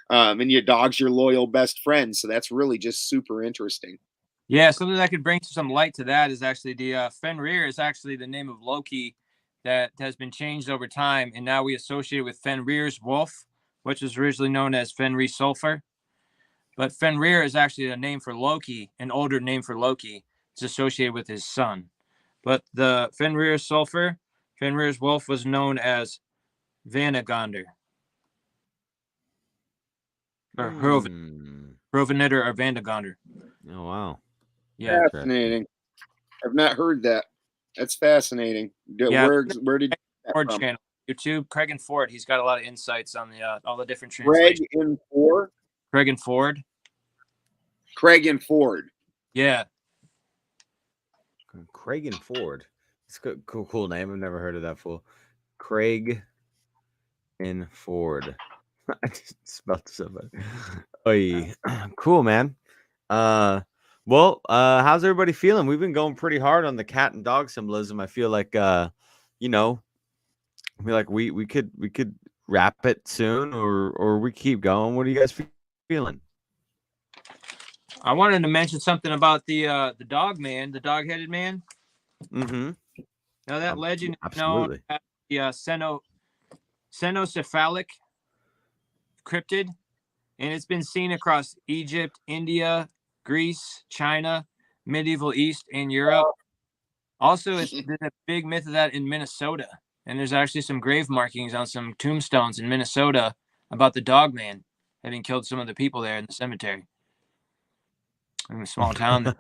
And your dog's your loyal best friend. So that's really just super interesting. Yeah, something that could bring some light to that is actually the Fenrir is actually the name of Loki that has been changed over time, and now we associate it with Fenrir's wolf, which was originally known as Fenrir Sulfur. But Fenrir is actually a name for Loki, an older name for Loki. It's associated with his son. But the Fenrir Sulfur, Fenrir's wolf, was known as Vanagander. Or Hrovaniter or Vandagander. Oh, wow. Yeah. Fascinating. I've not heard that. That's fascinating. Yeah. Where did you get Ford that from? channel, YouTube, Craig and Ford. He's got a lot of insights on the all the different Craig translations. and Ford? Craig and Ford. Craig and Ford. Yeah. Craig and Ford. It's a cool name. I've never heard of that fool. Craig and Ford. I just spelled somebody. Oy. Cool, man. How's everybody feeling? We've been going pretty hard on the cat and dog symbolism. I feel like you know, I feel like we could wrap it soon or we keep going. What are you guys feeling? I wanted to mention something about the dog man, the dog-headed man. Mm-hmm. Now that legend is known Absolutely. as the Cenocephalic cryptid, and it's been seen across Egypt, India, Greece, China, medieval East, and Europe. Also, there's a big myth of that in Minnesota, and there's actually some grave markings on some tombstones in Minnesota about the dog man having killed some of the people there in the cemetery. In a small town.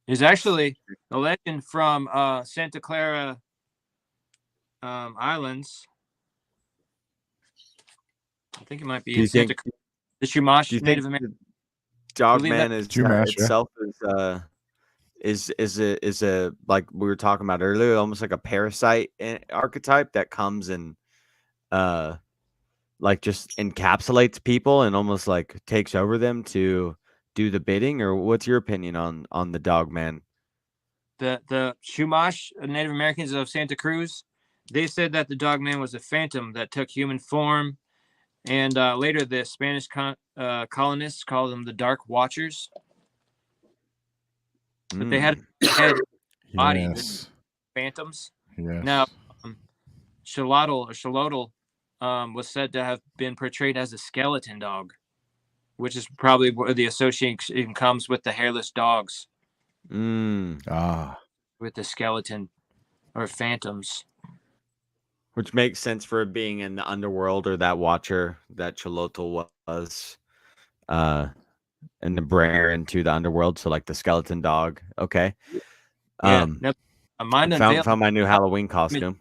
There's actually a legend from Santa Clara Islands. I think it might be Do in you think? the Do Chumash you think Native American. Dog believe man that- is Chumash, yeah. itself is a like we were talking about earlier, almost like a parasite archetype that comes and like just encapsulates people and almost like takes over them to do the bidding? Or what's your opinion on the dog man? The Chumash Native Americans of Santa Cruz, they said that the dog man was a phantom that took human form, and later the Spanish colonists called them the Dark Watchers. But they had a head body, the Yes. phantoms. Yes. Now, Xolotl was said to have been portrayed as a skeleton dog, which is probably where the association comes with the hairless dogs, Ah. with the skeleton or phantoms. Which makes sense for it being in the underworld, or that watcher that Cholotl was, and the bringer into the underworld. So like the skeleton dog. Okay. Yeah. Mine unveiled. Found my new Halloween costume.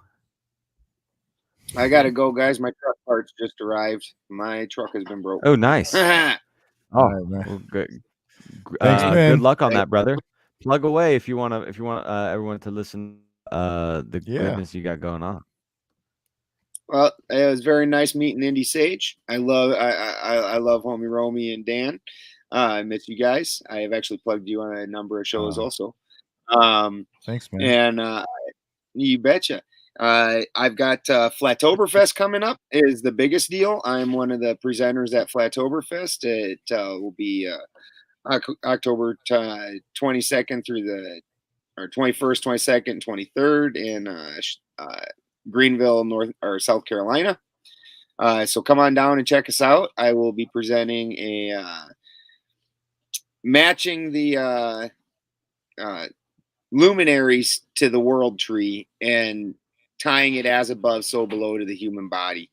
I gotta go, guys. My truck parts just arrived. My truck has been broke. Oh, nice. All Oh, right, man. well, good. Thanks, Good man. luck on that, brother. Plug away if you want everyone to listen. The Yeah. goodness you got going on. Well, it was very nice meeting Indy Sage. I love homie Romy and Dan. I miss you guys. I have actually plugged you on a number of shows also. Thanks, man. And you betcha. I've got Flattoberfest coming up is the biggest deal. I'm one of the presenters at Flattoberfest. It will be October 22nd through the 21st, 22nd, 23rd in Greenville, North or South Carolina. So come on down and check us out. I will be presenting a matching the luminaries to the world tree and tying it as above, so below to the human body.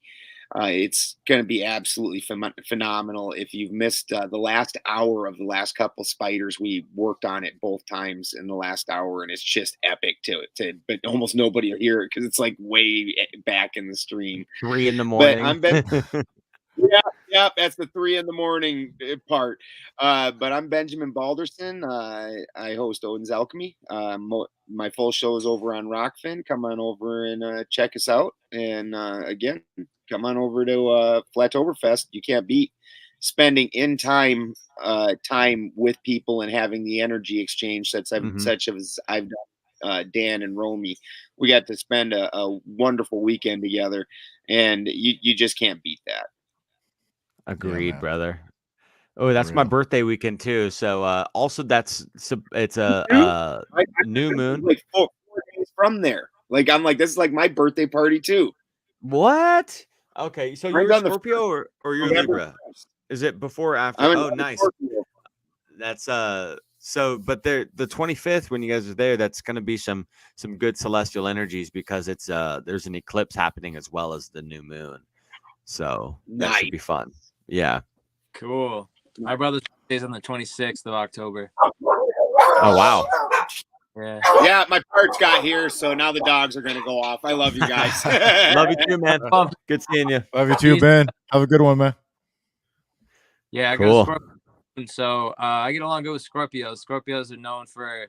It's going to be absolutely phenomenal. If you've missed the last hour of the last couple spiders, we worked on it both times in the last hour, and it's just epic but almost nobody will hear it because it's like way back in the stream. 3 a.m. Yeah, that's the 3 a.m. part. But I'm Benjamin Balderson. I host Odin's Alchemy. My full show is over on Rockfin. Come on over and check us out. And again, come on over to Flattoberfest. You can't beat spending time with people and having the energy exchange such as I've done. Dan and Romy, we got to spend a wonderful weekend together, and you just can't beat that. Agreed, man. brother. Oh, that's my Real. birthday weekend too. So also it's a new moon. Like 4 days from there. Like I'm like, this is like my birthday party too. What? Okay, so Mine's you're on the Scorpio or you're November Libra? 1st. Is it before or after? I'm Oh, a nice. Scorpio. That's so but the 25th when you guys are there, that's gonna be some good celestial energies because it's there's an eclipse happening as well as the new moon. So that should be fun. Yeah. Cool. My brother's birthday is on the 26th of October. Oh wow. Yeah, my parts got here, so now the dogs are gonna go off. I love you guys. Love you too, man. Good seeing you. Love you too, Ben. Have a good one, man. Yeah, I Cool. got a Scorpio, so I get along good with Scorpios. Scorpios are known for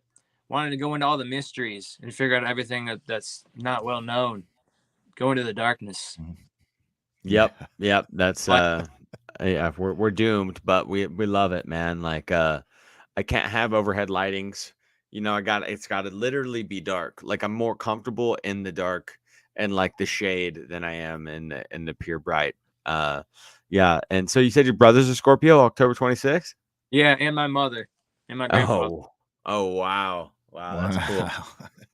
wanting to go into all the mysteries and figure out everything that's not well known. Go into the darkness. Yep. That's yeah, we're doomed, but we love it, man. Like I can't have overhead lightings. You know, it's got to literally be dark. Like I'm more comfortable in the dark and like the shade than I am in the pure bright. Yeah. And so you said your brother's a Scorpio, October 26th? Yeah, and my mother and my grandfather. Oh, wow. Wow, that's cool. Wow.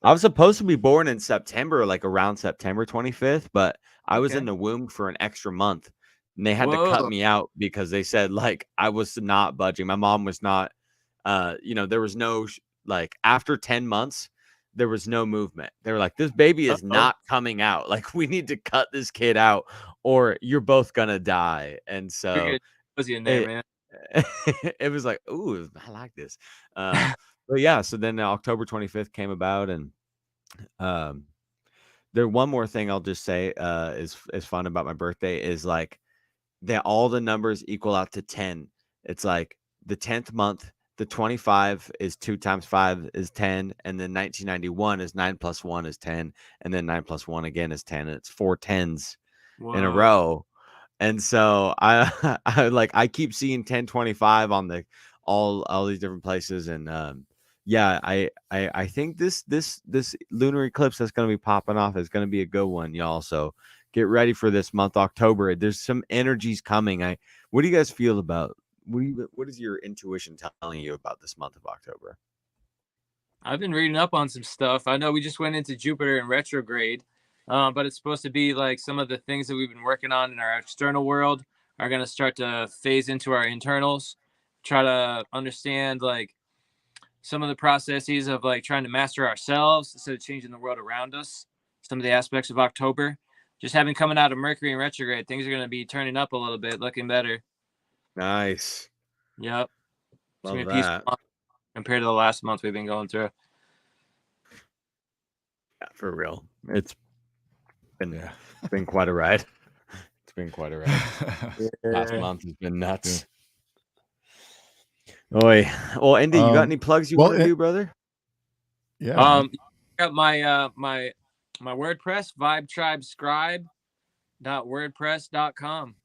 I was supposed to be born in September, like around September 25th, but I was in Okay. the womb for an extra month. And they had to Whoa. cut me out because they said like I was not budging. My mom was not there was no like after 10 months there was no movement. They were like, this baby is Uh-oh. not coming out. Like we need to cut this kid out or you're both gonna die. And so Figured was in there, it man. it was like, ooh, I like this. But yeah, so then October 25th came about, and um, there one more thing I'll just say is fun about my birthday is like that all the numbers equal out to 10. It's like the 10th month, the 25 is 2 times 5 is 10, and then 1991 is 9 plus 1 is 10, and then 9 plus 1 again is 10, and it's 4 tens in a Whoa. row. And so I keep seeing 1025 on the all these different places. And yeah, I think this lunar eclipse that's gonna be popping off is gonna be a good one, y'all. So get ready for this month, October. There's some energies coming. What do you guys feel about what is your intuition telling you about this month of October? I've been reading up on some stuff. I know we just went into Jupiter in retrograde, but it's supposed to be like some of the things that we've been working on in our external world are going to start to phase into our internals. Try to understand like some of the processes of like trying to master ourselves instead of changing the world around us. Some of the aspects of October, just having coming out of Mercury in retrograde, things are going to be turning up a little bit, looking better. Nice. Yep, it's Love gonna be a peaceful that. month compared to the last month we've been going through. Yeah, for real. It's been Yeah. been quite a ride. It's been quite a ride. Last Yeah. month has been nuts. Oi. Well, Andy, you got any plugs you want to do, brother? Yeah. Man. Got my my WordPress, vibetribescribe.wordpress.com.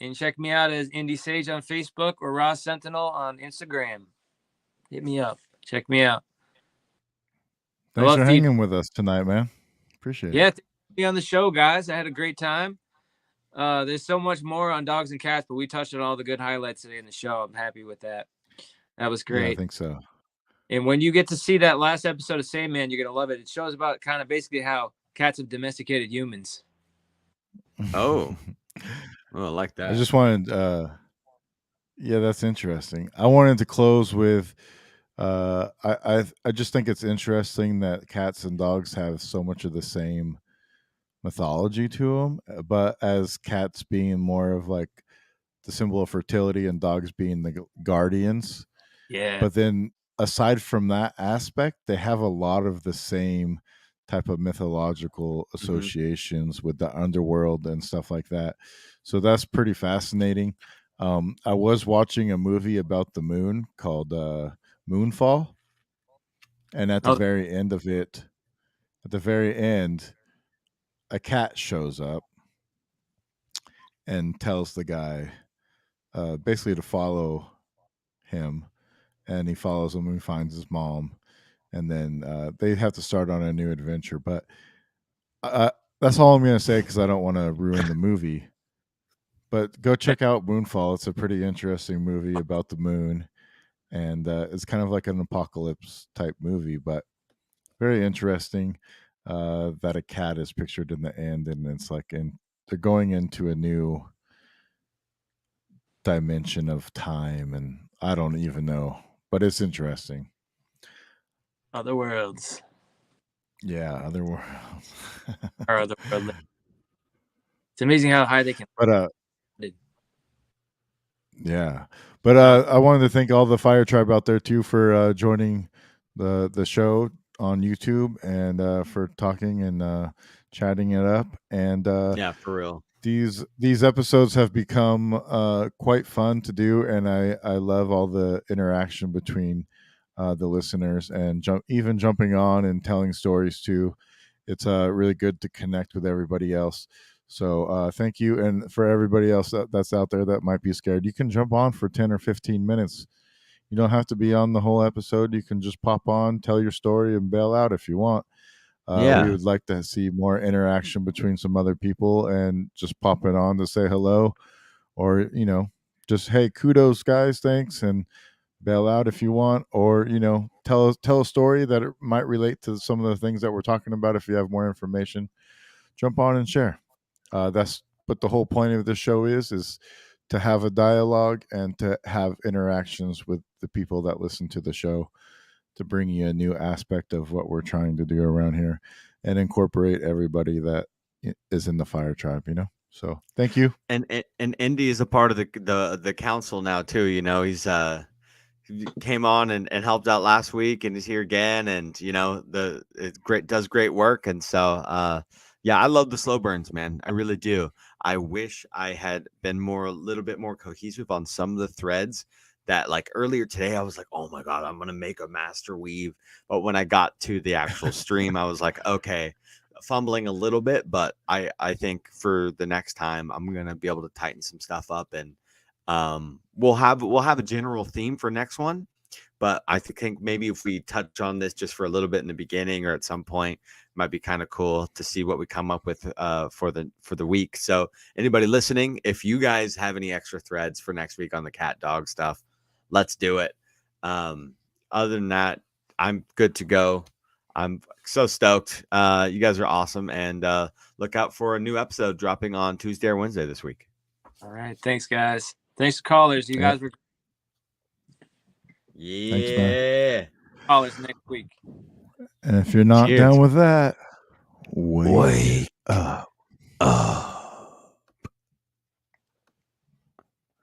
And check me out as Indy Sage on Facebook or Raw Sentinel on Instagram. Hit me up. Check me out. Thanks for hanging with us tonight, man. Appreciate it. Yeah, be on the show, guys. I had a great time. There's so much more on dogs and cats, but we touched on all the good highlights today in the show. I'm happy with that. That was great. Yeah, I think so. And when you get to see that last episode of Sandman, you're gonna love it. It shows about kind of basically how cats have domesticated humans. Oh, I like that. I just wanted, yeah, that's interesting. I wanted to close with, I just think it's interesting that cats and dogs have so much of the same mythology to them, but as cats being more of like the symbol of fertility and dogs being the guardians. Yeah. But then aside from that aspect, they have a lot of the same type of mythological associations with the underworld and stuff like that. So that's pretty fascinating. I was watching a movie about the moon called Moonfall. And at the very end of it, at the very end, a cat shows up and tells the guy basically to follow him. And he follows him and he finds his mom. And then they have to start on a new adventure. But that's all I'm going to say because I don't want to ruin the movie. But go check out Moonfall. It's a pretty interesting movie about the moon. And it's kind of like an apocalypse type movie, but very interesting that a cat is pictured in the end. And it's like they're going into a new dimension of time. And I don't even know, but it's interesting. Other worlds. Yeah, other worlds. Or other world. It's amazing how high they can. But yeah, but I wanted to thank all the Fire Tribe out there too for joining the show on YouTube and for talking and chatting it up. And yeah, for real. These episodes have become quite fun to do, and I love all the interaction between the listeners and even jumping on and telling stories too. It's really good to connect with everybody else. So thank you. And for everybody else that's out there that might be scared, you can jump on for 10 or 15 minutes. You don't have to be on the whole episode. You can just pop on, tell your story, and bail out if you want. We would like to see more interaction between some other people and just pop it on to say hello or, just, hey, kudos, guys, thanks, and bail out if you want, or tell a story that it might relate to some of the things that we're talking about. If you have more information, jump on and share. That's what the whole point of the show is to have a dialogue and to have interactions with the people that listen to the show, to bring you a new aspect of what we're trying to do around here and incorporate everybody that is in the fire tribe, So thank you. And Indy is a part of the council now too. He's he came on and helped out last week, and he's here again, and does great work. And so yeah, I love the slow burns, man. I really do. I wish I had been a little bit more cohesive on some of the threads that, like, earlier today I was like, oh my god, I'm gonna make a master weave. But when I got to the actual stream, I was like, okay, fumbling a little bit, but I think for the next time I'm gonna be able to tighten some stuff up, and we'll have a general theme for next one. But I think maybe if we touch on this just for a little bit in the beginning or at some point, it might be kind of cool to see what we come up with for the week. So anybody listening, if you guys have any extra threads for next week on the cat dog stuff, let's do it. Other than that, I'm good to go. I'm so stoked. You guys are awesome, and look out for a new episode dropping on Tuesday or Wednesday this week. All right, thanks, guys. Thanks, callers. You guys were yeah. Callers next week. And if you're not Cheers. down with that, wake up.